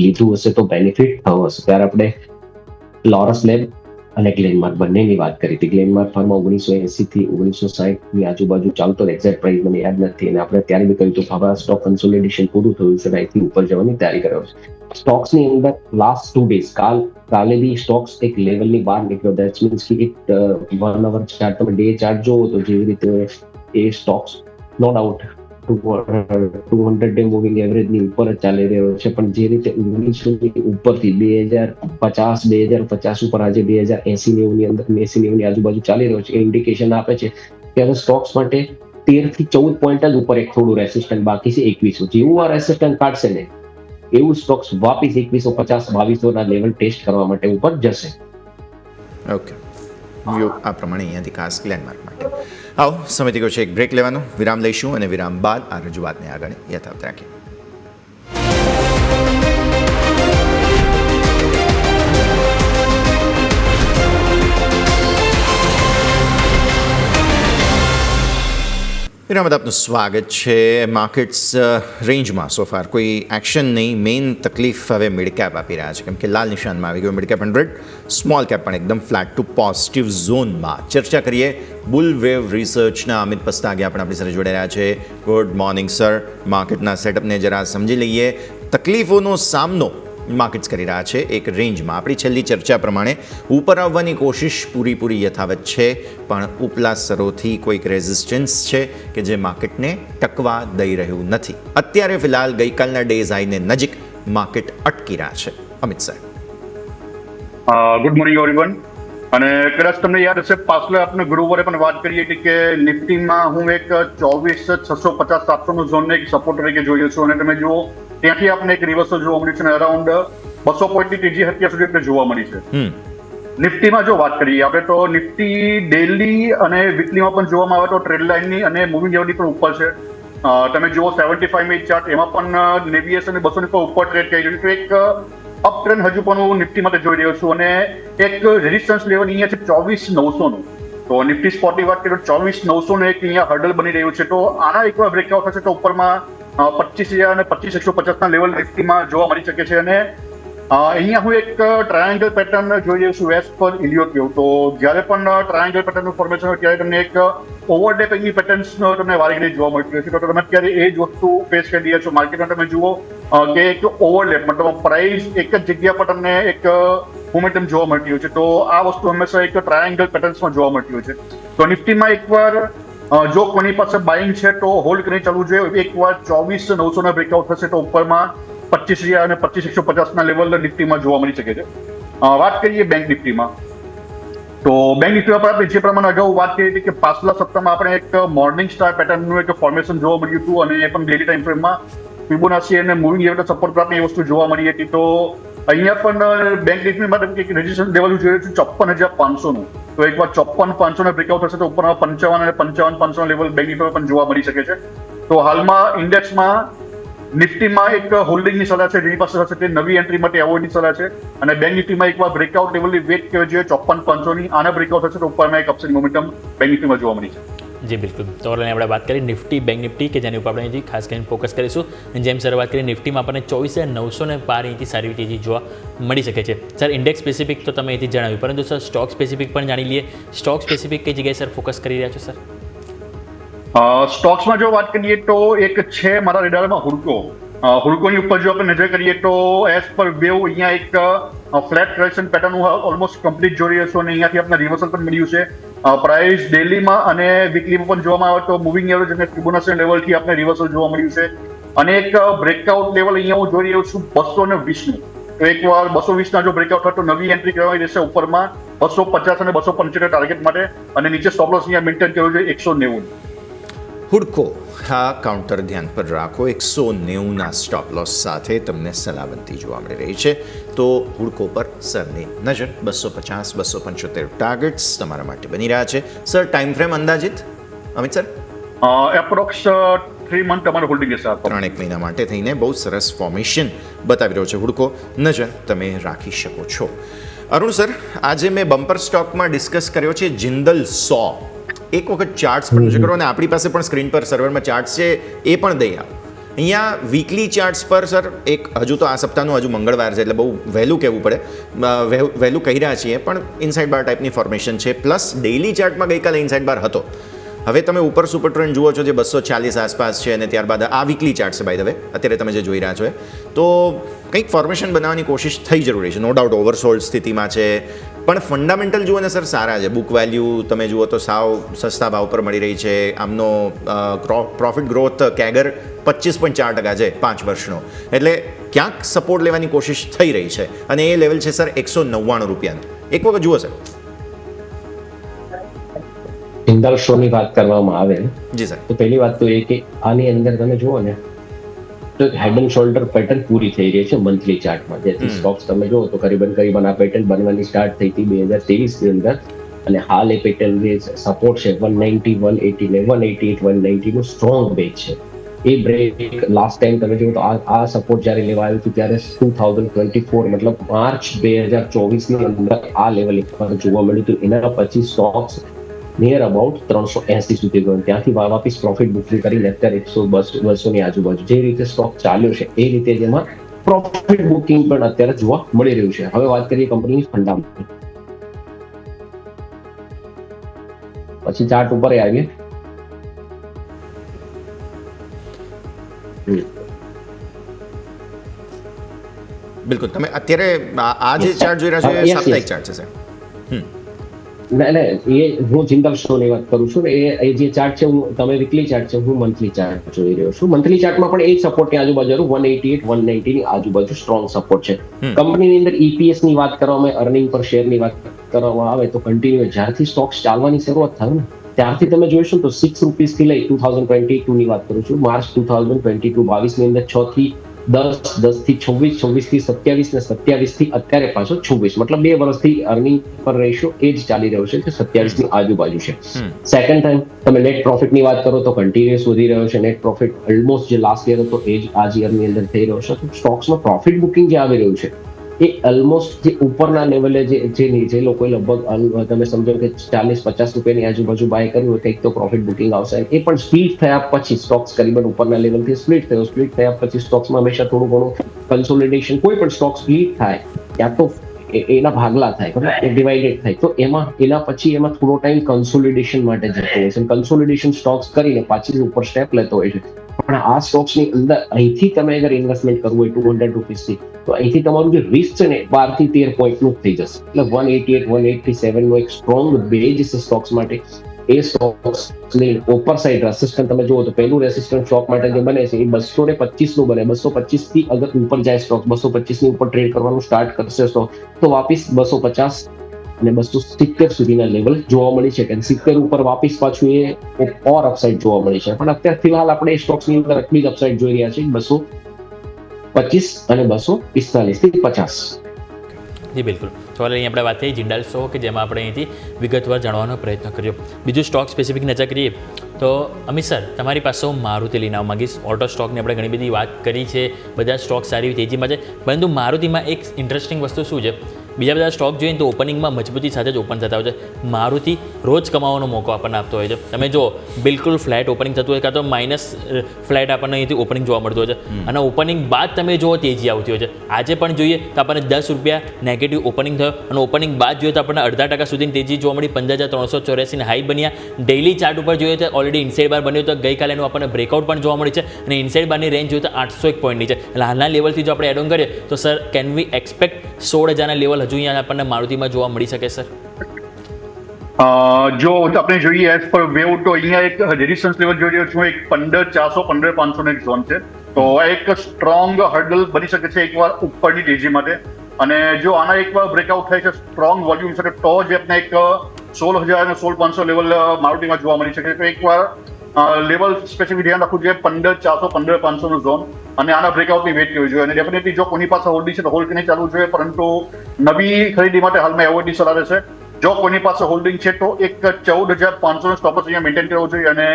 લીધું હશે તો બેનિફિટ થયો હશે. ત્યારે આપણે લોરસ લેબ અને ગ્લેનમાર્ક બંનેની વાત કરી હતી. ગ્લેનમાર્ક ફાર્મા 1980 થી 1960 ની આજુબાજુ ચાલતો, એક્ઝેક્ટ પ્રાઇસ મને યાદ નથી અને આપણે ત્યારે બી કહ્યું હતું હવે આ સ્ટોક કન્સોલિડેશન પૂરું થયું છે અને અહીંથી ઉપર જવાની તૈયારી કર્યો છે. સ્ટોક્સની અંદર લાસ્ટ 2 ડેઝ કાલે બી સ્ટોક્સ એક લેવલની બહાર નીકળ્યો. દેટ મીન્સ કે એક 1 અવર ચાર્ટ તમે ડે ચાર્ટ જોવો તો જેવી રીતે એ stocks no doubt 200 day moving એવરેજની ઉપર જ ચાલી રહ્યો છે. પણ જે રીતે 1900 ની ઉપરથી 2050 ઉપર આજે 2080-90 ની અંદર 80-90 ની આજુબાજુ ચાલી રહ્યો છે એ ઇન્ડિકેશન આપે છે કે હવે સ્ટોક્સ માટે 13 થી 14 પોઈન્ટ જ ઉપર એક થોડું રેસિસ્ટન્ટ બાકી છે. 2100 જેવું આ રેસિસ્ટન્ટ કાઢશે ને એવું સ્ટોક્સ વાપસ 2150-2200 ના લેવલ ટેસ્ટ કરવા માટે ઉપર જશે. ઓકે, વ્યૂ આ પ્રમાણે અહીંયાથી ખાસ ગ્લેનમાર્ક માટે. આવો સમય થઈ ગયો છે એક બ્રેક લેવાનો. વિરામ લઈશું અને વિરામ બાદ આ રજૂઆતને આગળ યથાવત રાખીએ. વિરામ બાદ આપનું સ્વાગત છે. માર્કેટ્સ રેન્જમાં સોફાર કોઈ એક્શન નહીં. મેઇન તકલીફ હવે મિડ કેપ આપી રહ્યા છે કેમ કે લાલ નિશાનમાં આવી ગયો મિડ કેપ 100. સ્મોલ કેપ પણ એકદમ ફ્લેટ ટુ પોઝિટિવ ઝોનમાં. ચર્ચા કરીએ બુલ વેવ રિસર્ચના અમિત પસ્તાગિયા પણ આપણી સાથે જોડાઈ રહ્યા છે. Good morning sir. માર્કેટના સેટઅપને જરા સમજી લઈએ. તકલીફોનો સામનો માર્કેટ્સ કરી રહ્યા છે એક રેન્જમાં. આપણી છેલ્લી ચર્ચા પ્રમાણે ઉપર આવવાની કોશિશ પૂરી યથાવત છે, પણ ઉપલા સ્તરોથી કોઈક રેઝિસ્ટન્સ છે કે જે માર્કેટને ટકવા દઈ રહ્યું નથી. અત્યારે ફિલહાલ ગઈકાલના ડેઝ હાઈને નજીક માર્કેટ અટકી રહ્યા છે. Amit sir, good morning everyone. અને કદાચ તમને યાદ હશે પાછલા આપણે ગુરુવારે પણ વાત કરી હતી કે નિફ્ટીમાં હું એક 24,650-700 ઝોનને એક સપોર્ટ તરીકે જોયો છું, અને તમે જુઓ ત્યાંથી આપણે એક રિવર્સલ જોવા મળ્યું છે અને અરાઉન્ડ 200 પોઈન્ટની તેજી અત્યાર સુધી આપણે જોવા મળી છે. નિફ્ટીમાં જો વાત કરીએ આપણે તો નિફ્ટી ડેલી અને વીકલીમાં પણ જોવામાં આવે તો ટ્રેડ લાઇનની અને મૂવિંગ એવરેજની પણ ઉપર છે. તમે જુઓ 75 મિનિટ ચાર્ટ એમાં પણ નેવીએસ અને 200 ની પણ ઉપર ટ્રેડ કરી રહ્યું છે. એક અપ ટ્રેન્ડ હજુ પણ હું નિફ્ટી માટે જોઈ રહ્યો છું, અને એક રેઝિસ્ટન્સ લેવલ અહીંયા છે 24,900 નું. તો નિફ્ટી સ્પોટની વાત કરીએ તો 24,900 નું એક અહીંયા હર્ડલ બની રહ્યું છે. તો આના એકવાર બ્રેકઆઉટ થશે તો ઉપરમાં 25,000 અને 25,150 ના લેવલ નિફ્ટીમાં જોવા મળી શકે છે. અને અહીંયા હું એક ટ્રાયેંગલ પેટર્ન જોઈ રહ્યો છું એઝ પર ઇલિયોટ વેવ. તો જ્યારે પણ ટ્રાયેંગલ પેટર્નનું ફોર્મેશન હોય ત્યારે તમને એક ઓવરલેપિંગની પેટર્ન્સ તમને વારે જોવા મળતી હોય છે. તો તમે અત્યારે એ જ વસ્તુ ફેસ કરી રહ્યા છો માર્કેટમાં. તમે જુઓ કે એક ઓવરલેપ મતલબ પ્રાઇસ એક જ જગ્યા પર તમને એક મોમેન્ટમ જોવા મળતી હોય છે. તો આ વસ્તુ હંમેશા એક ટ્રાયેંગલ પેટર્ન્સમાં જોવા મળતી હોય છે. તો નિફ્ટીમાં એકવાર જો કોની પાસે બાઇંગ છે તો હોલ્ડ કરીને ચાલવું જોઈએ. એકવાર 24,900 ના બ્રેકઆઉટ થશે તો ઉપરમાં 25,000 અને 25,150 ના લેવલ નિફ્ટીમાં જોવા મળી શકે છે. વાત કરીએ બેંક નિફ્ટીમાં, તો બેંક નિફ્ટીમાં પર આપણે જે પ્રમાણે અગાઉ વાત કરી હતી કે પાછલા સપ્તાહમાં આપણે એક મોર્નિંગ સ્ટાર પેટર્નનું એક ફોર્મેશન જોવા મળ્યું હતું, અને એ પણ ડેલી ટાઈમ ફ્રેમમાં ફિબોનાચી અને મૂવિંગ એવરેજ સપોર્ટ પર એ વસ્તુ જોવા મળી હતી. તો અહીંયા પણ બેંક નિફ્ટી માટે એક રેઝિસ્ટન્સ લેવલ જોયું છે 54,500 નું. તો એકવાર 54,500 ના બ્રેકઆઉટ થશે તો ઉપરમાં 55 અને 55,500 ના લેવલ બેંક નિફ્ટી પણ જોવા મળી શકે છે. તો હાલમાં ઇન્ડેક્સમાં નિફ્ટીમાં એક હોલ્ડિંગની સલાહ છે, જેની પાસે હશે તે નવી એન્ટ્રી માટે એવોર્ડની સલાહ છે. અને બેંક નિફ્ટીમાં એકવાર બ્રેકઆઉટ લેવલની વેટ કહેવાય જોઈએ 54,500 ની. આના બ્રેકઆઉટ થશે તો ઉપરમાં એક અપસાઇડ મોમેન્ટમ બેંક નિફ્ટીમાં જોવા મળી છે. જી બિલકુલ. તો ઓલરેડી આપણે વાત કરી નિફ્ટી બેંક નિફ્ટી કે જેની ઉપર આપણે અહીંથી ખાસ કરીને ફોકસ કરીશું. અને જેમ સર વાત કરી નિફ્ટીમાં આપણને 24,900 ને પાર અહીંથી સારી તેજી જોવા મળી શકે છે. સર ઇન્ડેક્સ સ્પેસિફિક તો તમે અહીંથી જણાવ્યું, પરંતુ સર સ્ટોક સ્પેસિફિક પણ જાણી લઈએ. સ્ટોક સ્પેસિફિક કઈ જગ્યાએ સર ફોકસ કરી રહ્યા છો સર? સ્ટોક્સમાં જો વાત કરીએ તો એક છે મારા રેડારમાં હુડકો. હુડકોની ઉપર જો આપણે નજર કરીએ તો એઝ પર વેવ અહીંયા એક flat correction pattern almost complete જોઈ રહ્યો છું, અને અહીંયાથી આપણે રિવર્સલ પણ મળ્યું છે. પ્રાઇસ ડેલીમાં અને વીકલીમાં પણ જોવામાં આવે તો મૂવિંગ એવરેજ અને ફિબોનાચી લેવલથી આપણે રિવર્સલ જોવા મળ્યું છે. અને એક બ્રેકઆઉટ લેવલ અહીંયા હું જોઈ રહ્યો છું 220 નું. તો એકવાર 220 ના જો બ્રેકઆઉટ થાય તો નવી એન્ટ્રી કરવાની રહેશે ઉપરમાં 250 અને 275 ટાર્ગેટ માટે, અને નીચે સ્ટોપ લોસ અહીંયા મેન્ટેન કરવો જોઈએ 190. હુડકો આ કાઉન્ટર ધ્યાન પર રાખો. 190 સ્ટોપ લોસ સાથે તમને સલામતી જોવા મળી રહી છે. તો હુડકો પર સરની નજર. 250-275 ટાર્ગેટ્સ તમારા માટે બની રહ્યા છે. સર ટાઈમ ફ્રેમ અંદાજિત અમિત સર? એપ્રોક્સ 3 મંથ તમારે હોલ્ડિંગ રહેશે. 3-1 મહિના માટે થઈને બહુ સરસ ફોર્મેશન બતાવી રહ્યો છે હુડકો. નજર તમે રાખી શકો છો. અરુણ સર, આજે મેં બમ્પર સ્ટોકમાં ડિસ્કસ કર્યો છે જિંદલ 100. એક વખત ચાર્ટ્સ પણ નજર કરો, અને આપણી પાસે પણ સ્ક્રીન પર સર્વરમાં ચાર્ટ્સ છે એ પણ દઈ આવો. અહીંયા વીકલી ચાર્ટ્સ પર સર એક હજુ તો આ સપ્તાહનું હજુ મંગળવાર છે એટલે બહુ વહેલું કહેવું પડે, વહેલું કહી રહ્યા છીએ, પણ ઇનસાઇડ બાર ટાઈપની ફોર્મેશન છે. પ્લસ ડેઇલી ચાર્ટમાં ગઈકાલે ઇનસાઇડ બાર હતો. હવે તમે ઉપર સુપર ટ્રેન્ડ જુઓ છો જે 240 આસપાસ છે, અને ત્યારબાદ આ વીકલી ચાર્ટ છે બાય ધ વે અત્યારે તમે જે જોઈ રહ્યા છો. તો કંઈક ફોર્મેશન બનાવવાની કોશિશ થઈ જરૂરી છે, નો ડાઉટ ઓવરસોલ્ડ સ્થિતિમાં છે, પણ ફંડામેન્ટલ જુઓ ને સર સારા છે. બુક વેલ્યુ તમે જુઓ તો સાવ સસ્તા ભાવ પર મળી રહી છે. આમનો પ્રોફિટ ગ્રોથ કેગર 25.4% છે 5 વર્ષનો. એટલે ક્યાંક સપોર્ટ લેવાની કોશિશ થઈ રહી છે, અને એ લેવલ છે સર 199 રૂપિયાનું. એક વખત જુઓ સર. જિંદાલ શોની વાત કરવામાં આવે જી સર, તો પહેલી વાત તો એ કે આની અંદર તમે જુઓ ને તો હેડ એન્ડ શોલ્ડર પેટર્ન પૂરી થઈ રહી છે મંથલી ચાર્ટમાં. જેથી સ્ટોક્સ તમે જુઓ તો કરીબન આ પેટર્ન બનવાની સ્ટાર્ટ થઈ હતી 2023 ની અંદર, અને હાલ એ પેટર્ન જે સપોર્ટ છે 190, 180 ને 188, 190 નું સ્ટ્રોંગ બેઝ છે. એ બ્રેક લાસ્ટ ટાઈમ તમે જુઓ તો આ સપોર્ટ જ્યારે લેવા આવ્યું હતું ત્યારે 2024 મતલબ માર્ચ 2024 ની અંદર આ લેવલ પર જોવા મળ્યું હતું. એના પછી સ્ટોક્સ નિયર અબાઉટ 380 સુધી ગયો, ત્યાંથી વાપસ પ્રોફિટ બુકિંગ કરીને અત્યારે 100-200 ની આજુબાજુ જે રીતે સ્ટોક ચાલ્યો છે એ રીતે જેમાં પ્રોફિટ બુકિંગ પણ અત્યારે જોવા મળી રહ્યું છે. હવે વાત કરીએ કંપનીની ફંડામેન્ટલ, પછી ચાર્ટ ઉપર આવીએ. બિલકુલ તમે અત્યારે આ જે ચાર્ટ જોઈ રહ્યા છો એ Yes, સાપ્તાહિક yes. ચાર્ટ છે સર. ના એ હું જિંદલ સ્ટોરની વાત કરું છું ને એ જે ચાર્ટ છે તમે વીકલી ચાર્ટ છે હું મંથલી ચાર્ટ જોઈ રહ્યો છું. મંથલી ચાર્ટમાં પણ એ સપોર્ટની આજુબાજુ 188 190 ની આજુબાજુ સ્ટ્રોંગ સપોર્ટ છે. કંપનીની અંદર EPS ની વાત કરવામાં આવે, અર્નિંગ પર શેરની વાત કરવામાં આવે તો કન્ટિન્યુ જ્યારથી સ્ટોક્સ ચાલવાની શરૂઆત થાય ને ત્યારથી તમે જોઈશું તો 6 રૂપીસથી લઈ 2022 ની વાત કરું છું, માર્ચ 2022 22 ની અંદર 6 થી 10, 10 થી 26, 26 થી 27 ને 27 થી અત્યારે પાછો 26, મતલબ 2 વર્ષથી અર્નિંગ પર રેશિયો એ જ ચાલી રહ્યો છે કે 27 ની આજુબાજુ છે. સેકન્ડ ટાઈમ તમે નેટ પ્રોફિટની વાત કરો તો કન્ટિન્યુઅસ વધી રહ્યો છે. નેટ પ્રોફિટ ઓલમોસ્ટ જે લાસ્ટ યર હતો એ જ આ યરની અંદર થઈ રહ્યો છે. તો સ્ટોક્સમાં પ્રોફિટ બુકિંગ જે આવી રહ્યું છે એ ઓલમોસ્ટ જે ઉપરના લેવલે જે લોકોએ લગભગ તમે સમજો કે 40-50 રૂપિયાની આજુબાજુ બાય કર્યું હોય કંઈક તો પ્રોફિટ બુકિંગ આવશે. એ પણ સ્પ્લિટ થયા પછી સ્ટોક્સ કરીબન ઉપરના લેવલથી સ્પ્લિટ થયા પછી સ્ટોક્સમાં હંમેશા થોડું ઘણું કન્સોલિડેશન, કોઈ પણ સ્ટોક સ્પ્લિટ થાય ત્યાં તો એના ભાગલા થાય, બરાબર, ડિવાઇડેડ થાય તો એના પછી એમાં થોડો ટાઈમ કન્સોલિડેશન માટે જતો હોય છે. કન્સોલિડેશન સ્ટોક્સ કરીને પાછી ઉપર સ્ટેપ લેતો હોય છે. પણ આ સ્ટોક્સની અંદર અહીંથી તમે અગર ઇન્વેસ્ટમેન્ટ કરવું હોય 200 રૂપીસથી તો અહીંથી તમારું જે રિસ્ક છે ને 12 થી 13 પોઈન્ટનું થઈ જશે. એટલે 188 187 નો એક સ્ટ્રોંગ બેઝ છે સ્ટોક્સ માટે. એ સ્ટોક્સની ઉપર સાઇડ રેસિસ્ટન્ટ તમે જુઓ તો પહેલું રેસિસ્ટન્ટ સ્ટોક માટે જે બને છે એ 225 નું બને. 225 થી અગર ઉપર જાય સ્ટોક 225 ની ઉપર ટ્રેડ કરવાનું સ્ટાર્ટ કરશે તો વાપસ 250 અને 270 સુધીના લેવલ જોવા મળી છે. 70 ઉપર વાપસ પાછું એ ઓર અપસાઇડ જોવા મળી છે. પણ અત્યારે ફિલહાલ આપણે એ સ્ટોક્સની અંદર એટલી જ અપસાઇડ જોઈ રહ્યા છીએ 225 અને 245 થી 50. જી બિલકુલ. તો અહીં આપણે વાત થઈ જિંદાલ સ્ટોક કે જેમાં આપણે અહીંથી વિગતવાર જાણવાનો પ્રયત્ન કર્યો. બીજું સ્ટોક સ્પેસિફિક નજર કરીએ તો અમિત સર તમારી પાસે હું મારુતિ લઈને આવવા માંગીશ. ઓટો સ્ટોકની આપણે ઘણી બધી વાત કરી છે, બધા સ્ટોક સારી તેજીમાં છે, પરંતુ મારુતિમાં એક ઇન્ટરેસ્ટિંગ વસ્તુ શું છે, બીજા બધા સ્ટોક જોઈએ તો ઓપનિંગમાં મજબૂતી સાથે જ ઓપન થતા હોય છે. મારુતિ રોજ કમાવાનો મોકો આપણને આપતો હોય છે. તમે જો બિલકુલ ફ્લેટ ઓપનિંગ થતું હોય કાં તો માઇનસ ફ્લેટ આપણને અહીંથી ઓપનિંગ જોવા મળતું હોય છે અને ઓપનિંગ બાદ તમે જુઓ તેજી આવતી હોય છે. આજે પણ જોઈએ તો આપણને 10 રૂપિયા નેગેટિવ ઓપનિંગ થયો અને ઓપનિંગ બાદ જોઈએ તો આપણને 0.5% સુધીની તેજી જોવા મળી. 15,384 હાઈ બન્યા. ડેઇલી ચાર્ટ ઉપર જોઈએ તો ઓલરેડી ઇનસાઇડ બાર બન્યો તો ગઈકાલે એનું આપણને બ્રેકઆઉટ પણ જોવા મળી છે અને ઇનસાઇડ બારની રેન્જ જોઈએ તો 801 પોઈન્ટની છે. એટલે હાલના લેવલથી જો આપણે એડ ઓન કરીએ તો સર કેન વી એક્સપેક્ટ 16,000ના લેવલ હજુ અહીંયા આપણને મારુતિમાં જોવા મળી શકે સર? જો આપણે જોઈએ એઝ પર વેવ તો અહીંયા એક રેઝિસ્ટન્સ લેવલ જોઈ રહ્યો છું, એક 15,400 15,500 એક ઝોન છે. તો એક સ્ટ્રોંગ હર્ડલ બની શકે છે એકવાર ઉપરની તેજી માટે. અને જો આના એકવાર બ્રેકઆઉટ થાય છે સ્ટ્રોંગ વોલ્યુમ સાથે તો જ આપણે એક 16,000 અને 16,500 લેવલ મારુતિમાં જોવા મળી શકે. તો એકવાર લેવલ સ્પેસિફિક ધ્યાન રાખવું જોઈએ 15,400 15,500 નો ઝોન અને આના બ્રેકઆઉટની વેટ કરવી જોઈએ. અને ડેફિનેટલી જો કોની પાસે હોલ્ડિંગ છે તો હોલ્ડ કરીને ચાલવું જોઈએ, પરંતુ નવી ખરીદી માટે હાલમાં એવોર્ડની સલાહ રહેશે. જો કોની પાસે હોલ્ડિંગ છે તો એક 14,500 નો સ્ટોપ અહીંયા મેન્ટેન કરવો જોઈએ અને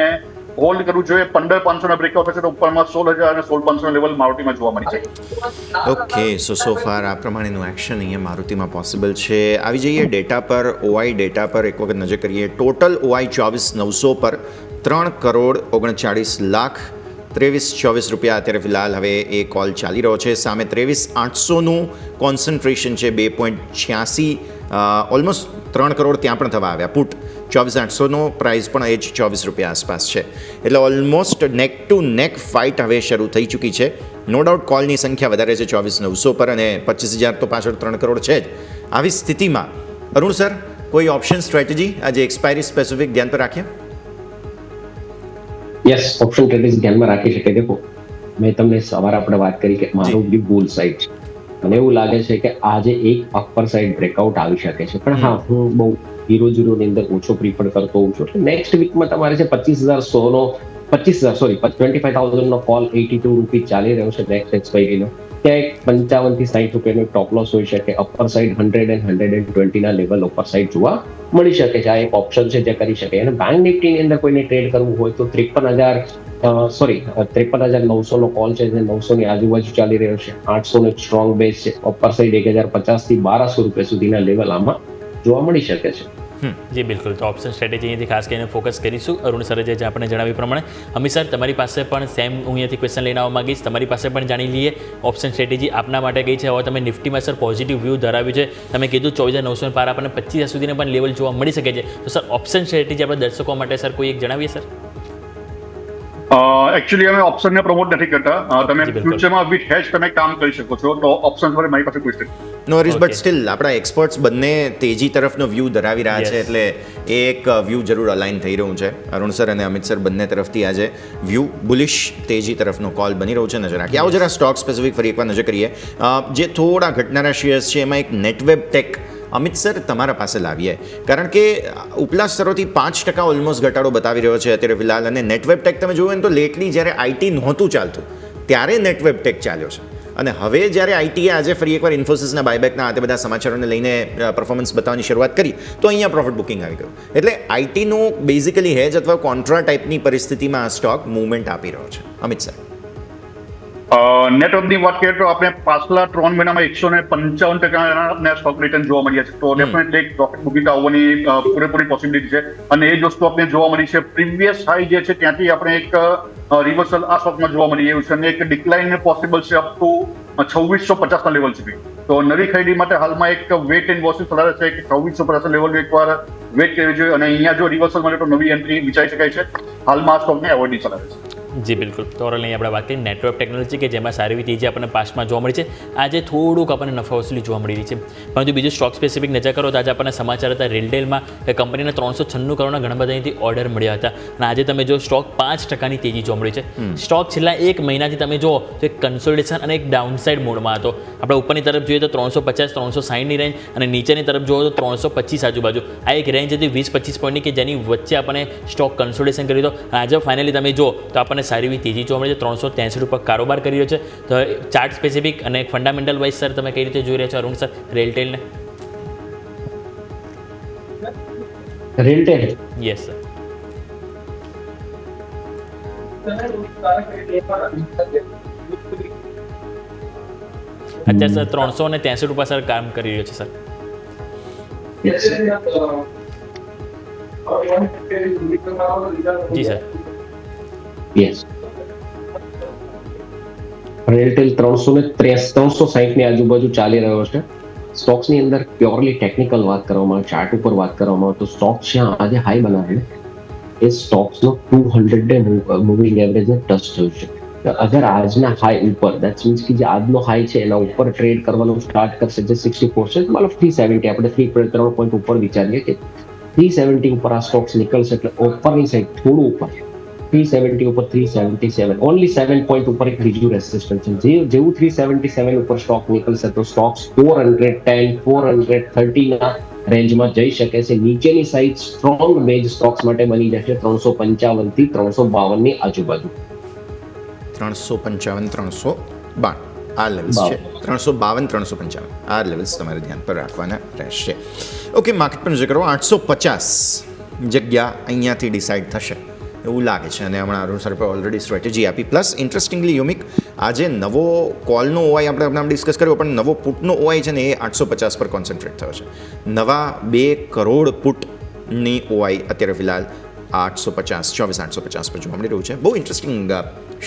હોલ્ડ કરવું જોઈએ. 15,500 ના બ્રેકઆઉટ થશે તો ઉપરમાં 16,000 અને 16,500 લેવલ મારુતિમાં જોવા મળી છે. ઓકે, સો ફાર આ પ્રમાણેનું એક્શન અહીંયા મારુતિમાં પોસિબલ છે. આવી જઈએ ડેટા પર, ઓઆઈ ડેટા પર એક વખત નજર કરીએ. ટોટલ ઓઆઈ 24,900 પર 3,39,23,24 રૂપિયા અત્યારે ફિલહાલ હવે એ કોલ ચાલી રહ્યો છે. સામે 23,800નું કોન્સન્ટ્રેશન છે 2.86, ઓલમોસ્ટ 3 કરોડ ત્યાં પણ થવા આવ્યા. પુટ 24,800નો પ્રાઇસ પણ એ જ 24 રૂપિયા આસપાસ છે. એટલે ઓલમોસ્ટ નેક ટુ નેક ફાઇટ હવે શરૂ થઈ ચૂકી છે. નો ડાઉટ કોલની સંખ્યા વધારે છે 24,900 પર અને 25,000 તો પાછળ 3 કરોડ છે જ. આવી સ્થિતિમાં અરુણ સર કોઈ ઓપ્શન સ્ટ્રેટેજી આજે એક્સપાયરી સ્પેસિફિક ધ્યાન પર રાખીએ? યસ, ઓપ્શન સ્ટ્રેટેજી ધ્યાનમાં રાખી શકે. દેખો મેં તમને સવારે આપણે વાત કરી કે મારું બી બુલ સાઇડ છે. મને એવું લાગે છે કે આજે એક અપર સાઇડ બ્રેકઆઉટ આવી શકે છે. પણ હા, હું બહુ 0.0 ની અંદર ઓછો પ્રિફર કરતો હોઉં છું. એટલે નેક્સ્ટ વીકમાં તમારે છે 25,000 નો કોલ 82 રૂપીસ ચાલી રહ્યો છે નેક્સ્ટ એક્સપાયરીનો. ત્યાં એક 55 થી 60 રૂપિયાનો ટોપ લોસ હોઈ શકે. અપર સાઇડ 100 અને 120 ના લેવલ અપર સાઇડ જોવા મળી શકે છે. આ એક ઓપ્શન છે જે કરી શકે. અને બેંક નિફ્ટીની અંદર કોઈને ટ્રેડ કરવું હોય તો 53,900 નો કોલ છે જે 900 ની આજુબાજુ ચાલી રહ્યો છે. 800 નો એક સ્ટ્રોંગ બેઝ છે. અપર સાઇડ 1,050 થી 1,200 રૂપિયા સુધીના લેવલ આમાં જોવા મળી શકે છે. જી બિલકુલ. તો ઓપ્શન સ્ટ્રેટેજી અહીંયાથી ખાસ કરીને ફોકસ કરીશું. અરુણ સરે જે આપણે જણાવ્યું પ્રમાણે. અમિત સર તમારી પાસે પણ સેમ હું અહીંયાથી ક્વેશ્ચન લઈને આવવા માંગીશ. તમારી પાસે પણ જાણી લઈએ ઓપ્શન સ્ટ્રેટેજી આપના માટે કઈ છે. હવે તમે નિફ્ટીમાં સર પોઝિટિવ વ્યૂ ધરાવ્યું છે. તમે કીધું 24,900 પાર આપણને 25,000 સુધીના પણ લેવલ જોવા મળી શકે છે. તો સર ઓપ્શન સ્ટ્રેટેજી આપણા દર્શકો માટે સર કોઈ એક જણાવીએ સર? એકચ્યુઅલી અમે ઓપ્શનને પ્રમોટ નથી કરતા. તમે જી, બિલકુલ. ફ્યુચરમાં વિથ હેજ તમે કામ કરી શકો છો, તો ઓપ્શન પર મારી પાસે કોઈ નથી. નો વરીઝ બટ Okay. સ્ટીલ આપણા એક્સપર્ટ્સ બંને તેજી તરફનો વ્યૂ ધરાવી રહ્યા છે, Yes. એટલે એ એક વ્યૂ જરૂર અલાઇન થઈ રહ્યું છે. અરુણ સર અને અમિત સર બંને તરફથી આજે વ્યૂ બુલિશ તેજી તરફનો કોલ બની રહ્યું છે. નજર રાખીએ. આવો જરા સ્ટોક સ્પેસિફિક ફરી એકવાર નજર કરીએ. જે થોડા ઘટનારા શેર્સ છે એમાં એક નેટવેબ ટેક, અમિત સર તમારા પાસે લાવીએ, કારણ કે ઉપલા સ્તરોથી 5% ઓલમોસ્ટ ઘટાડો બતાવી રહ્યો છે અત્યારે ફિલહાલ. અને નેટવેબ ટેક તમે જોયું ને તો લેટલી જ્યારે આઈટી નહોતું ચાલતું ત્યારે નેટવેબ ટેક ચાલ્યો છે, અને હવે જ્યારે આઈટીએ આજે ફરી એકવાર ઇન્ફોસિસના બાયબેકના આ તે બધા સમાચારોને લઈને પરફોર્મન્સ બતાવવાની શરૂઆત કરી, તો અહીંયા પ્રોફિટ બુકિંગ આવી ગયું. એટલે આઈટીનું બેઝિકલી હેજ અથવા કોન્ટ્રા ટાઈપની પરિસ્થિતિમાં આ સ્ટોક મૂવમેન્ટ આપી રહ્યો છે. અમિત સર, નેટવર્કની વાત કરીએ તો આપણે પાછલા 3 મહિનામાં 155% સ્ટોક રિટર્ન જોવા મળ્યા છે, તો ડેફિનેટલી એક પ્રોફિટ બુકિંગ આવવાની પૂરેપૂરી પોસિબિલિટી છે. અને એ જ વસ્તુ આપણે જોવા મળી છે, પ્રીવિયસ હાઈ જે છે ત્યાંથી આપણે એક રિવર્સલ આ સ્ટોકમાં જોવા મળી રહ્યું છે, અને એક ડિક્લાઇન પોસિબલ છે અપ ટુ 2650 ના લેવલ સુધી. તો નવી ખરીદી માટે હાલમાં એક વેટ એન્ડ વોચની સલાહ છે કે 2650 લેવલ એકવાર વેટ કરવી જોઈએ, અને અહીંયા જો રિવર્સલ મળે તો નવી એન્ટ્રી વિચારી શકાય છે. હાલમાં આ સ્ટોકને એવોર્ડની સલાહ છે. જી બિલકુલ. તો ઓવરઓલ અહીં આપણે વાત કરીએ નેટવર્ક ટેકનોલોજી કે જેમાં સારી એવી તેજી આપણને પાસ્ટમાં જોવા મળી છે, આજે થોડુંક આપણને નફા વસૂલી જોવા મળી રહી છે. પરંતુ બીજું સ્ટોક સ્પેસિફિક નજર કરો તો આજે આપણને સમાચાર હતા રેલટેલમાં કે કંપનીને 396 કરોડના ઘણા બધા અહીંથી ઓર્ડર મળ્યા હતા, અને આજે તમે જો સ્ટોક 5%ની તેજી જોવા મળી છે. સ્ટોક છેલ્લા એક મહિનાથી તમે જો તો એક કન્સોલિડેશન અને એક ડાઉનસાઇડ મોડમાં હતો. આપણે ઉપરની તરફ જોઈએ તો 350-360ની રેન્જ, અને નીચેની તરફ જોઈએ તો 325 આજુબાજુ. આ એક રેન્જ હતી 20-25 પોઈન્ટની કે જેની વચ્ચે આપણને સ્ટોક કન્સોલિડેશન કર્યું હતું, અને આજે ફાઇનલી તમે જો તો આપણને સારી એવી તેજી જોવા મળે છે. 363 ઉપર કારોબાર કરી રહ્યો છે. તો ચાર્ટ સ્પેસિફિક અને ફંડામેન્ટલ વાઇઝ સર તમે કઈ રીતે જોઈ રહ્યા છો અરુણ સર રેલટેલને? RailTel yes sir. અત્યારે સર 363 ઉપર સર કામ કરી રહ્યો છે સર. જી સર. યસ, રેલટેલ 360 ની આજુબાજુ ચાલી રહ્યો છે. સ્ટોક્સની અંદર પ્યોરલી ટેકનિકલ વાત કરવામાં, ચાર્ટ ઉપર વાત કરવામાં, તો સ્ટોક જ્યાં આજે હાઈ બનાવે એ સ્ટોક્સનો 200 મૂવિંગ એવરેજને ટચ થયું છે. અગર આજના હાઈ ઉપર, દેટ મીન્સ કે જે આજનો હાઈ છે એના ઉપર ટ્રેડ કરવાનું સ્ટાર્ટ કરશે, જે 64 છે, મતલબ 370, આપણે 3 પોઈન્ટ ઉપર વિચારીએ કે 370 ઉપર આ સ્ટોક્સ નીકળશે, એટલે ઉપરની સાઈડ થોડું ઉપર 370 ઉપર 377, ઓનલી 7 પોઈન્ટ ઉપર એક બીજું રેસિસ્ટન્સ છે. જેવું 377 ઉપર સ્ટોક નીકળશે તો સ્ટોક્સ 410-430 ના રેન્જમાં જઈ શકે છે. નીચેની સાઈડ સ્ટ્રોંગ બેઝ સ્ટોક્સ માટે બની જશે 355 થી 352 ની આજુબાજુ. 355-352 આ લેવલ્સ છે. 352-355 આ લેવલ્સ તમારે ધ્યાન પર રાખવાના રહેશે. ઓકે, માર્કેટ પર નજર કરો. 850 જગ્યા અહીંયાથી ડિસાઇડ થશે એવું લાગે છે, અને હમણાં અરુણ સર પર ઓલરેડી સ્ટ્રેટેજી આપી. પ્લસ ઇન્ટરેસ્ટિંગલી યુમિક, આજે નવો કોલનો ઓઆઈ આપણે હમણાં ડિસ્કસ કર્યો, પણ નવો પુટનો ઓઆઈ છે ને એ 850 પર કોન્સન્ટ્રેટ થયો છે. નવા 2 કરોડ પુટની ઓઆઈ અત્યારે ફિલહાલ 850 પર જોવા મળી રહ્યું છે. બહુ ઇન્ટરેસ્ટિંગ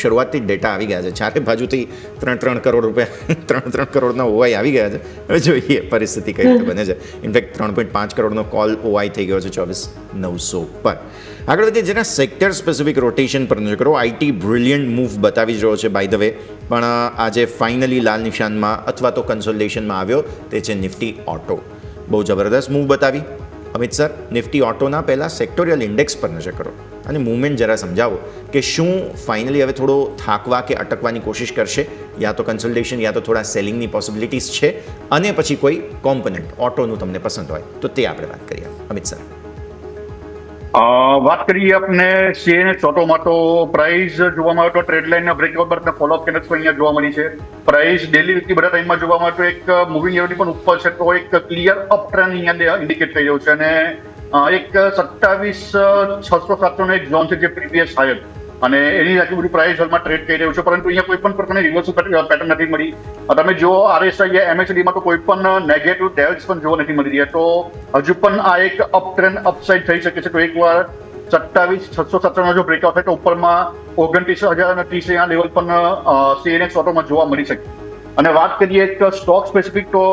શરૂઆતથી ડેટા આવી ગયા છે. ચારે બાજુથી 3 કરોડ રૂપિયા 3 કરોડના ઓઆઈ આવી ગયા છે. હવે જોઈએ પરિસ્થિતિ કઈ રીતે બને છે. ઇનફેક્ટ 3.5 કરોડનો કોલ ઓઆઈ થઈ ગયો છે 24,900 પર. આગળ વધીએ, જેના સેક્ટર સ્પેસિફિક રોટેશન પર નજર કરો. આઈટી બ્રિલિયન્ટ મૂવ બતાવી જ રહ્યો છે બાય ધ વે, પણ આજે ફાઇનલી લાલ નિશાનમાં અથવા તો કન્સોલિડેશનમાં આવ્યો તે છે નિફ્ટી ઓટો. બહુ જબરદસ્ત મૂવ બતાવી. અમિત સર, નિફ્ટી ઓટોના પહેલાં સેક્ટોરિયલ ઇન્ડેક્સ પર નજર કરો અને મૂવમેન્ટ જરા સમજાવો કે શું ફાઇનલી હવે થોડો થાકવા કે અટકવાની કોશિશ કરશે, યા તો કન્સોલિડેશન યા તો થોડા સેલિંગની પોસિબિલિટીઝ છે, અને પછી કોઈ કોમ્પોનન્ટ ઓટોનું તમને પસંદ હોય તો તે આપણે વાત કરીએ. અમિત સર, વાત કરીએ આપણે સીએનએક્સ ઓટોમાં, તો પ્રાઇસ જોવામાં આવે તો ટ્રેડ લાઇનના બ્રેકઆઉટ પર ફોલોઅપ કેન્ડલ્સ પણ અહીંયા જોવા મળી છે. પ્રાઇસ ડેલી વીકલી બધા ટાઈમમાં જોવામાં આવે તો એક મૂવિંગ એવરેજ પણ ઉપર છે, તો એક ક્લિયર અપ ટ્રેન્ડ અહીંયા ઇન્ડિકેટ થઈ રહ્યું છે, અને એક 27,600-700 એક ઝોન છે જે પ્રીવિયસ હાયર, અને એની આજુબાજુ પ્રાઇસ હાલમાં ટ્રેડ કરી રહ્યું છે, પરંતુ અહીંયા કોઈ પણ પ્રકારની રિવર્સલ પેટર્ન નથી મળી. તમે જો આરએસઆઈ એમએસડીમાં તો કોઈ પણ નેગેટિવ ડેવલ્સ પણ જોવા નથી મળી રહ્યા, તો હજુ પણ આ એક અપ ટ્રેન્ડ અપસાઇડ થઈ શકે છે. તો એકવાર 27,600-700 નો જો બ્રેકઆઉટ થાય તો ઉપરમાં 29,030 આ લેવલ પણ સીએનએક્સ ઓટોમાં જોવા મળી શકે. અને વાત કરીએ એક સ્ટોક સ્પેસિફિક, તો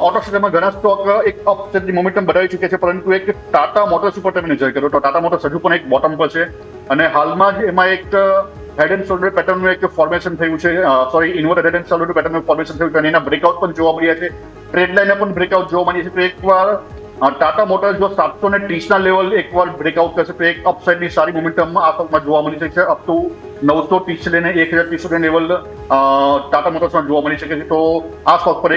ઓટો સેક્ટરમાં ઘણા સ્ટોક એક અપસેટની મોમેન્ટમ બતાવી ચૂક્યા છે, પરંતુ એક ટાટા મોટર્સ ઉપર તમે નજર કરો તો ટાટા મોટર્સ હજુ પણ એક બોટમ પર છે. અને હાલમાં જ એમાં એક હેડ એન્ડ શોલ્ડર પેટર્નનું એક ફોર્મેશન થયું છે, ઇન્વર્ટેડ હેડ એન્ડ શોલ્ડર પેટર્નનું ફોર્મેશન થયું છે અને એના બ્રેકઆઉટ પણ જોવા મળ્યા છે. ટ્રેડ લાઇનના પણ બ્રેકઆઉટ જોવા મળી છે. તો એકવાર ટાટા મોટર્સ જો 730 ના લેવલ એકવાર બ્રેકઆઉટ કરશે તો એક અપસાઇડની સારી મોમેન્ટમ આ સ્ટોકમાં જોવા મળી શકે છે. અપ ટુ 930 લઈને 1330 લેવલ ટાટા મોટર્સમાં જોવા મળી શકે છે. તો આ સ્ટોક પર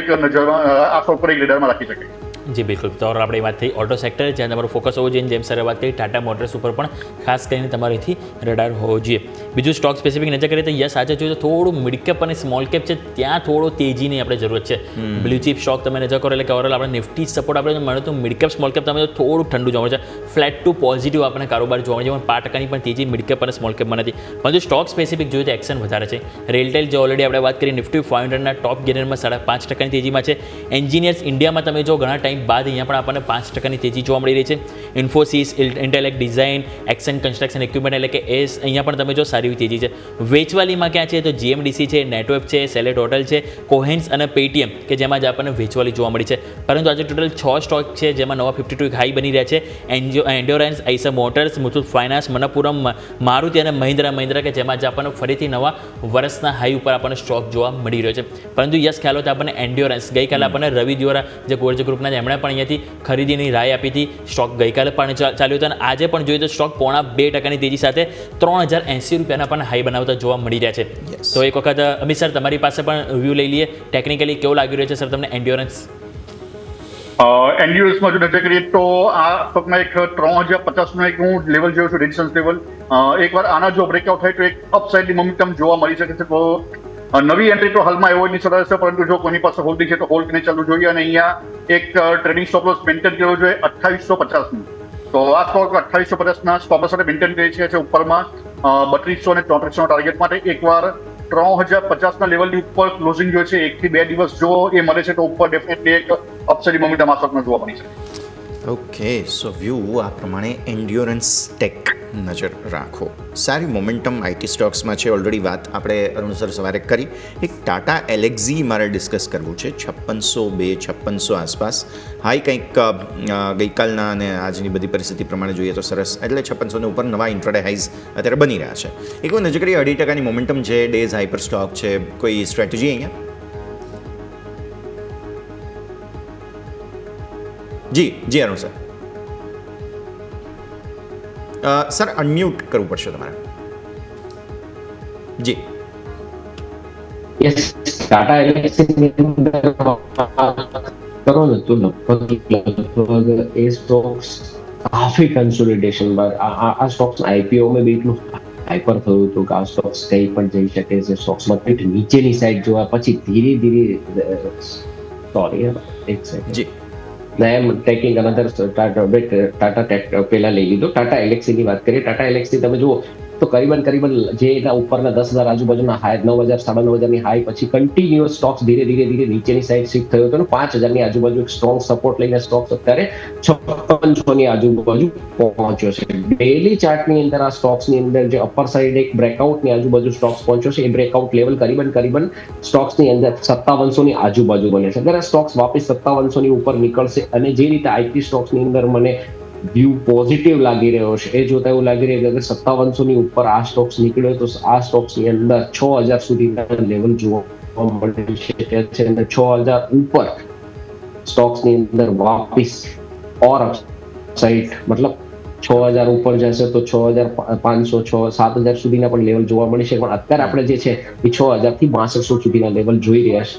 એક રેડારમાં રાખી શકે છે. જી બિલકુલ. તો આપણે વાત થઈ ઓટો સેક્ટર, જ્યાં તમારું ફોકસ હોવું જોઈએ. જેમ સરે વાત કરી ટાટા મોટર્સ ઉપર પણ ખાસ કરીને તમારેથી રડાર હોવો જોઈએ. બીજું સ્ટોક સ્પેસિફિક નજર કરીએ તો યસ આજે જોઈએ તો થોડું મિડ કેપ અને સ્મોલ કેપ છે, ત્યાં થોડો તેજીની આપણે જરૂરત છે. બ્લુ ચીપ સ્ટોક તમે નજર કરો એટલે કે ઓવરઓલ આપણે નિફ્ટી સપોર્ટ આપણે મળે તો મિડ કેપ સ્મોલ કેપ તમે થોડું ઠંડુ જોવા મળે છે. ફ્લેટ ટુ પોઝિટિવ આપણને કારોબાર જોવા મળે છે, પણ 5% પણ તેજી મિડ કેપ અને સ્મોલ કેપમાં નથી. પરંતુ સ્ટોક સ્પેસિફિક જોઈએ તો એક્શન વધારે છે. રેલટેલ જે ઓલરેડી આપણે વાત કરી નિફ્ટી 500ના ટોપ ગેનરમાં 5.5% તેજીમાં છે. એન્જિનિયર્સ ઇન્ડિયામાં તમે જો ઘણા ટાઈમ બાદ અહીંયા પણ આપણને 5% તેજી જોવા મળી રહી છે. Infosys, intellect design, action construction equipment એટલે કે એસ અહીંયા પણ તમે જો સારી એવી તેજી છે. વેચવાલીમાં ક્યાં છે તો જીએમડીસી છે, નેટવેબ છે, સેલેટ હોટલ છે, કોહેન્સ અને પેટીએમ કે જેમાં જ આપણને વેચવાલી જોવા મળી છે. પરંતુ આજે ટોટલ 6 સ્ટોક છે જેમાં નવા 52 હાઈ બની રહ્યા છે. Endurance, Eicher motors, Muthoot finance, Manappuram, Maruti અને મહિન્દ્રા કે જેમાં જ આપણને ફરીથી નવા વર્ષના હાઈ ઉપર આપણને સ્ટોક જોવા મળી રહ્યો છે. પરંતુ યસ ખ્યાલ હોય તો આપણને એન્ડ્યોરન્સ ગઈકાલે આપણને રવિ દ્વારા જે ગોર્જ ગ્રુપના એમણે પણ અહીંયાથી ખરીદીની રાય આપી હતી. સ્ટોક ગઈકાલે પણ ચાલ્યો હતો અને આજે પણ જોઈએ તો સ્ટોક 0.5% તેજી સાથે 3080 રૂપિયાના પણ હાઈ બનાવતા જોવા મળી રહ્યા છે. તો એક વખત અમિત સર તમારી પાસે પણ રિવ્યૂ લઈ લઈએ. ટેકનિકલી કેવું લાગી રહ્યું છે સર તમને એન્ડ્યોરન્સ? એન્ડ્યુરન્સમાં જો નજર કરીએ તો આ સ્ટોકમાં એક 3050 નું એક હું લેવલ જોઉં છું, રેઝિસ્ટન્સ લેવલ. એકવાર આના જો બ્રેકઆઉટ થાય તો એક અપસાઇડની મોમેન્ટમ જોવા મળી શકે છે. તો નવી એન્ટ્રી તો હાલમાં એવોર્ડની સલાહ છે, પરંતુ જો કોઈની પાસે હોલ્ડિંગ છે તો હોલ્ડ કરીને ચાલવું જોઈએ. અને અહીંયા એક ટ્રેડિંગ સ્ટોપ લોસ મેન્ટેન કરવો જોઈએ 2850 નું. તો આ સ્ટોક 2850 સ્ટોપ લોસ સાથે મેન્ટેન કરી છે. ઉપરમાં 3200 અને 3400 ટાર્ગેટ માટે એકવાર 3050 લેવલની ઉપર ક્લોઝિંગ જો છે 1 થી 2 દિવસ જો એ મળે છે તો ઉપર ડેફિનેટલી એક અપસાઇડ મોમેન્ટમ આ સ્ટોકમાં જોવા મળી છે. ઓકે, સો વ્યૂ આ પ્રમાણે એન્ડ્યોરન્સ ટેક નજર રાખો. સારી મોમેન્ટમ આઈટી સ્ટોક્સમાં છે. ઓલરેડી વાત આપણે અરુણ સર સવારે કરી. એક ટાટા એલેક્ઝી મારે ડિસ્કસ કરવું છે. 5602 5600 આસપાસ હાઈ કંઈક ગઈકાલના અને આજની બધી પરિસ્થિતિ પ્રમાણે જોઈએ તો સરસ, એટલે 5600 ને ઉપર નવા ઇન્ટ્રાડે હાઈઝ અત્યારે બની રહ્યા છે. એક વાર નજર કરીએ 2% મોમેન્ટમ છે, ડેઝ હાઈપર સ્ટોક છે. કોઈ સ્ટ્રેટેજી અહીંયા? જી અરુણ સર. સર અનમ્યુટ કરવું પડશે તમારે. જી યસ, ટાટા એલેક્સી કરો ને તો લગભગ એ સ્ટોક્સ કાફી કન્સોલિડેશન બાદ આ સ્ટોક્સ આઈપીઓ માં બી એટલું હાઈપર થયું હતું કે આ સ્ટોક્સ કઈ પણ જઈ શકે છે. સ્ટોક્સમાં કંઈક નીચેની સાઈડ જોવા પછી ધીરે સોરી એક સેકન્ડ જી આઈ એમ ટેકિંગ અનધર ટાટા ટેક પેલા લઈ લીધો. ટાટા એલેક્સીની વાત કરીએ. ટાટા એલેક્સી તમે જુઓ તો કરીબન જે એના ઉપરના 10,000 આજુબાજુના હાઈ, 9,000 9,500 ની હાઈ પછી કન્ટિન્યુઅસ સ્ટોક્સ ધીરે નીચેની સાઈડ શિફ્ટ થયો હતો. 5,000 ની આજુબાજુ એક સ્ટ્રોંગ સપોર્ટ લઈને સ્ટોક્સ અત્યારે 5600 ની આજુબાજુ પહોંચ્યો છે. ડેલી ચાર્ટની અંદર આ સ્ટોક્સની અંદર જે અપર સાઈડ એક બ્રેકઆઉટની આજુબાજુ સ્ટોક્સ પહોંચ્યો છે, એ બ્રેકઆઉટ લેવલ કરીબન સ્ટોક્સની અંદર 5700 ની આજુબાજુ બને છે. અગર આ સ્ટોક્સ વાપસ 5700 ની ઉપર નીકળશે અને જે રીતે આઈટી સ્ટોક્સની અંદર મને વ્યૂ પોઝિટિવ લાગી રહ્યો છે એ જોતા એવું લાગી રહ્યું કે અગર 5700 ની ઉપર આ સ્ટોક્સ નીકળ્યો તો આ સ્ટોક્સની અંદર 6000 સુધીના લેવલ જોવા મળી શકે છે. અને 6000 ઉપર સ્ટોક્સની અંદર વાપસ ઓર અપસાઇડ મતલબ 6000 ઉપર જશે તો 6500 7000 સુધીના પણ લેવલ જોવા મળી છે. પણ અત્યારે આપણે જે છે એ 6000 થી 6200 સુધીના લેવલ જોઈ રહ્યા છે.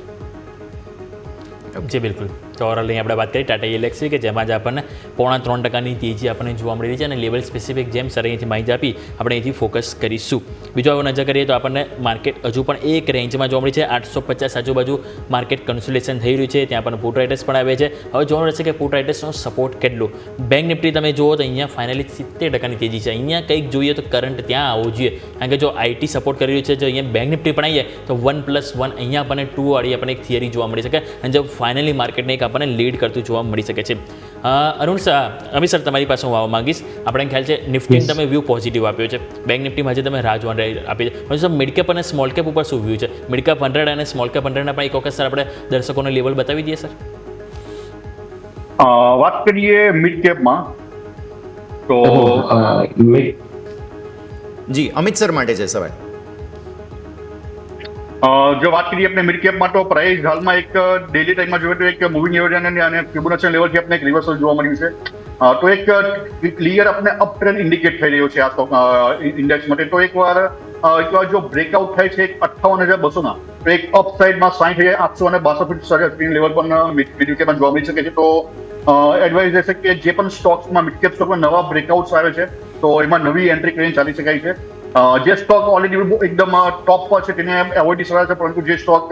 જી બિલકુલ. તો ઓવરઓલ અહીં આપણે વાત કરી ટાટા એલેક્સી કે જેમાં જ આપણને 3.5% તેજી આપણને જોવા મળી રહી છે. અને લેવલ સ્પેસિફિક જેમ સર અહીંથી માહિતી આપી આપણે અહીંથી ફોકસ કરીશું. બીજો હવે નજર કરીએ તો આપણને માર્કેટ હજુ પણ એક રેન્જમાં જોવા મળી છે. 850 આજુબાજુ માર્કેટ કન્સોલિડેશન થઈ રહ્યું છે. ત્યાં પણ પુટ રાઇટર્સ પણ આવે છે. હવે જોવાનું રહેશે કે પુટ રાઇટર્સનો સપોર્ટ કેટલો. બેંક નિફ્ટી તમે જુઓ તો અહીંયા ફાઇનલી 70% તેજી છે. અહીંયા કંઈક જોઈએ તો કરંટ ત્યાં આવવું જોઈએ, કારણ કે જો આઈટી સપોર્ટ કરી રહ્યું છે, જો અહીંયા બેંક નિફ્ટી પણ આવી જાય તો 1+1 અહીંયા આપણને 2 વાળી આપણને એક થિયરી જોવા મળી શકે અને જો ફાઇનલી માર્કેટને એક આપણને લીડ કરતું જોવા મળી શકે છે. અરુણ સર, અમિત સર તમારી પાસે હું આવવા માંગીશ. આપણે ખ્યાલ છે નિફ્ટીને તમે વ્યૂ પોઝિટિવ આપ્યો છે, બેંક નિફ્ટીમાં જે તમે રાહ જોવા આપી છે, પણ સર મિડ કેપ અને સ્મોલ કેપ ઉપર શું વ્યૂ છે? મિડ કેપ 100 અને સ્મોલ કેપ 100 પણ એક વખત સર આપણે દર્શકોને લેવલ બતાવી દઈએ સર. વાત કરીએ મિડ કેપમાં તો જી અમિત સર માટે છે સવાલ. જો વાત કરીએ આપણે મિડ કેપમાં તો પ્રાઇસ હાલમાં એક ડેલી ટાઈમમાં જોઈએ તો એક મૂવિંગ એવરેજ અને ફિબોનાચી લેવલથી આપણે એક રિવર્સલ જોવા મળ્યું છે. તો એક ક્લિયર આપણે અપ ટ્રેન્ડ ઇન્ડિકેટ થઈ રહ્યો છે આ સ્ટોક ઇન્ડેક્સ માટે. તો એકવાર જો બ્રેકઆઉટ થાય છે 58,200 તો એક અપ સાઇડમાં 60,862 લેવલ પણ મિડ કેપમાં જોવા મળી શકે છે. તો એડવાઇસ રહેશે કે જે પણ સ્ટોક્સમાં મિડ કેપ સ્ટોકમાં નવા બ્રેકઆઉટ્સ આવે છે તો એમાં નવી એન્ટ્રી કરીને ચાલી શકાય છે. જે સ્ટોક ઓલરેડી એકદમ ટોપ પર છે તેને એવોઇડ કરવા છે, પરંતુ જે સ્ટોક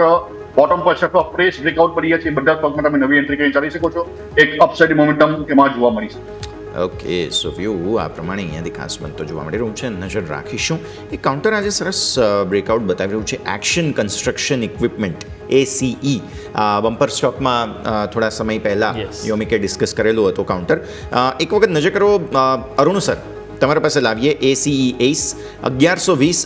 બોટમ પર છે અથવા ફ્રેશ બ્રેકઆઉટ પર રહ્યા છે બધા સ્ટોકમાં તમે નવી એન્ટ્રી કરીને ચાલી શકો છો. એક અપસાઇડ મોમેન્ટમ એમાં જોવા મળી છે. ઓકે, સો વ્યૂ આ પ્રમાણે અહીંયાથી ખાસ બનતો જોવા મળી રહ્યું છે. નજર રાખીશું. એ કાઉન્ટર આજે સરસ બ્રેકઆઉટ બતાવી રહ્યું છે. Action construction equipment ACE bumper સ્ટોકમાં થોડા સમય પહેલાં યોમિકે ડિસ્કસ કરેલું હતું કાઉન્ટર. એક વખત નજર કરો અરુણ સર, તમારા પાસે લાવીએ ACE 1120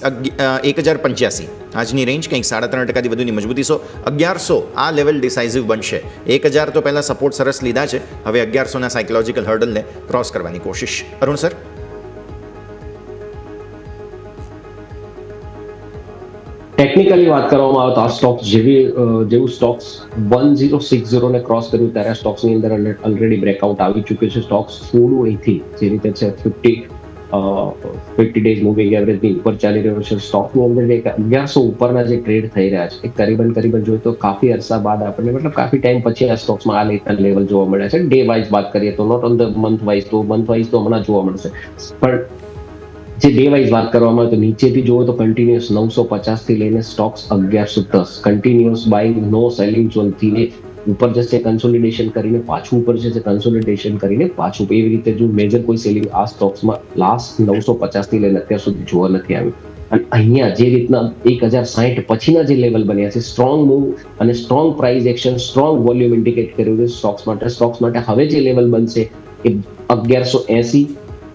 1085 આજની રેન્જ કંઈક 3.5% વધુની મજબૂતી. 1100 આ લેવલ ડિસાઇઝિવ બનશે. 1000 તો પહેલાં સપોર્ટ સરસ લીધા છે, હવે 1100ના સાયકોલોજીકલ હર્ડલને ક્રોસ કરવાની કોશિશ. અરુણ સર. ટેકનિકલી વાત કરવામાં આવે તો આ સ્ટોક્સ જેવું સ્ટોક્સ 1060 ને ક્રોસ કર્યું ત્યારે આ સ્ટોક્સની અંદર ઓલરેડી બ્રેકઆઉટ આવી ચૂક્યું છે. સ્ટોક્સ થોડું અહીંથી જે રીતે છે 50 ડેઝ મૂવિંગ એવરેજની ઉપર ચાલી રહ્યો છે. સ્ટોકની અંદર એક 1100 ઉપરના જે ટ્રેડ થઈ રહ્યા છે એ કરીબન જોઈએ તો કાફી અરસા બાદ આપણને મતલબ કાફી ટાઈમ પછી આ સ્ટોક્સમાં આ લેવલ જોવા મળ્યા છે. ડે વાઇઝ વાત કરીએ તો not on the month wise તો હમણાં જોવા મળશે, પણ જે ડે વાઇઝ વાત કરવામાં આવે તો નીચેથી જુઓ તો કન્ટિન્યુઅસ 950 થી લઈને સ્ટોક્સ 1110 કન્ટિન્યુઅસ બાઇંગ, નો સેલિંગ ઝોનથી ઉપર જશે કન્સોલિડેશન કરીને પાછું ઉપર જશે, કન્સોલિડેશન કરીને પાછું. એવી રીતે જો મેજર કોઈ સેલિંગ આ સ્ટોક્સમાં લાસ્ટ 950 થી લઈને અત્યાર સુધી જોવા નથી આવ્યું. અને અહીંયા જે રીતના 1060 પછીના જે લેવલ બન્યા છે, સ્ટ્રોંગ મૂવ અને strong price action, strong volume indicate કર્યું છે સ્ટોક્સ માટે હવે જે લેવલ બનશે એ 1180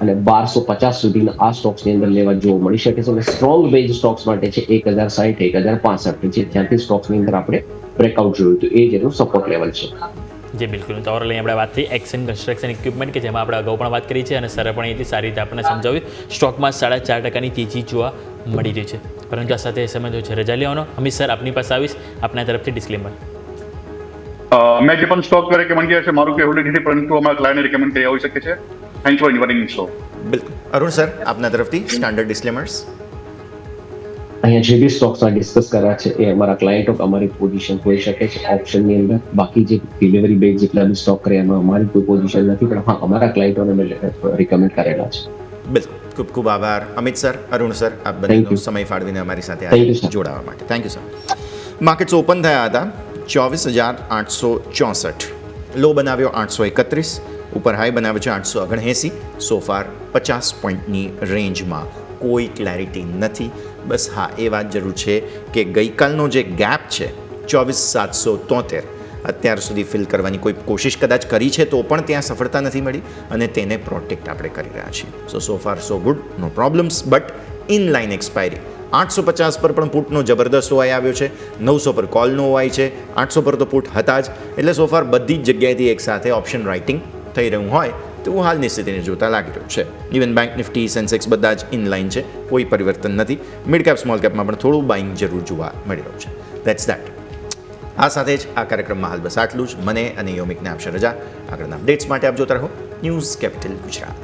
અને 1250 સુધીના આ સ્ટોક્સની અંદર લેવા જોવા મળી શકે છે. અને સ્ટ્રોંગ બેઝ સ્ટોક્સ માટે છે 1060 1065 જે ત્યાંથી સ્ટોક્સની અંદર આપણે બ્રેકઆઉટ જોયું હતું એ જેનું સપોર્ટ લેવલ છે. જે બિલકુલ તો ઓવરઓલ આપણે વાત થઈ એક્શન કન્સ્ટ્રક્શન ઇક્વિપમેન્ટ કે જેમાં આપણે અગાઉ પણ વાત કરી છે અને સરે પણ એટલી સારી રીતે આપણને સમજાવ્યું. સ્ટોકમાં 4.5% તેજી જોવા મળી રહી છે. પરંતુ આ સાથે સમય છે રજા લેવાનો. અમિત સર આપની પાસે આવીશ, આપના તરફથી ડિસ્ક્લેમર. મેં જે પણ સ્ટોક રેકમેન્ડ કર્યા છે મારું કે હોલ્ડિંગ નથી, પરંતુ અમારા ક્લાયન્ટને રેકમેન્ડ કરી આવી શકે છે. થેન્ક્સ ફોર ઇન્વાઇટિંગ મી. બિલકુલ અરુણ સર, આપના તરફથી સ્ટાન્ડર્ડ ડિસ્ક્લેમર્સ. અહીંયા જે બી સ્ટોક્સમાં ડિસ્કસ કર્યા છે એ અમારા ક્લાયન્ટો અમારી પોઝિશન હોઈ શકે છે ઓપ્શનની અંદર. બાકી જે ડિલિવરી બેઝ જેટલા બી સ્ટોક કર્યા એમાં અમારી કોઈ પોઝિશન નથી, પણ હા અમારા ક્લાયન્ટોને મેં રિકમેન્ડ કરેલા છે. બિલકુલ, ખૂબ ખૂબ આભાર અમિત સર, અરુણ સર, આપ બંનેનો સમય ફાળવીને અમારી સાથે જોડાવા માટે. Thank you sir. Markets open થયા હતા 24,864, લો બનાવ્યો 831, ઉપર હાઈ બનાવ્યો છે 879. સો ફાર 50 પોઈન્ટની રેન્જમાં કોઈ ક્લેરિટી નથી. બસ હા, એ વાત જરૂર છે કે ગઈકાલનો જે ગેપ છે 24,773 અત્યાર સુધી ફિલ કરવાની કોઈ કોશિશ કદાચ કરી છે તો પણ ત્યાં સફળતા નથી મળી અને તેને પ્રોટેક્ટ આપણે કરી રહ્યા છીએ. So far so good, no problems. But in line expiry 850 પર પણ પુટનો જબરદસ્ત ઓવાઈ આવ્યો છે, 900 પર કોલનો ઓવાઈ છે, 800 પર તો પુટ હતા જ. એટલે સો ફાર બધી જ જગ્યાએથી એકસાથે ઓપ્શન રાઇટિંગ થઈ રહ્યું હોય તેવું હાલની સ્થિતિને જોતા લાગી રહ્યું છે. ઇવન બેંક નિફ્ટી, સેન્સેક્સ બધા જ ઇનલાઇન છે, કોઈ પરિવર્તન નથી. મિડ કેપ સ્મોલ કેપમાં પણ થોડું બાઇંગ જરૂર જોવા મળી રહ્યું છે. That's that. આ સાથે જ આ કાર્યક્રમમાં હાલ બસ આટલું જ. મને અને યોમિકને આપશે રજા. આગળના અપડેટ્સ માટે આપ જોતા રહો ન્યૂઝ કેપિટલ ગુજરાત.